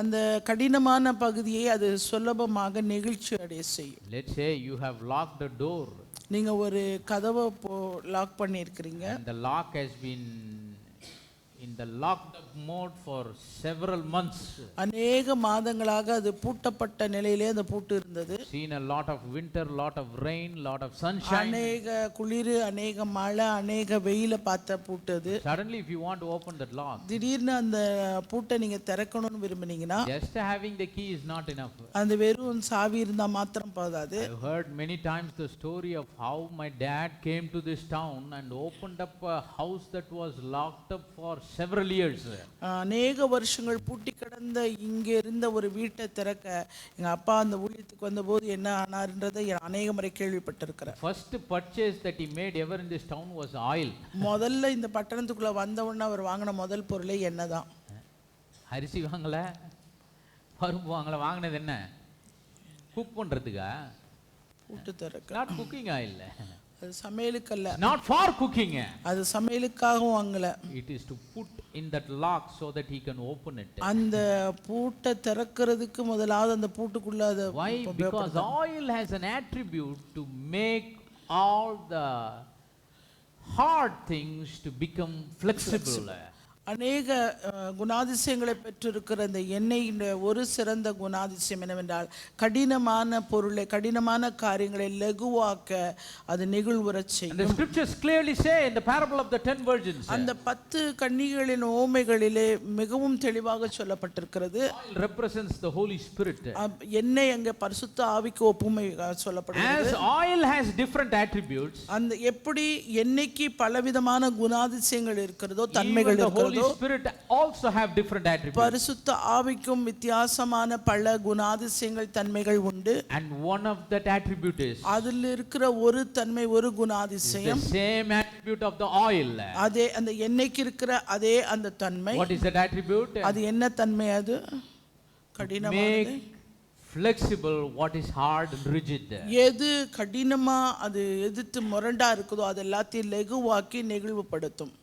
அந்த கடினமான பகுதியை அது சுலபமாக நெகிழ்ச்சி அடைய செய்யும்.
Let's say you have locked the door.
நீங்க ஒரு கதவை லாக் பண்ணியிருக்கிறீங்க.
And the lock has been in the locked up mode for several months.
அநேக மாதங்களாக அது பூட்டப்பட்ட நிலையிலே அந்த பூட்டு இருந்தது.
Seen a lot of winter, lot of rain, lot of sunshine.
அநேக குளிர், அநேக மழை, அநேக வெயில பார்த்த பூட்டு அது.
Suddenly if you want to open that lock,
திடீர்னு அந்த பூட்டை நீங்க திறக்கணும்னு விரும்பினீங்கன்னா
just having the key is not enough.
அந்த வெறும் சாவி இருந்தா மாத்திரம் போதாது.
I've heard many times the story of how my dad came to this town and opened up a house that was locked up for several years.
அநேக வருஷங்கள் பூட்டி கிடந்த இங்கே இருந்த ஒரு வீட்டை திறக்க எங்க அப்பா அந்த ஊழியத்துக்கு வந்தபோது என்ன ஆனார்ன்றதை அநேக முறை கேள்விப்பட்டிருக்கிறேன்.
First purchase that he made ever in this town was oil.
முதல்ல இந்த பட்டணத்துக்குள்ள வந்த உடனே அவர் வாங்கின முதல் பொருளே எண்ணெய் தான்.
அரிசி வாங்கல, பருப்பு வாங்கல, வாங்கினது என்ன? குக் பண்றதுக்கா?
பூட்டு திறக்க.
Not cooking oil.
அது சமையலுக்கு அல்ல.
Not for cooking.
அது சமையலுக்காகவும் வாங்கல.
It is to put in that lock so that he can open it.
அந்த பூட்டை திறக்கிறதுக்கு முதலாவது அந்த பூட்டுக்குள்ள அது.
Why? Because oil has an attribute to make all the hard things to become flexible.
அநேக குணாதிசயங்களை பெற்றிருக்கிற இந்த எண்ணெயின் ஒரு சிறந்த குணாதிசயம் என்னவென்றால் கடினமான பொருளை, கடினமான காரியங்களை லகுவாக்க அது நெகிழ்வுறச் செய்யும்.
The scriptures clearly say in the parable of the 10 virgins.
அந்த 10 கன்னிகளின் ஓமைகளிலே மிகவும் தெளிவாக சொல்லப்பட்டிருக்கிறது.
Oil represents the Holy Spirit.
எண்ணெய் அங்கே பரிசுத்த ஆவிக்கு ஒப்புமை சொல்லப்படுகிறது.
As oil has different attributes,
அந்த எப்படி எண்ணெய்க்கு பலவிதமான குணாதிசயங்கள் இருக்கிறதோ, தன்மைகள் இருக்கிறதோ,
Holy Spirit also have different attributes.
பரிசுத்த ஆவிக்கும் வித்தியாசமான பல குணாதிசயங்கள் தன்மைகள் உண்டு.
And one of that attribute is
அதில் இருக்கிற ஒரு தன்மை, ஒரு குணாதிசயம்
the same attribute of the oil.
அதே அந்த எண்ணெய்க்கு இருக்கிற அதே அந்த தன்மை.
What is that attribute?
அது என்ன தன்மை? அது கடினமானது.
Flexible what is hard and rigid.
எது கடினமா அது எதிர்த்து முரண்டா இருக்குதோ அது எல்லாத்தையும் லகுவாக்கி நெகிழ்வுபடுத்தும்.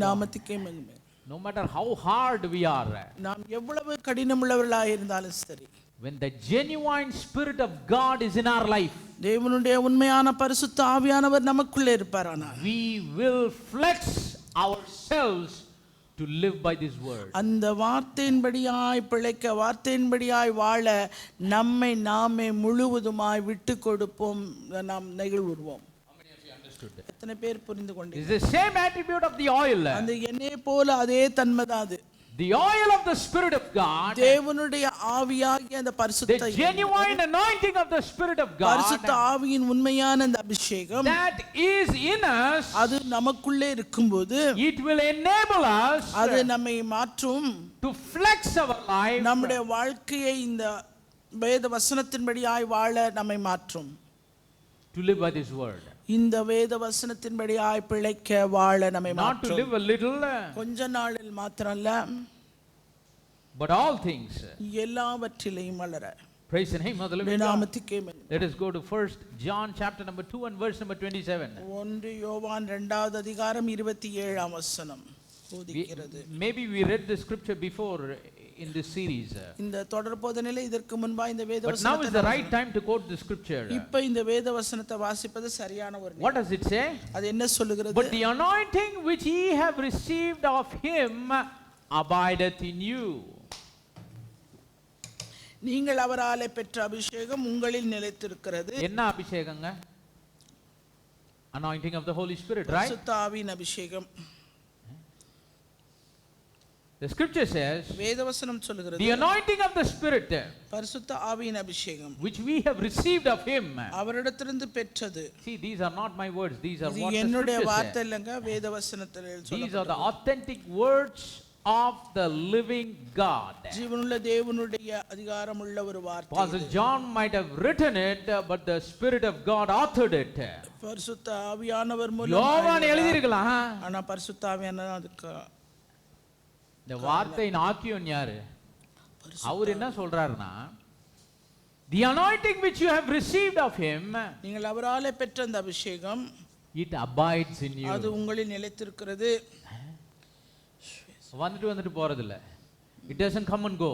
நாமத்துக்கே மகிமை.
No matter how hard we are,
நாம் எவ்வளவு கடினமுள்ளவர்களாக இருந்தாலும் சரி,
when the genuine spirit of God is in our life,
தேவனுடைய உண்மையான பரிசுத்த ஆவியானவர் நமக்குள்ளே இருப்பாரானால்
we will flex ourselves to live by this word.
அந்த வார்த்தையின்படியாய் பிழைக்க, வார்த்தையின்படியாய் வாழ நம்மை நாமே முழுவதுமாய் விட்டு கொடுப்போம், நாம் நெகிழ்வுறுவோம். எத்தனை பேர் புரிந்து கொண்டீங்க?
It's the same attribute of the oil.
அந்த எண்ணெய் போல அதே தன்மை தான் அது.
The oil of the Spirit of God,
தேவனுடைய ஆவியாகிய அந்த பரிசுத்த,
the genuine anointing of the Spirit of God,
பரிசுத்த ஆவியின் உண்மையான அந்த அபிஷேகம்
that is in us,
அது நமக்குள்ளே இருக்கும்போது
it will enable us
அது நம்மை மாற்றும்,
to flex our life,
நம்முடைய வாழ்க்கையை இந்த வேத வசனத்தின்படியாய் வாழ நம்மை மாற்றும்.
to live by this word.
இந்த வேத வசனத்தின்படியாய் பிழைக்க வாழ நம்மை
Not to
மாற்றும்.
live a little,
கொஞ்ச நாளில் மாத்திரமல்ல,
but all things.
எல்லாவற்றிலையும் வளர.
Praise the name of the living God.
நாமத்துக்கே மகிமை.
Let us go to 1 John chapter number 2 and verse number 27.
1 யோவான் 2வது அதிகாரம் 27ஆம் வசனம் போதிக்கிறது.
Maybe we read the scripture before in this series,
இந்த தொடர் போதனையில இதற்கு முன்பா இந்த வேத
but now is
வசனத்தை
the right time to quote the scripture.
இப்ப இந்த வேத வசனத்தை வாசிப்பது சரியான ஒரு நேரம்.
What does it say?
அது என்ன சொல்லுகிறது?
But the anointing which ye have received of him abideth in you.
நீங்கள் அவராலே பெற்ற அபிஷேகம் உங்களில் நிலைத்திருக்கிறது.
என்ன அபிஷேகங்க? Anointing of the Holy Spirit, right?
பரிசுத்த ஆவியின் அபிஷேகம்.
The scripture says,
வேதவசனம் சொல்லுகிறது,
the anointing of the Spirit
பரிசுத்த ஆவியின் அபிஷேகம்
which we have received of him.
அவரிடத்திலிருந்து பெற்றது.
See, these are not my words, these are
இது
what the
என்னுடைய
scripture
வார்த்தை
says.
இல்லங்க, வேதவசனத்தில்
These are the
சொல்லப்பட்டது.
authentic words of the living God.
ஜீவனுள்ள தேவனுடைய அதிகாரமுள்ள ஒரு வார்த்தை.
Apostle John might have written it, but the Spirit of God authored it.
பரிசுத்த ஆவியானவர் மூலம்
யோவான் எழுதியிருக்கலாம்.
ஆனா பரிசுத்த ஆவியானவர் அதுக்கு
இந்த வார்த்தையின் ஆக்கியோன் யாரு? அவர் என்ன சொல்றாருன்னா, the anointing which you have received of him,
நீங்கள் அவராலே பெற்ற அந்த அபிஷேகம்,
it abides in you.
அது உங்களில் நிலைத்திருக்கிறது.
வந்துட்டு போறது இல்ல. It doesn't come and go.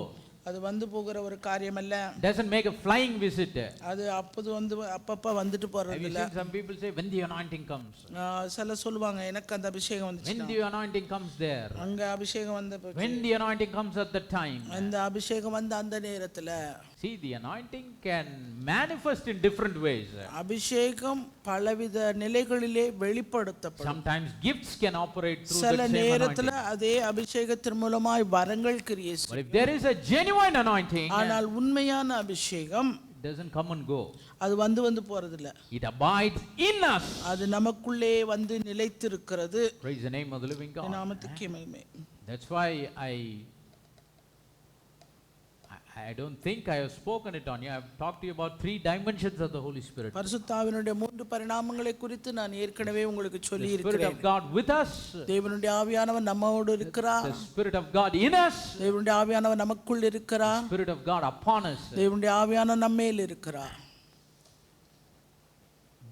அது வந்து போகிற ஒரு காரியம் அல்ல.
Doesn't make a flying visit.
அது அப்பப்ப வந்துட்டு போறது இல்ல.
Some people say when the anointing comes.
சில சொல்வாங்க எனக்கு அந்த அபிஷேகம் வந்துச்சு.
When the anointing comes there.
அங்க அபிஷேகம் வந்த
When the anointing comes at the time.
அந்த அபிஷேகம் வந்த அந்த நேரத்துல.
See, the anointing can manifest in different ways.
அபிஷேகம் பலவித நிலைகளிலே வெளிப்படுத்தப்படும்.
Sometimes gifts can operate through
சில
the same
நேரத்துல
anointing.
அதே அபிஷேகத்தின் மூலமாய் வரங்கள் கிரியை செய்யும்.
But if there is a genuine anointing,
ஆனால் உண்மையான அபிஷேகம்
it doesn't come and go.
அது வந்து போறது இல்ல.
It abides in us.
அது நமக்குள்ளே வந்து நிலைத்திருக்கிறது.
Praise the name of the living God.
நாமத்துக்கே மகிமை.
That's why I don't think I have spoken it on you. I have talked to you about 3 dimensions of the Holy Spirit.
பரிசுத்தாவினுடைய 3 பரிணாமங்களை குறித்து நான் ஏற்கனவே உங்களுக்கு சொல்லி
The Spirit
இருக்கிறேன்.
of God with us.
தேவனுடைய ஆவியானவர் நம்மோடு இருக்கிறார்.
The Spirit of God in us.
தேவனுடைய ஆவியானவர் நமக்குள் இருக்கிறார்.
The Spirit of God upon us.
தேவனுடைய ஆவியானவர் நம்மேல் இருக்கிறார்.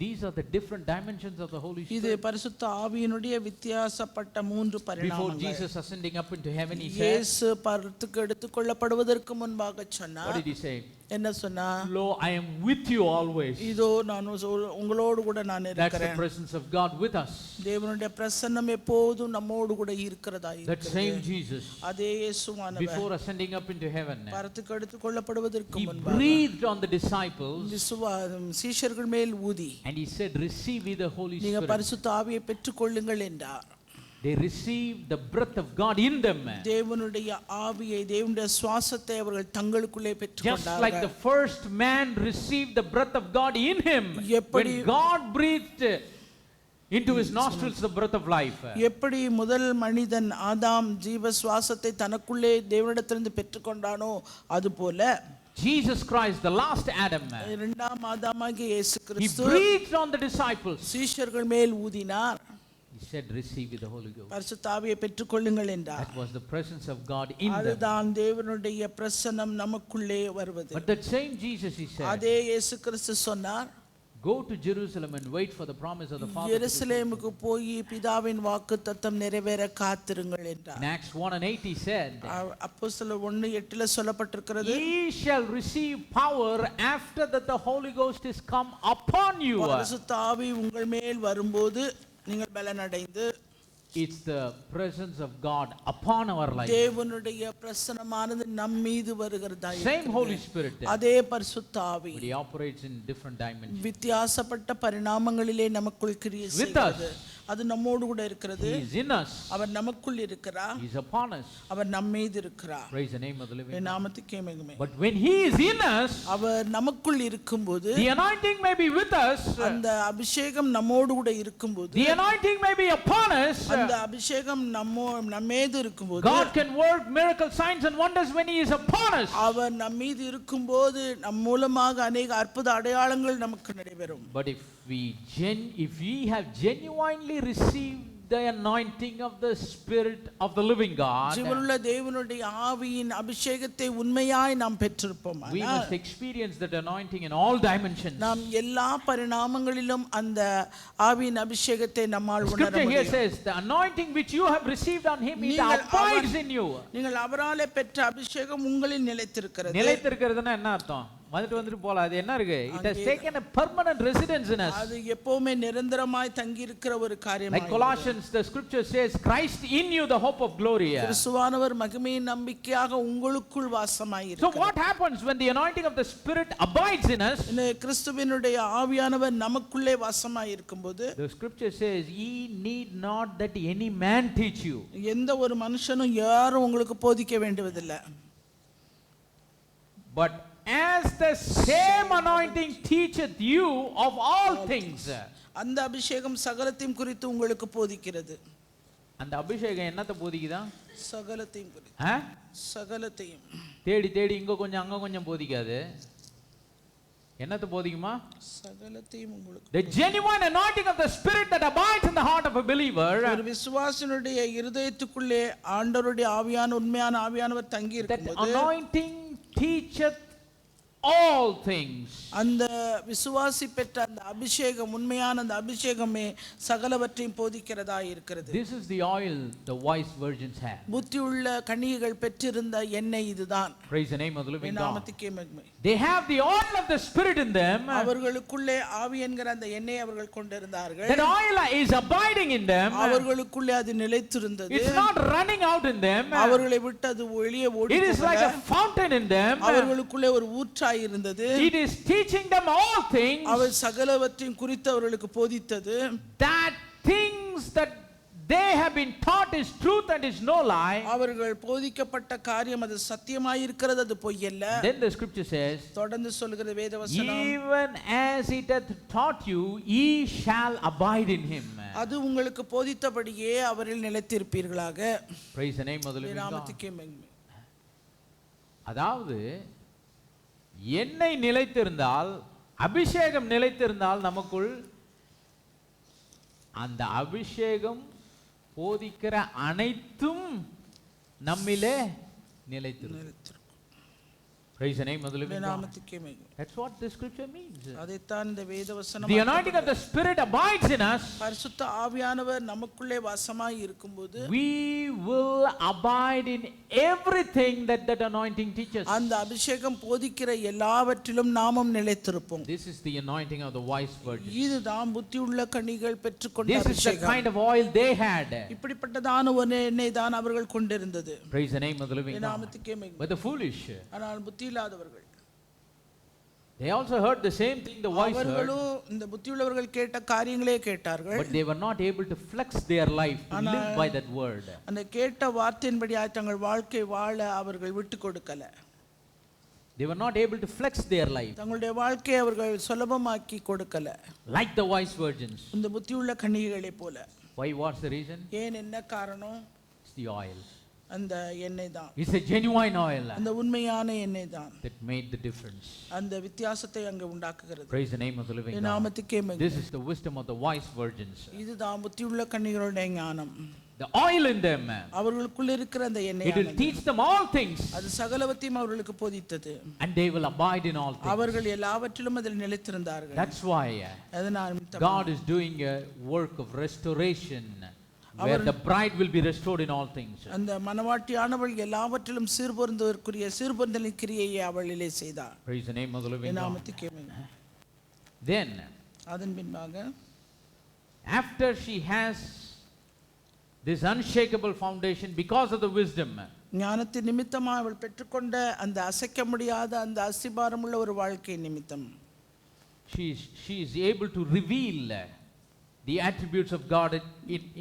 These are the different dimensions of the Holy
இது
Spirit.
பரிசுத்த ஆவியினுடைய வித்தியாசப்பட்ட 3
Before
பரிணாமங்கள்.
Jesus ascending up into heaven, he said,
இயேசு பரத்துக்கு எடுத்துக்கொள்ளப்படுவதற்கு முன்பாக சொன்னார்.
what did he say?
என்ன சொன்னார்?
Lo, I am with you always.
இதோ நான் உங்களோடு கூட நான்
That's the
இருக்கிறேன்.
presence of God with us.
தேவனுடைய பிரசன்னம் எப்போதும் நம்மோடு கூட இருக்கிறதா
That
இருக்கிறது.
same Jesus,
அதே இயேசுவானவர்
before ascending up into heaven,
பரத்துக்கு எடுத்துக்கொள்ளப்படுவதற்கு
he
முன்பாக
breathed on the disciples
சீஷர்கள் மேல் ஊதி,
and he said, receive ye the Holy
நீங்க
Spirit.
பரிசுத்த ஆவியை பெற்றுக்கொள்ளுங்கள் என்றார்.
They received the breath of God in them.
தேவனுடைய ஆவியை, தேவனுடைய சுவாசத்தை அவர்கள் தங்களுக்குள்ளே
Just like
பெற்றுக்கொண்டார்கள்.
the first man received the breath of God in him,
எப்படி
when God breathed into his nostrils the breath of life.
எப்படி முதல் மனிதன் ஆதாம் ஜீவ சுவாசத்தை தனக்குள்ளே தேவனிடத்திலிருந்து பெற்றுக்கொண்டானோ அதுபோல
Jesus Christ, the last Adam,
இரண்டாம் ஆதாமாகிய இயேசு
he
Kristu
breathed on the disciples.
சீஷர்கள் மேல் ஊதினார்.
He said, receive ye the Holy Ghost.
பரிசுத்த ஆவியை பெற்றுக்கொள்ளுங்கள் என்றார்.
That was the presence of God in them.
அதுதான் தேவனுடைய பிரசன்னம் நமக்குள்ளே வருவது.
But that same Jesus, he said,
அதே இயேசு கிறிஸ்து சொன்னார்,
go to Jerusalem and wait for the promise of the Father.
எருசலேமுக்கு போய் பிதாவின் வாக்குத்தத்தம் நிறைவேற காத்திருங்கள் என்றார்.
In Acts 1:8 he said,
அப்போஸ்தலர் 1:8 சொல்லப்பட்டிருக்கிறது,
ye shall receive power after that the Holy Ghost is come upon you.
பரிசுத்த ஆவி உங்கள் மேல் வரும்போது நீங்கள் பலனடைந்து.
It's the presence of God upon our life.
தேவனுடைய பிரசன்னமானது நம் மீது வருகிறதா
Same Holy Spirit,
அதே பரிசுத்த ஆவி
but he operates in different dimensions.
வித்தியாசப்பட்ட பரிணாமங்களிலே நமக்குள் கிரியை செய்கிறது. அது நம்மோடு கூட இருக்கிறது.
He is in us.
அவர் நமக்குள் இருக்கிறார்.
He is upon us.
அவர் நம்ம மீது இருக்கிறார்.
Praise the name of the living God.
நாமத்துக்கே மகிமை.
But when he is in us,
அவர் நமக்குள் இருக்கும்போது,
the anointing may be with us,
அந்த அபிஷேகம் நம்மோடு கூட இருக்கும்போது,
the anointing may be upon us,
அந்த அபிஷேகம் நம்மேது இருக்கும்போது,
God can work miracle signs and wonders when he is upon us.
அவர் நம் மீது இருக்கும்போது நம் மூலமாக अनेक அற்புத அடையாளங்கள் நமக்கு நடைபெறும்.
But if we have genuinely received the anointing of the Spirit of the living God,
ஜீவனுள்ள தேவனுடைய ஆவியின் அபிஷேகத்தை உண்மையாய் நாம் பெற்றிருப்போம்.
we must experience that anointing in all dimensions.
நாம் எல்லா பரிணாமங்களிலும் அந்த ஆவியின் அபிஷேகத்தை நம்மால் உணர
Scripture here
முடியும்.
says, the anointing which you have received on him, it abides in you.
நீங்கள் அவராலே பெற்ற அபிஷேகம் உங்களில் நிலைத்திருக்கிறது.
நிலைத்திருக்கிறதுனா என்ன அர்த்தம்? வந்துட்டு போல அது என்ன இருக்கு? It has taken a permanent residence in us.
அது எப்பவுமே நிரந்தரமாய் தங்கி இருக்கிற ஒரு காரியமாய்.
Like Colossians, the scripture says, Christ in you, the hope of glory.
கிறிஸ்துவானவர் மகிமையின் நம்பிக்கையாக உங்களுக்குள் வாசமாய் இருக்கிறார்.
So what happens when the anointing of the Spirit abides in us?
இந்த கிறிஸ்துவினுடைய ஆவியானவர் நமக்குள்ளே வாசமாய் இருக்கும்போது,
the scripture says, ye need not that any man teach you.
எந்த ஒரு மனுஷனும் யாரும் உங்களுக்கு போதிக்க வேண்டுவதில்லை.
But as the same anointing teacheth you of all things.
அந்த அபிஷேகம் சகலத்தையும் குறித்து உங்களுக்கு போதிக்கிறது.
அந்த அபிஷேகம் என்னத்தை போதிக்குதா?
சகலத்தையும் குறித்து.
ஆ?
சகலத்தையும்
தேடி தேடி இங்க கொஞ்சம் அங்க கொஞ்சம் போதிக்காது. என்னத்தை போதிக்குமா?
சகலத்தையும் உங்களுக்கு.
The genuine anointing of the Spirit that abides in the heart of a believer.
ஒரு விசுவாசினுடைய இருதயத்துக்குள்ளே ஆண்டவருடைய ஆவியான உண்மையான ஆவியானவர் தங்கி
That
இருக்கும்போது
anointing teacheth all things.
அந்த விசுவாசி பெற்ற அந்த அபிஷேகம், உண்மையான அந்த அபிஷேகமே சகலவற்றையும் போதிக்கிறதா இருக்கிறது.
This is the oil the wise virgins had.
புத்தியுள்ள கன்னிகைகள் பெற்றிருந்த எண்ணெய் இதுதான்.
Praise the name of the living God.
நாமத்துக்கே மகிமை.
They have the oil of the Spirit in them.
அவர்களுக்குள்ளே ஆவி என்கிற அந்த எண்ணெயை அவர்கள் கொண்டிருந்தார்கள்.
That oil is abiding in them.
அவர்களுக்குள்ளே அது நிலைத்திருந்தது.
It's not running out in them.
அவர்களை விட்டு அது வெளியே ஓடி
It is like a fountain in them.
அவர்களுக்குள்ளே ஒரு ஊற்றாய் இருந்தது.
It is teaching them all things.
அவர் சகலவற்றையும் குறித்து அவர்களுக்கு போதித்தது.
That things that they have been taught is truth and is no lie.
அவர்கள் போதிக்கப்பட்ட காரியம் அது சத்தியமாய் இருக்கிறது, அது பொய் அல்ல.
Then the scripture says,
தொடர்ந்து சொல்கிறது வேதவசனம்,
even as it hath taught you, ye shall abide in him.
அது உங்களுக்கு போதித்தபடியே அவரில் நிலைத்திருப்பீர்களாக.
Praise the name of the living God.
நாமத்துக்கே மகிமை.
அதாவது எண்ணெய் நிலைத்திருந்தால், அபிஷேகம் நிலைத்திருந்தால் நமக்குள் அந்த அபிஷேகம் போதிக்கிற அனைத்தும் நம்மிலே நிலைத்திருக்கும். Praise the name of the living God. That's what the scripture means.
அதைத்தான் இந்த வேதவசனம்.
The anointing of the Spirit abides in us.
பரிசுத்த ஆவியானவர் நமக்குள்ளே வாசமாய் இருக்கும்போது
we will abide in everything that anointing teaches.
அந்த அபிஷேகம் போதிக்கிற எல்லாவற்றிலும் நாமும் நிலைத்திருப்போம்.
This is the anointing of the wise virgins.
இதுதான் புத்தியுள்ள கன்னிகள் பெற்றுக்கொண்ட
அபிஷேகம். This is the kind of oil they had.
இப்படிப்பட்டதான ஒரு எண்ணெய் தான் அவர்கள் கொண்டிருந்தது.
Praise the name of the living God.
நாமத்துக்கே மகிமை.
But the foolish,
ஆனால் புத்தியில்லாதவர்கள்,
they also heard the same thing the wise heard.
அவர்களும் இந்த புத்தியுள்ளவர்கள் கேட்ட காரியங்களே கேட்டார்கள்.
But they were not able to flex their life to live by that word.
அந்த கேட்ட வார்த்தையின்படி தங்கள் வாழ்க்கை வாழ அவர்கள் விட்டு கொடுக்கல.
They were not able to flex their life.
தங்களுடைய வாழ்க்கையை அவர்கள் சுலபமாக்கி கொடுக்கல.
Like the wise virgins.
இந்த புத்தியுள்ள கன்னிகைகளை போல.
Why? What's the reason?
ஏன், என்ன காரணம்?
It's the oil.
அந்த எண்ணெய் தான்.
It's a genuine oil.
அந்த உண்மையான எண்ணெய் தான்.
That made the difference.
அந்த வித்தியாசத்தை அங்கே உண்டாக்குகிறது.
Praise the name of the living God.
நாமத்துக்கே மகிமை.
This is the wisdom of the wise virgins.
இதுதான் புத்தியுள்ள கன்னிகளுடைய ஞானம்.
The oil in them.
அவர்களுக்குள்ள இருக்கிற அந்த எண்ணெய்.
It will teach them all things.
அது சகலவற்றையும் அவர்களுக்கு போதித்தது.
And they will abide in all things.
அவர்கள் எல்லாவற்றிலும் அதில் நிலைத்திருந்தார்கள்.
That's why God is doing a work of restoration. Where the bride will be restored in all things.
அந்த மணவாட்டியானவள் எல்லாவற்றிலும் சீர்பொருந்துவதற்குரிய சீர்பொருந்தலின் கிரியையை அவளிலே செய்தார்.
Praise the name of the living God.
நாமத்துக்கே மகிமை.
Then
அதன் பின்பாக,
after she has this unshakable foundation because of the wisdom,
ஞானத்தின் நிமித்தமாக அவள் பெற்றுக்கொண்ட அந்த அசைக்க முடியாத அந்த அஸ்திபாரமுள்ள ஒரு வாழ்க்கை நிமித்தம்,
she is able to reveal the attributes of God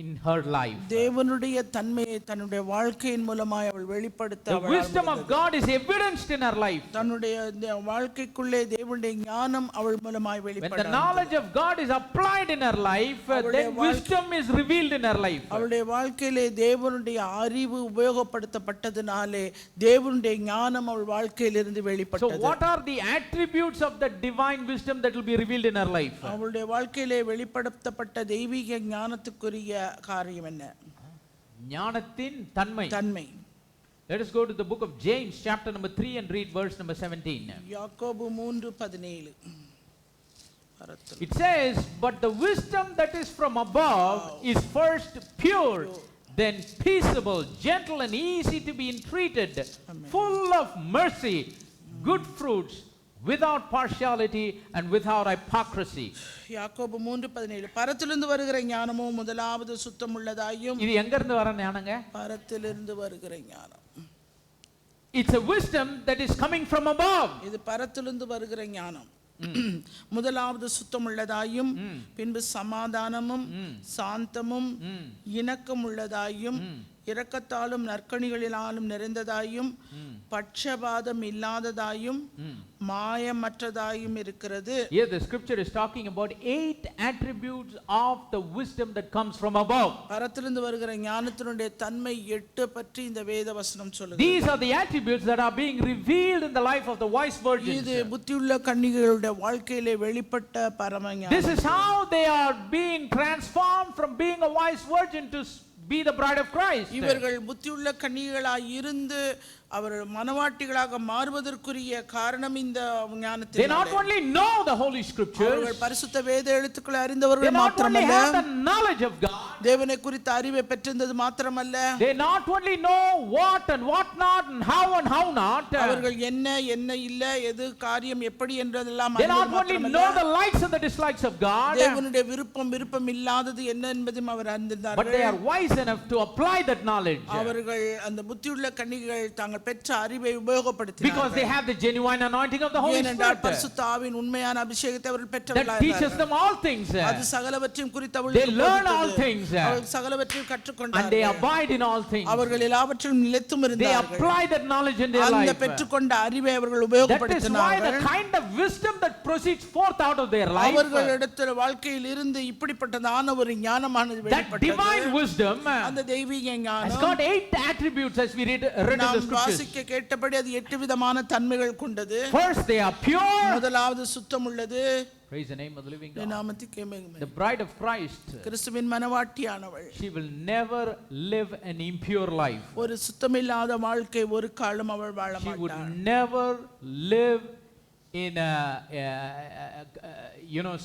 in her life.
தேவனுடைய தன்மையை தன்னுடைய வாழ்க்கையின் மூலமாய் அவள் வெளிப்படுத்த
The wisdom of God is evidenced in her life.
தன்னுடைய வாழ்க்கைக்குள்ளே தேவனுடைய ஞானம் அவள் மூலமாய்
When the
வெளிப்படுகிறது.
knowledge of God is applied in her life, then wisdom is revealed in her life.
அவளுடைய வாழ்க்கையிலே தேவனுடைய அறிவு உபயோகப்படுத்தப்பட்டதினாலே தேவனுடைய ஞானம் அவள் வாழ்க்கையிலிருந்து
So
வெளிப்பட்டது.
what are the attributes of the divine wisdom that will be revealed in her life?
அவளுடைய வாழ்க்கையிலே வெளிப்படுத்தப்பட்ட தெய்வீக ஞானத்துக்குரிய காரியம் என்ன?
ஞானத்தின் தன்மை.
தன்மை.
Let us go to the book of James chapter number 3 and read verse number 17.
யாக்கோபு 3:17.
It says, but the wisdom that is from above is first pure, then peaceable, gentle and easy to be entreated, full of mercy, good fruits, without partiality and without hypocrisy.
யாக்கோபு 3:17. பரத்திலிருந்து வருகிற ஞானமோ முதலாவது சுத்தமுள்ளதாயும்.
இது எங்க இருந்து வர ஞானங்க?
பரத்திலிருந்து வருகிற ஞானம்.
It's a wisdom that is coming from above.
இது பரத்திலிருந்து வருகிற ஞானம். முதலாவது சுத்தமுள்ளதாயும், பின்பு சமாதானமும் சாந்தமும் இணக்கமுள்ளதாயும் இரக்கத்தாலும் நற்கனிகளினாலும் நிறைந்ததாயும் பட்சபாதம் இல்லாததாயும் மாயமற்றதாயும் இருக்கிறது.
Here the scripture is talking about 8 attributes of the wisdom that comes from above.
பரத்திலிருந்து வருகிற ஞானத்தினுடைய தன்மை 8 பற்றி இந்த வேத வசனம் சொல்லுகிறது.
These are the attributes that are being revealed in the life of the wise virgins.
இது புத்தியுள்ள கன்னிகைகளுடைய வாழ்க்கையிலே வெளிப்பட்ட பரம ஞானம்.
This is how they are being transformed from being a wise virgin to be the bride of Christ.
இவர்கள் புத்தியுள்ள கன்னிகைகளாய் இருந்து அவர் மனவாட்டிகளாக மாறுவதற்குரிய காரணம் இந்த ஞானத்தினாலே.
They not only know the holy scriptures,
அவர்கள் பரிசுத்த வேத எழுத்துக்களை அறிந்தவர்கள்
they not only
மாத்திரமல்ல,
have the knowledge of God,
தேவனை குறித்த அறிவை பெற்றிருந்தது மாத்திரமல்ல,
they not only know what and what not and how not,
அவர்கள் என்ன இல்ல எது காரியம் எப்படி என்றதெல்லாம்
they not only know the likes and the dislikes of God,
தேவனுடைய விருப்பம் இல்லாதது என்ன என்பதையும் அவர் அறிந்திருந்தார்கள்.
but they are wise enough to apply that knowledge.
அவர்கள் அந்த புத்தியுள்ள கன்னிகைகள் தாங்கள் பெற்ற அறிவை உபயோகப்படுத்தினார்கள்.
Because they have the genuine anointing of the Holy Spirit.
பரிசுத்த ஆவியின் உண்மையான அபிஷேகத்தை அவர்கள்
That
பெற்றவர்களாக
teaches them all things.
அது சகலவற்றையும் குறித்து
They
அவர்களுக்கு
learn all
போதித்தது.
things.
அவர்கள் சகலவற்றையும்
And they
கற்றுக்கொண்டார்கள்.
abide in all things.
அவர்கள் எல்லாவற்றிலும் நிலைத்தும்
They
இருந்தார்கள்.
apply that knowledge in their
அந்த
life.
பெற்றுக்கொண்ட அறிவை அவர்கள்
That is why
உபயோகப்படுத்தினார்கள்.
the kind of wisdom that proceeds forth out of their life,
அவர்களிடத்தில் வாழ்க்கையில் இருந்து இப்படிப்பட்டதான ஒரு ஞானமானது
that divine
வெளிப்பட்டது.
wisdom
அந்த தெய்வீக
has
ஞானம்
got 8 attributes as we read in the
நாம்
scriptures.
வாசிக்க கேட்டபடி அது 8 விதமான தன்மைகள் கொண்டது.
First, they are pure.
முதலாவது சுத்தம் உள்ளது.
Praise the name of the living God.
நாமத்துக்கே மகிமை.
The bride of Christ,
கிறிஸ்துவின் மனவாட்டியானவள்
she will never live an impure life.
ஒரு சுத்தமில்லாத வாழ்க்கை ஒரு காலம் அவள் வாழ
She would
மாட்டாள்.
never live in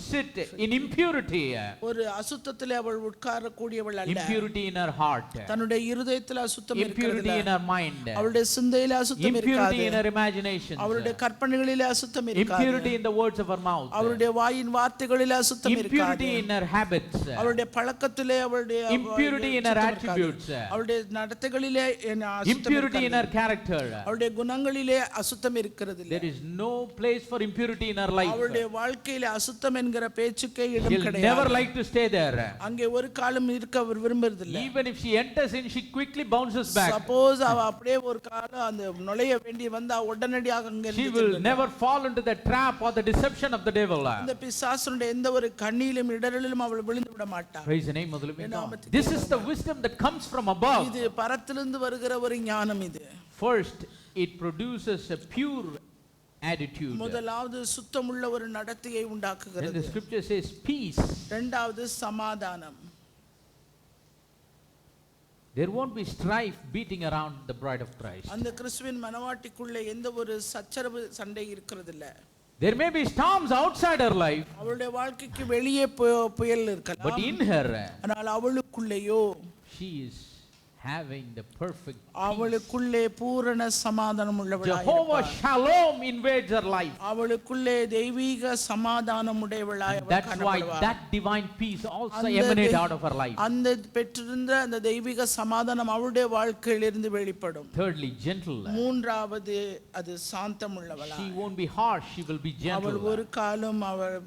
sit in impurity.
ஒரு அசுத்தத்திலே அவள் உட்காரக்கூடியவள் அல்ல.
Impurity in her heart.
தன்னுடைய இருதயத்தில் அசுத்தம்
Impurity in
இருக்கிறது.
her mind.
அவளுடைய சிந்தையிலே அசுத்தம் இருக்காது.
Impurity in her imagination.
அவளுடைய கற்பனைகளிலே அசுத்தம் இருக்காது.
Impurity in the words of her mouth.
அவளுடைய வாயின் வார்த்தைகளிலே அசுத்தம் இருக்காது.
Impurity in her habits.
அவளுடைய பழக்கத்திலே அவளுடைய
Impurity in her attributes.
அவளுடைய நடத்தைகளிலே அசுத்தம்
Impurity in her
இருக்காது.
character.
அவளுடைய குணங்களிலே அசுத்தம் இருக்கிறது.
There is no place for impurity in her life.
அவளுடைய வாழ்க்கையிலே அசுத்தம் என்கிற பேச்சுக்கே இடம்
She'll
கிடையாது.
never like to stay there.
அங்கே ஒரு காலம் இருக்க அவர் விரும்புறதில்லை.
Even if she enters in, she quickly bounces back.
Suppose அவ அப்படியே ஒரு காலம் அந்த நுழைய வேண்டி வந்தா உடனடியாக அங்க
She will never fall into the trap or the deception of the devil.
இந்த பிசாசுடைய எந்த ஒரு கண்ணியிலும் இடரிலும் அவள் விழுந்து விட மாட்டாள்.
Praise the name of the living God. This is the wisdom that comes from above.
இது பரத்திலிருந்து வருகிற ஒரு ஞானம் இது.
First, it produces a pure attitude.
முதலாவது சுத்தமுள்ள ஒரு நடத்தையை
And
உண்டாக்குகிறது.
the scripture says peace.
இரண்டாவது சமாதானம்.
There won't be strife beating around the bride of Christ.
அந்த கிறிஸ்துவின் மனவாட்டிக்குள்ள எந்த ஒரு சச்சரவு சண்டை இருக்கிறதில்ல.
There may be storms outside her life,
அவளுடைய வாழ்க்கைக்கு வெளியே புயல்
but
இருக்கலாம்.
in her,
ஆனால் அவளுக்குள்ளேயோ
she is having the perfect peace.
அவளுக்குள்ளே பூரண சமாதானம் உள்ளவளாய்
Jehovah
இருப்பாள்.
Shalom invades her life.
அவளுக்குள்ளே தெய்வீக சமாதானம் உடையவளாய் அவள்
That's why
காணப்படுவாள்.
that divine peace also
அந்த
emanate out of her life.
அந்த பெற்றிருந்த அந்த தெய்வீக சமாதானம் அவளுடைய வாழ்க்கையிலிருந்து வெளிப்படும்.
Thirdly, gentle.
மூன்றாவது அது சாந்தம் உள்ளவளாய்.
She won't be harsh, she will be
அவள்
gentle.
ஒரு காலம் அவள்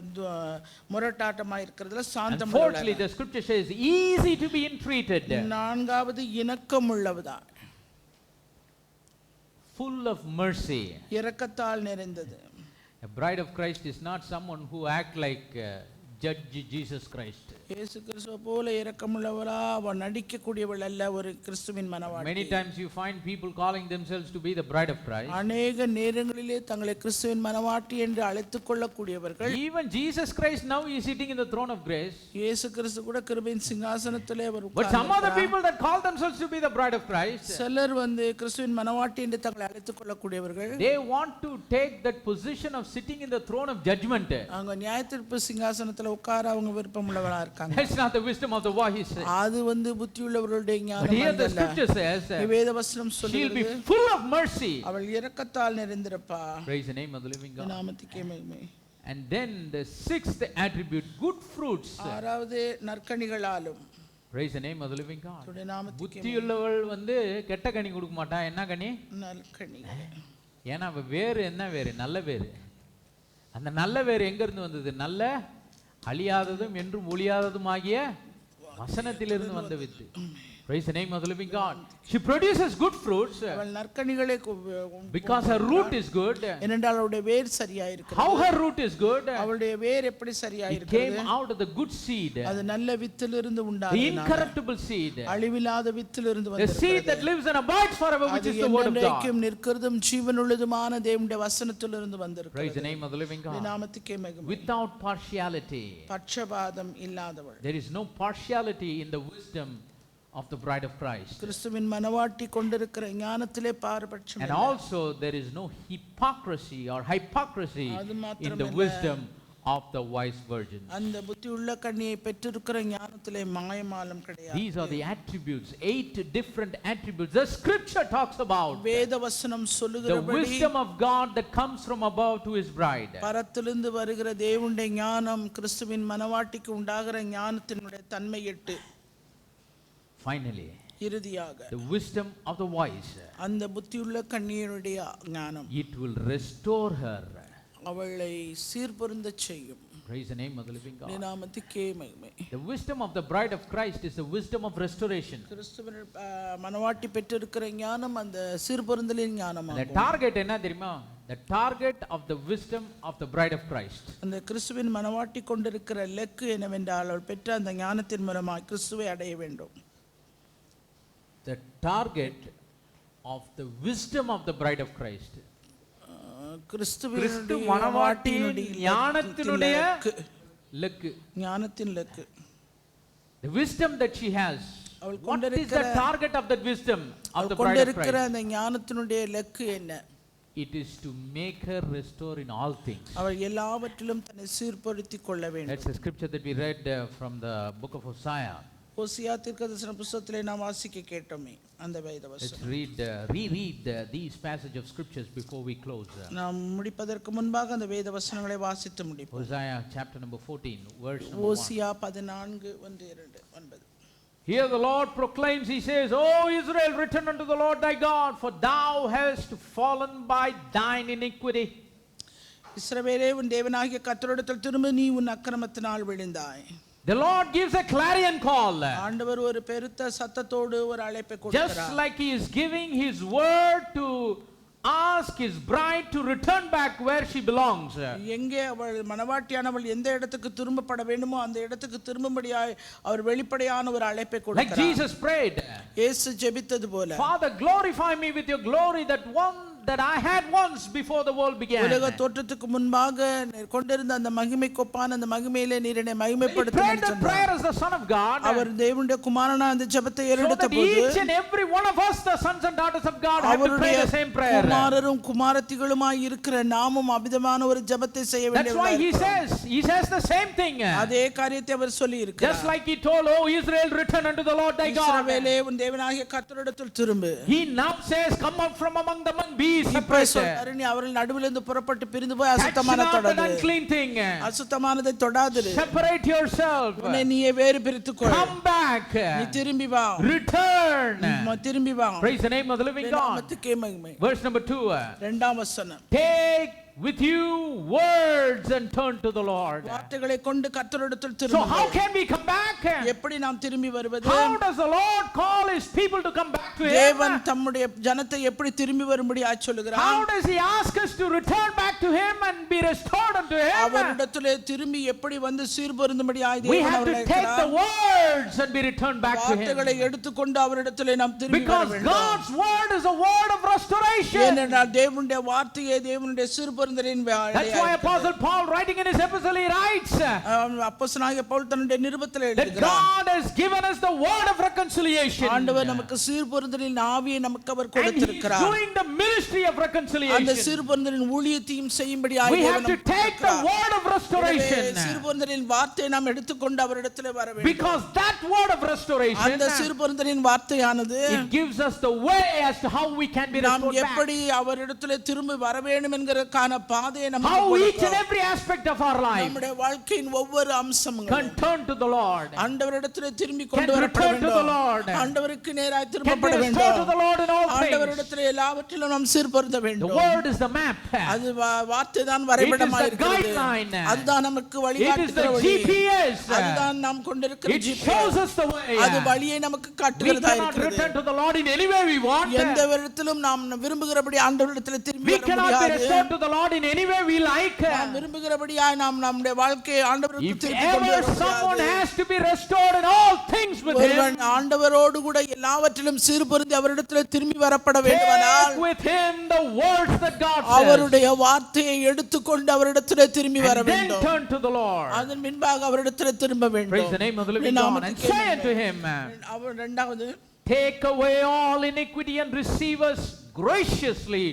முரட்டாட்டமாய் இருக்கிறதுல சாந்தம்
And fourthly,
உள்ளவளாய்.
the scripture says easy to be entreated,
நான்காவது இணக்கம் உள்ளவதா.
full of mercy.
இரக்கத்தால் நிறைந்தது.
A bride of Christ is not someone who act like Judge Jesus Christ.
இயேசு கிறிஸ்துவை போல இரக்கமுள்ளவளா அவள் நடிக்கக்கூடியவள் அல்ல ஒரு கிறிஸ்துவின் மனவாட்டி.
Many times you find people calling themselves to be the bride of Christ.
அநேக நேரங்களிலே தங்களை கிறிஸ்துவின் மனவாட்டி என்று அழைத்துக் கொள்ளக்கூடியவர்கள்.
Even Jesus Christ now is sitting in the throne of grace.
இயேசு கிறிஸ்து கூட கிருபையின் சிங்காசனத்திலே அவர்
But some other people that call themselves to be the bride of Christ,
சிலர் கிறிஸ்துவின் மனவாட்டி என்று தங்களை அழைத்துக் கொள்ளக்கூடியவர்கள்.
they want to take that position of sitting in the throne of judgment.
அவங்க நியாயத்தீர்ப்பு சிங்காசனத்துல உட்கார அவங்க விருப்பம் உள்ளவளா இருக்காங்க.
That's not the wisdom of the wise.
அது புத்தியுள்ளவர்களுடைய
But
ஞானம்
here the
அல்ல.
scripture says
வேத வசனம்
she'll
சொல்லுகிறது
be full of mercy.
அவள் இரக்கத்தால் நிறைந்திருப்பா.
Praise the name of the living God.
நாமத்துக்கே மகிமை.
And then the sixth attribute, good fruits.
ஆறாவது நற்கனிகளாலும்.
Praise the name of the living God.
அவருடைய நாமத்துக்கே
புத்தியுள்ளவள் கெட்ட கனி கொடுக்க மாட்டா. என்ன கனி?
நற்கனிகள்.
ஏன்னா வேறு என்ன வேறு? நல்ல வேறு. அந்த நல்ல வேறு எங்க இருந்து வந்தது? நல்ல அழியாததும் என்றும் ஒளியாததுமாகிய வசனத்திலிருந்து வந்த with. Praise the name of the living God. She produces good fruits
அவள் நற்கனிகளை
because her root is good.
ஏனென்றால் அவளுடைய வேர் சரியா இருக்கிறது.
How her root is good?
அவளுடைய வேர் எப்படி சரியா
It
இருக்கிறது?
came out of the good seed.
அது நல்ல வித்திலிருந்து
The
உண்டானது.
incorruptible seed.
அழிவில்லாத வித்திலிருந்து
The
வந்தது.
seed that lives and abides forever, which is the word of God.
என்றைக்கும் நிற்கிறதும் ஜீவனுள்ளதுமான தேவனுடைய வசனத்திலிருந்து வந்திருக்கிறது.
Praise the name of the living God.
நாமத்துக்கே மகிமை.
Without partiality.
பட்சபாதம் இல்லாதவள்.
There is no partiality in the wisdom of the bride of Christ.
கிறிஸ்துவின் மனவாட்டி கொண்டிருக்கிற ஞானத்திலே பாரபட்சம்
And also there is no hypocrisy or hypocrisy in the wisdom of the wise virgins.
அந்த புத்தியுள்ள கன்னியை பெற்றிருக்கிற ஞானத்திலே மாயமாலம் கிடையாது.
These are the attributes, 8 different attributes the scripture talks about.
வேத வசனம்
The
சொல்லுகிறபடி
wisdom of God that comes from above to his bride.
பரத்திலிருந்து வருகிற தேவனுடைய ஞானம் கிறிஸ்துவின் மனவாட்டிக்கு உண்டாகிற ஞானத்தினுடைய தன்மை 8.
Finally,
இறுதியாக
the wisdom of the wise,
அந்த புத்தியுள்ள கன்னியனுடைய ஞானம்
it will restore her.
அவளை சீர்பொருந்த செய்யும்.
Praise the name of the living God.
நாமத்துக்கே மகிமை.
The wisdom of the bride of Christ is the wisdom of restoration.
கிறிஸ்துவின் மனவாட்டி பெற்றிருக்கிற ஞானம் அந்த சீர்பொருந்தலின்
The
ஞானமாகும்.
target என்ன தெரியுமா? The target of the wisdom of the bride of Christ.
அந்த கிறிஸ்துவின் மனவாட்டி கொண்டிருக்கிற இலக்கு என்னவென்றால் அவள் பெற்ற அந்த ஞானத்தின் மூலமாக கிறிஸ்துவை அடைய வேண்டும்.
The target of the wisdom of the bride of Christ. கிறிஸ்து மனவாட்டியின் ஞானத்தினுடைய இலக்கு.
ஞானத்தின் இலக்கு.
The wisdom that she has. What is the target of that wisdom of the bride of
கொண்டிருக்கிற
Christ?
அந்த ஞானத்தினுடைய இலக்கு என்ன?
It is to make her restore in all things.
அவள் எல்லாவற்றிலும் தன்னை சீர்படுத்திக் கொள்ள வேண்டும்.
That's the scripture that we read from the book of Hosea.
ஓசியா தீர்க்கதரிசன புத்தகத்திலே நாம் வாசிக்க கேட்டோமே அந்த வேத
Let's
வசனம்.
reread these passage of scriptures before we close.
நாம் முடிப்பதற்கு முன்பாக அந்த வேத வசனங்களை வாசித்து முடிப்போம்.
Hosea chapter number 14, verse number 1.
Hosea 14 1 2 9.
Here the Lord proclaims, he says, O Israel, return unto the Lord thy God, for thou hast fallen by thine iniquity.
இஸ்ரவேலே உன் தேவனாகிய கர்த்தரிடத்தில் திரும்ப, நீ உன் அக்கிரமத்தினால் விழுந்தாய்.
The Lord gives a clarion call.
ஆண்டவர் ஒரு பெருத்த சத்தத்தோடு ஒரு அழைப்பை கொடுக்கிறார்.
Just like he is giving his word to ask his bride to return back where she belongs.
எங்கே அவள் மனவாட்டியானவள் எந்த இடத்துக்கு திரும்பப்பட வேண்டுமோ அந்த இடத்துக்கு திரும்பும்படியாய் அவர் வெளிப்படையான ஒரு அழைப்பை
Like
கொடுக்கிறார்.
Jesus prayed,
இயேசு ஜெபித்தது போல,
Father, glorify me with your glory that I had once before the world began.
உலக தோற்றத்துக்கு முன்பாக கொண்டிருந்த அந்த மகிமை கொப்பான அந்த மகிமையிலே நீர் என்னை
He
மகிமைப்படுத்தும்
prayed
என்று
the prayer
சொன்னார்.
as the Son of God,
அவர் தேவனுடைய குமாரனா அந்த ஜெபத்தை
so
ஏறெடுத்த
that
போது
each and every one of us, the sons and daughters of God, have to pray
அவருடைய
the same prayer.
குமாரரும் குமாரத்திகளுமாய் இருக்கிற நாமும் அபிதமான ஒரு ஜெபத்தை செய்ய
That's why
வேண்டியவராக
he says the same thing.
அதே காரியத்தை அவர் சொல்லி
Just
இருக்கிறார்.
like he told, O Israel, return unto the Lord thy God.
இஸ்ரவேலே உன் தேவனாகிய கர்த்தரிடத்தில் திரும்பு.
He now says, come out from among them and be separated.
நீ அவர்கள் நடுவிலிருந்து புறப்பட்டு பிரிந்து போய்
Touch
அசுத்தமான
not an
தொடாதே.
unclean thing.
அசுத்தமானதை தொடாதிரு.
Separate yourself.
உன்னை நீயே வேறு பிரித்துக்கொள்.
Come back.
நீ திரும்பி வா.
Return.
திரும்பி வா.
Praise the name of the living God.
நாமத்துக்கே மகிமை.
Verse number 2.
இரண்டாம் வசனம்.
Take with you words and turn to the Lord.
வார்த்தைகளை கொண்டு கர்த்தரிடத்தில்
So
திரும்பு.
how can we come back?
எப்படி நாம் திரும்பி வருவது?
How does the Lord call his people to come back to him?
தேவன் தம்முடைய ஜனத்தை எப்படி திரும்பி வரும்படி சொல்லுகிறார்?
How does he ask us to return back to him and be restored unto him?
அவரிடத்திலே திரும்பி எப்படி வந்து சீர்பொருந்தும்படி
We have to take the words and be returned back to him.
வார்த்தைகளை எடுத்துக்கொண்டு அவரிடத்திலே நாம் திரும்பி வர
Because
வேண்டும்.
God's word is a word of restoration.
ஏனென்றால் தேவனுடைய வார்த்தையே தேவனுடைய சீர்பொருந்தலின்
That's why Apostle Paul, writing in his epistle, he writes
அப்போஸ்தலனாகிய பவுல் தன்னுடைய நிருபத்திலே
that
எழுதுகிறார்.
God has given us the word of reconciliation.
ஆண்டவர் நமக்கு சீர்பொருந்தலின் ஆவியை நமக்கு அவர்
And he is
கொடுத்திருக்கிறார்.
doing the ministry of
அந்த
reconciliation.
சீர்பொருந்தலின் ஊழியத்தையும் செய்யும்படி
We have to take the word of restoration.
சீர்பொருந்தலின் வார்த்தையை நாம் எடுத்துக்கொண்டு அவரிடத்திலே வர வேண்டும்.
Because that word of restoration,
அந்த சீர்பொருந்தலின் வார்த்தையானது
it gives us the way as to how we can be
நாம்
restored back.
எப்படி அவரிடத்திலே திரும்பி வர வேண்டும் என்கிறதுக்கான பாதையை
How
நமக்கு
each and every aspect of our life
நம்முடைய வாழ்க்கையின் ஒவ்வொரு
can
அம்சங்களும்
turn to the Lord,
ஆண்டவரிடத்தில் திரும்பி
can
கொண்டு வரப்பட
return to the
வேண்டும்.
Lord,
ஆண்டவருக்கு நேராய்
can be
திரும்பப்பட
restored to
வேண்டும்.
the Lord in all things.
ஆண்டவரிடத்தில் எல்லாவற்றிலும் நாம் சீர்பொருந்த
The
வேண்டும்.
word is the map.
அது வார்த்தை தான்
It is
வரைபடமாக
the
இருக்கிறது.
guideline.
அதுதான் நமக்கு
It is
வழிகாட்டுகிற
the
வழி.
GPS.
அதுதான் நாம் கொண்டிருக்கிற
It
GPS.
shows us the way.
அது வழியை நமக்கு
We
காட்டுகிறதா
cannot
இருக்கிறது.
return to the Lord in any way we want.
எந்த விதத்திலும் நாம் விரும்புகிறபடி ஆண்டவரிடத்தில் திரும்பி
We
வர
cannot be
முடியாது.
restored to the Lord in any way we like.
நாம் விரும்புகிறபடியாய் நாம் நம்முடைய வாழ்க்கையை ஆண்டவருக்கு
If
திருப்பி கொண்டு
ever
வர
someone
முடியாது.
has to be restored in all things with
ஒருவன்
him,
ஆண்டவரோடு கூட எல்லாவற்றிலும் சீர்பொருந்தி அவரிடத்தில் திரும்பி வரப்பட வேண்டுமானால்
take with him the words that God says,
அவருடைய வார்த்தையை எடுத்துக்கொண்டு அவரிடத்தில் திரும்பி வர
and then
வேண்டும்.
turn to the Lord.
அதன் பின்பாக அவரிடத்தில் திரும்ப
Praise
வேண்டும்.
the name of the living God and say unto him,
அவர் இரண்டாவது
take away all iniquity and receive us graciously,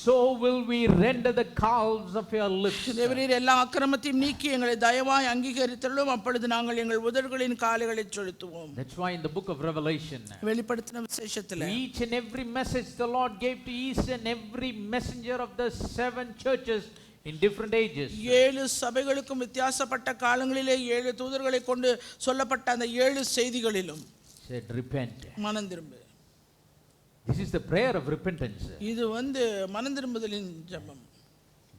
so will we render the calves of your lips.
தேவரீர் எல்லா அக்கிரமத்தையும் நீக்கி எங்களை தயவாய் அங்கீகரித்தருளும், அப்பொழுது நாங்கள் எங்கள் உதடுகளின் காலைகளை செலுத்துவோம்.
That's why in the book of Revelation,
வெளிப்படுத்தின விசேஷத்தில்
each and every message the Lord gave to each and every messenger of the 7 churches in different ages.
7 சபைகளுக்கும் வித்தியாசப்பட்ட காலங்களிலே 7 தூதர்களை கொண்டு சொல்லப்பட்ட அந்த 7 செய்திகளிலும்
said repent.
மனம் திரும்பு.
This is the prayer of repentance.
இது மனம் திரும்புதலின் ஜெபம்.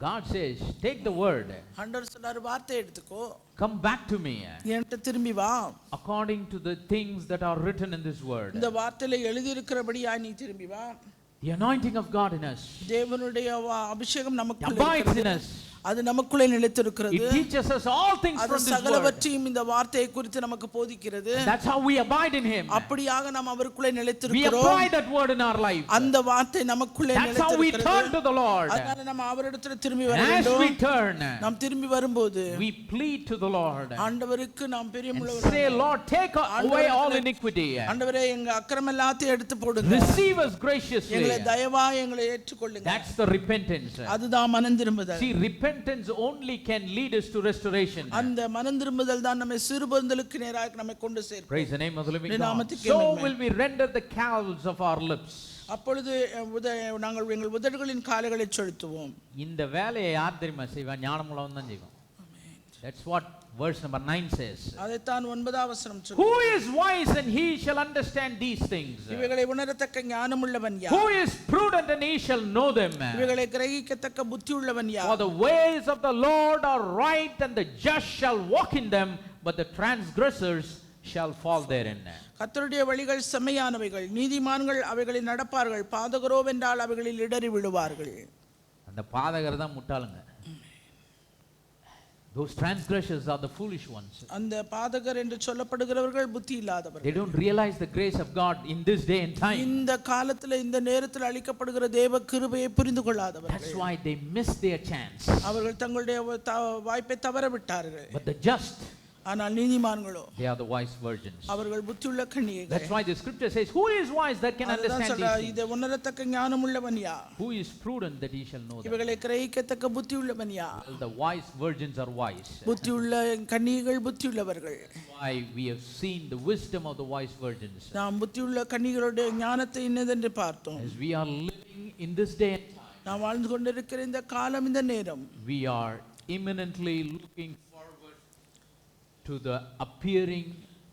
God says, take the word,
ஆண்டவர் சொல்றாரு, வார்த்தையை எடுத்துக்கோ,
come back to me
என்கிட்ட திரும்பி வா,
according to the things that are written in this word.
இந்த வார்த்தையில எழுதி இருக்கிறபடியாய் நீ திரும்பி வா.
The anointing of God in us
தேவனுடைய அபிஷேகம் நமக்குள்ளே
abides in
இருக்கிறது.
us.
அது நமக்குள்ளே நிலைத்திருக்கிறது.
It teaches us all things
அது
from this word.
சகலவற்றையும் இந்த வார்த்தையை குறித்து நமக்கு போதிக்கிறது.
That's how we abide in him.
அப்படியாக நாம் அவருக்குள்ளே
We
நிலைத்திருக்கிறோம்.
apply that word in our life.
அந்த வார்த்தை நமக்குள்ளே
That's how we
நிலைத்திருக்கிறது.
turn to the Lord.
அதனால நம்ம அவரிடத்தில் திரும்பி வர
As
வேண்டும்.
we turn,
நாம் திரும்பி வரும்போது
we plead to the Lord
ஆண்டவருக்கு நாம்
and
பிரியமுள்ளவர்களாக,
say, Lord, take away all iniquity.
ஆண்டவரே எங்க அக்கிரமம் எல்லாத்தையும் எடுத்து போடுங்க,
Receive us graciously.
எங்களை தயவாய் எங்களை ஏற்றுக்கொள்ளுங்க.
That's the repentance.
அதுதான் மனம் திரும்புதல்.
See, repentance only can lead us to restoration.
அந்த மனம் திரும்புதல் தான் நம்மை சிறுபொருந்தலுக்கு நேராக நம்மை கொண்டு சேர்க்கும்.
Praise the name of the living God.
நாமத்துக்கு
So
மகிமை.
will we render the calves of our lips.
அப்பொழுது நாங்கள் எங்கள் உதடுகளின் காலைகளை செலுத்துவோம்.
இந்த வேலையை யார் தெரியுமா செய்வா? ஞானமுள்ளவன் தான் செய்வான். That's what verse number 9 says.
அதைத்தான் 9ஆம் வசனம்
Who
சொல்லுகிறது.
is wise and he shall understand these things?
இவைகளை உணரத்தக்க ஞானமுள்ளவன் யார்?
Who is prudent and he shall know them?
இவைகளை கிரகிக்கத்தக்க புத்தியுள்ளவன்
For
யார்?
the ways of the Lord are right and the just shall walk in them, but the transgressors shall fall therein.
கர்த்தருடைய வழிகள் செம்மையானவைகள், நீதிமான்கள் அவைகளில் நடப்பார்கள், பாதகரோ வென்றால் அவைகளில் இடறி விழுவார்கள்.
அந்த பாதகர் தான் முட்டாளுங்க. Those transgressors are the foolish ones.
அந்த பாதகர் என்று சொல்லப்படுகிறவர்கள் புத்தி
They
இல்லாதவர்கள்.
don't realize the grace of God in this day and time.
இந்த காலத்துல இந்த நேரத்தில் அளிக்கப்படுகிற தேவ கிருபையை புரிந்து கொள்ளாதவர்கள்.
That's why they miss their chance.
அவர்கள் தங்களுடைய வாய்ப்பை தவற விட்டார்கள்.
But the just,
ஆனால் நீதிமான்களோ
they are the wise virgins.
அவர்கள் புத்தியுள்ள கன்னிகைகள்.
That's why the scripture says, who is wise that can
அதுதான்
understand
சொல்றார்,
these
இதை
things?
உணரத்தக்க ஞானமுள்ளவன் யார்?
Who is prudent that he shall know them?
இவைகளை கிரகிக்கத்தக்க புத்தியுள்ளவன் யார்?
Well, the wise virgins are wise.
புத்தியுள்ள கன்னிகைகள் புத்தியுள்ளவர்கள்.
Why we have seen the wisdom of the wise virgins.
நாம் புத்தியுள்ள கன்னிகளுடைய ஞானத்தை இன்னதென்று பார்த்தோம்.
As we are living in this day and time,
நாம் வாழ்ந்து கொண்டிருக்கிற இந்த காலம், இந்த நேரம்,
we are imminently looking forward to the appearing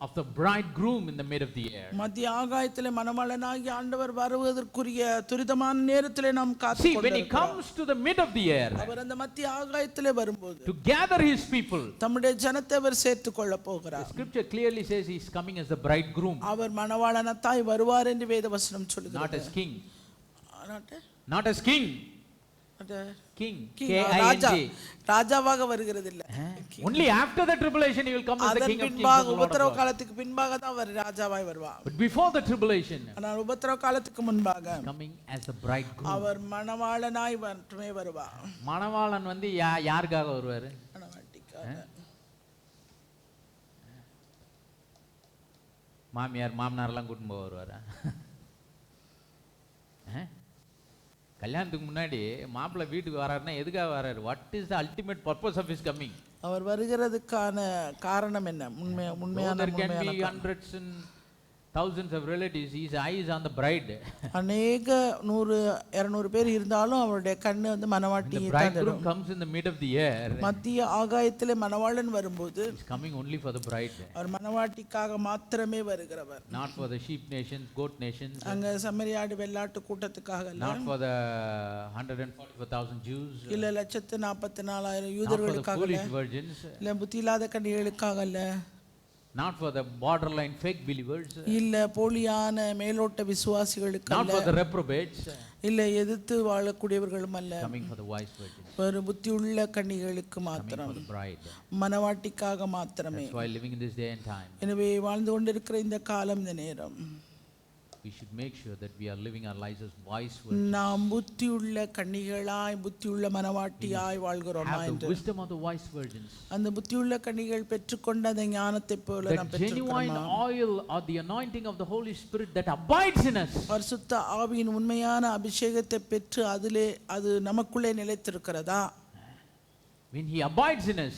of the bridegroom in the mid of the air.
மத்திய ஆகாயத்திலே மணவாளனாகிய ஆண்டவர் வருவதற்குரிய துரிதமான நேரத்திலே நாம்
See,
காத்துக்
when he
கொண்டிருக்கிறோம்.
comes to the mid of the air
அவர் அந்த மத்திய ஆகாயத்திலே வரும்போது
to gather his people,
தம்முடைய ஜனத்தை அவர் சேர்த்துக் கொள்ள
the
போகிறார்.
scripture clearly says he is coming as the bridegroom,
அவர் மணவாளனத்தாய் வருவார் என்று வேதவசனம்
not
சொல்லுகிறது.
as king.
Not-
Not as king.
not-
King.
King, Raja,
K-I-N-G.
ராஜாவாக வருகிறது இல்ல.
Only after the tribulation he will come as the
அதன்
king of kings
பின்பாக
and the Lord of
உபத்திரவ
lords.
காலத்துக்கு பின்பாக தான் அவர் ராஜாவாய் வருவார்.
But before the tribulation,
ஆனால் உபத்திரவ காலத்துக்கு முன்பாக
coming as the bridegroom.
அவர் மணவாளனாய் மட்டுமே வருவார்.
மணவாளன் வந்து யாருக்காக வருவாரு?
மணவாட்டிக்காக.
மாமியார் மாமனாரெல்லாம் கூட்டின்னு போக வருவாரா? கல்யாணத்துக்கு முன்னாடி மாப்பிள்ளை வீட்டுக்கு வராருன்னா எதுக்காக வராரு? What is the ultimate purpose of his coming?
அவர் வருகிறதுக்கான காரணம் என்ன? உண்மையான
There can be
உண்மையான
hundreds and thousands of relatives, his eye is on the bride.
அநேக 100-200 பேர் இருந்தாலும் அவருடைய கண்ணு வந்து
When the
மணவாட்டியை தான்
bridegroom
தேடும்.
comes in the mid of the air,
மத்திய ஆகாயத்திலே மணவாளன் வரும்போது
he's coming only for the bride.
அவர் மணவாட்டிக்காக மாத்திரமே வருகிறவர்.
Not for the sheep nations, goat nations,
அங்க செம்மறியாடு வெள்ளாட்டு கூட்டத்துக்காக அல்ல,
not for the 144,000 Jews,
இல்ல 144,000
not for the
யூதர்களுக்காக அல்ல,
foolish virgins,
இல்ல புத்தி இல்லாத கன்னிகளுக்காக அல்ல,
not for the borderline fake believers,
இல்ல போலியான மேலோட்ட விசுவாசிகளுக்கு
not
அல்ல,
for the reprobates,
இல்ல எதிர்த்து வாழக்கூடியவர்களும் அல்ல,
coming for the wise virgins,
ஒரு புத்தியுள்ள கன்னிகளுக்கு
coming
மாத்திரம்,
for the bride.
மணவாட்டிக்காக மாத்திரமே.
That's why living in this day and time,
எனவே வாழ்ந்து கொண்டிருக்கிற இந்த காலம், இந்த நேரம்,
we should make sure that we are living our lives as wise virgins.
நாம் புத்தியுள்ள கன்னிகளாய் புத்தியுள்ள மணவாட்டியாய் வாழ்கிறோமா
Have the
என்று,
wisdom of the wise virgins.
அந்த புத்தியுள்ள கன்னிகள் பெற்றுக்கொண்ட அந்த ஞானத்தை போல நாம்
The genuine
பெற்றுக்கொள்ளலாம்.
oil or the anointing of the Holy Spirit that abides in us.
பரிசுத்த ஆவியின் உண்மையான அபிஷேகத்தை பெற்று அதிலே அது நமக்குள்ளே நிலைத்திருக்கிறதா?
When He abides in us,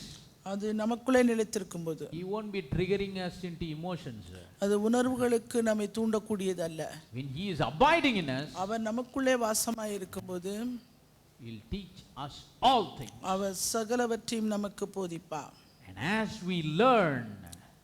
அது நமக்குள்ளே நிலைத்திருக்கும் போது
He won't be triggering us into emotions.
அது உணர்வுகளுக்கு நம்மை தூண்டக்கூடியது அல்ல.
When He is abiding in us,
அவர் நமக்குள்ளே வாசமாய் இருக்கும்போது
He'll teach us all things.
அவர் சகலவற்றையும் நமக்கு போதிப்பார்.
And as we learn,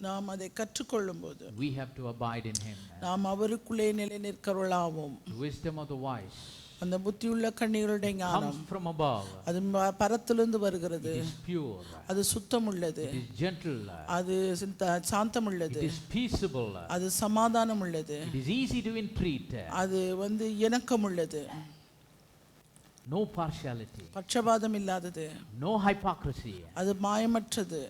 நாம் அதை கற்றுக்கொள்ளும் போது
we have to abide in Him.
நாம் அவருக்குள்ளே நிலை நிற்கிறவர்களாவோம்.
The wisdom of the wise
அந்த புத்தியுள்ள கன்னிகளுடைய ஞானம்
comes from above.
அது பரத்திலிருந்து வருகிறது.
It is pure.
அது சுத்தம் உள்ளது.
It is gentle.
அது சாந்தம் உள்ளது.
It is peaceable.
அது சமாதானம் உள்ளது.
It is easy to entreat.
அது வந்து இணக்கம் உள்ளது.
No partiality.
பட்சபாதம் இல்லாதது.
No hypocrisy.
அது மாயமற்றது.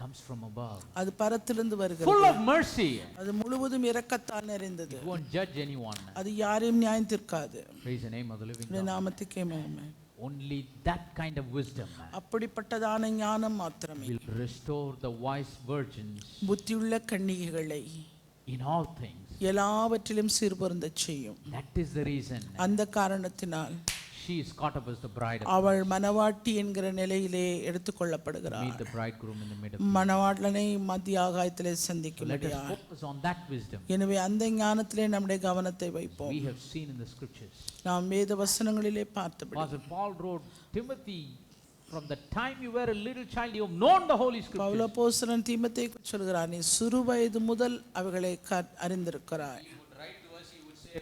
Comes from above.
அது பரத்திலிருந்து
Full
வருகிறது.
of mercy.
அது முழுவதும் இரக்கத்தால் நிறைந்தது.
It won't judge anyone.
அது யாரையும் நியாயம் தீர்க்காது.
Praise the name of the living
உம்முடைய
God.
நாமத்துக்கே மகிமை.
Only that kind of wisdom
அப்படிப்பட்டதான ஞானம் மாத்திரமே
will restore the wise virgins
புத்தியுள்ள கன்னிகைகளை
in all things.
எல்லாவற்றிலும் சீர்பொருந்தச் செய்யும்.
That is the reason
அந்த காரணத்தினால்
she is caught up as the bride of
அவள் மணவாட்டி என்கிற நிலையிலே
to
எடுத்துக்கொள்ளப்படுகிறாள்.
meet the bridegroom in the middle.
மணவாளனை மத்திய ஆகாயத்திலே
Let us
சந்திக்கும்படியாக.
focus on that wisdom.
எனவே அந்த ஞானத்திலே நம்முடைய கவனத்தை வைப்போம்.
We have seen in the scriptures.
நாம் வேத வசனங்களிலே பார்த்தபடி
Apostle Paul wrote, Timothy, from the time you were a little child, you have known the Holy Scriptures.
பவுலப்போஸ்தலன் தீமோத்தேயுக்கு சொல்கிறார், நீ சிறு வயது முதல் அவைகளை அறிந்திருக்கிறாய்.
He would write to us, he would say,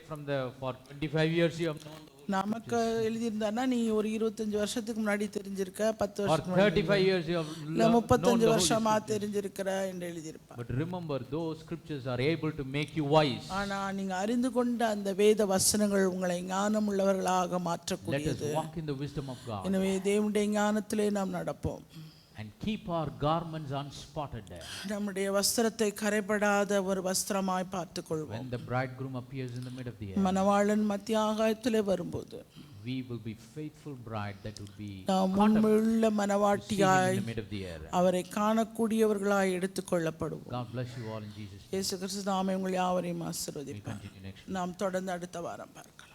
for 25 years you have known the Holy
நமக்கு எழுதியிருந்தானா நீ ஒரு 25 வருஷத்துக்கு முன்னாடி தெரிஞ்சிருக்க, 10
or
வருஷத்துக்கு
35 years you have
இல்ல
known
35
the Holy
வருஷமா
Scriptures.
தெரிஞ்சிருக்கிற என்று எழுதியிருப்பார்.
But remember, those scriptures are able to make you wise.
ஆனா நீங்க அறிந்து கொண்ட அந்த வேத வசனங்கள் உங்களை ஞானம் உள்ளவர்களாக
Let us
மாற்றக்கூடியது.
walk in the wisdom of God
எனவே தேவனுடைய ஞானத்திலே நாம் நடப்போம்.
and keep our garments unspotted.
நம்முடைய வஸ்திரத்தை கரைபடாத ஒரு வஸ்திரமாய் பார்த்துக்கொள்வோம்.
When the bridegroom appears in the mid of the air,
மணவாளன் மத்திய ஆகாயத்திலே வரும்போது
we will be faithful bride that will be
நாம்
caught up
உண்மையுள்ள
in
மணவாட்டியாய்
the mid of the air.
அவரை காணக்கூடியவர்களாய் எடுத்துக்கொள்ளப்படுவோம்.
God bless you all in Jesus' name.
இயேசு கிறிஸ்து நாமே உங்கள் யாவரையும்
We'll
ஆசீர்வதிப்பார்.
continue next week.
நாம் தொடர்ந்து அடுத்த வாரம் பார்க்கலாம்.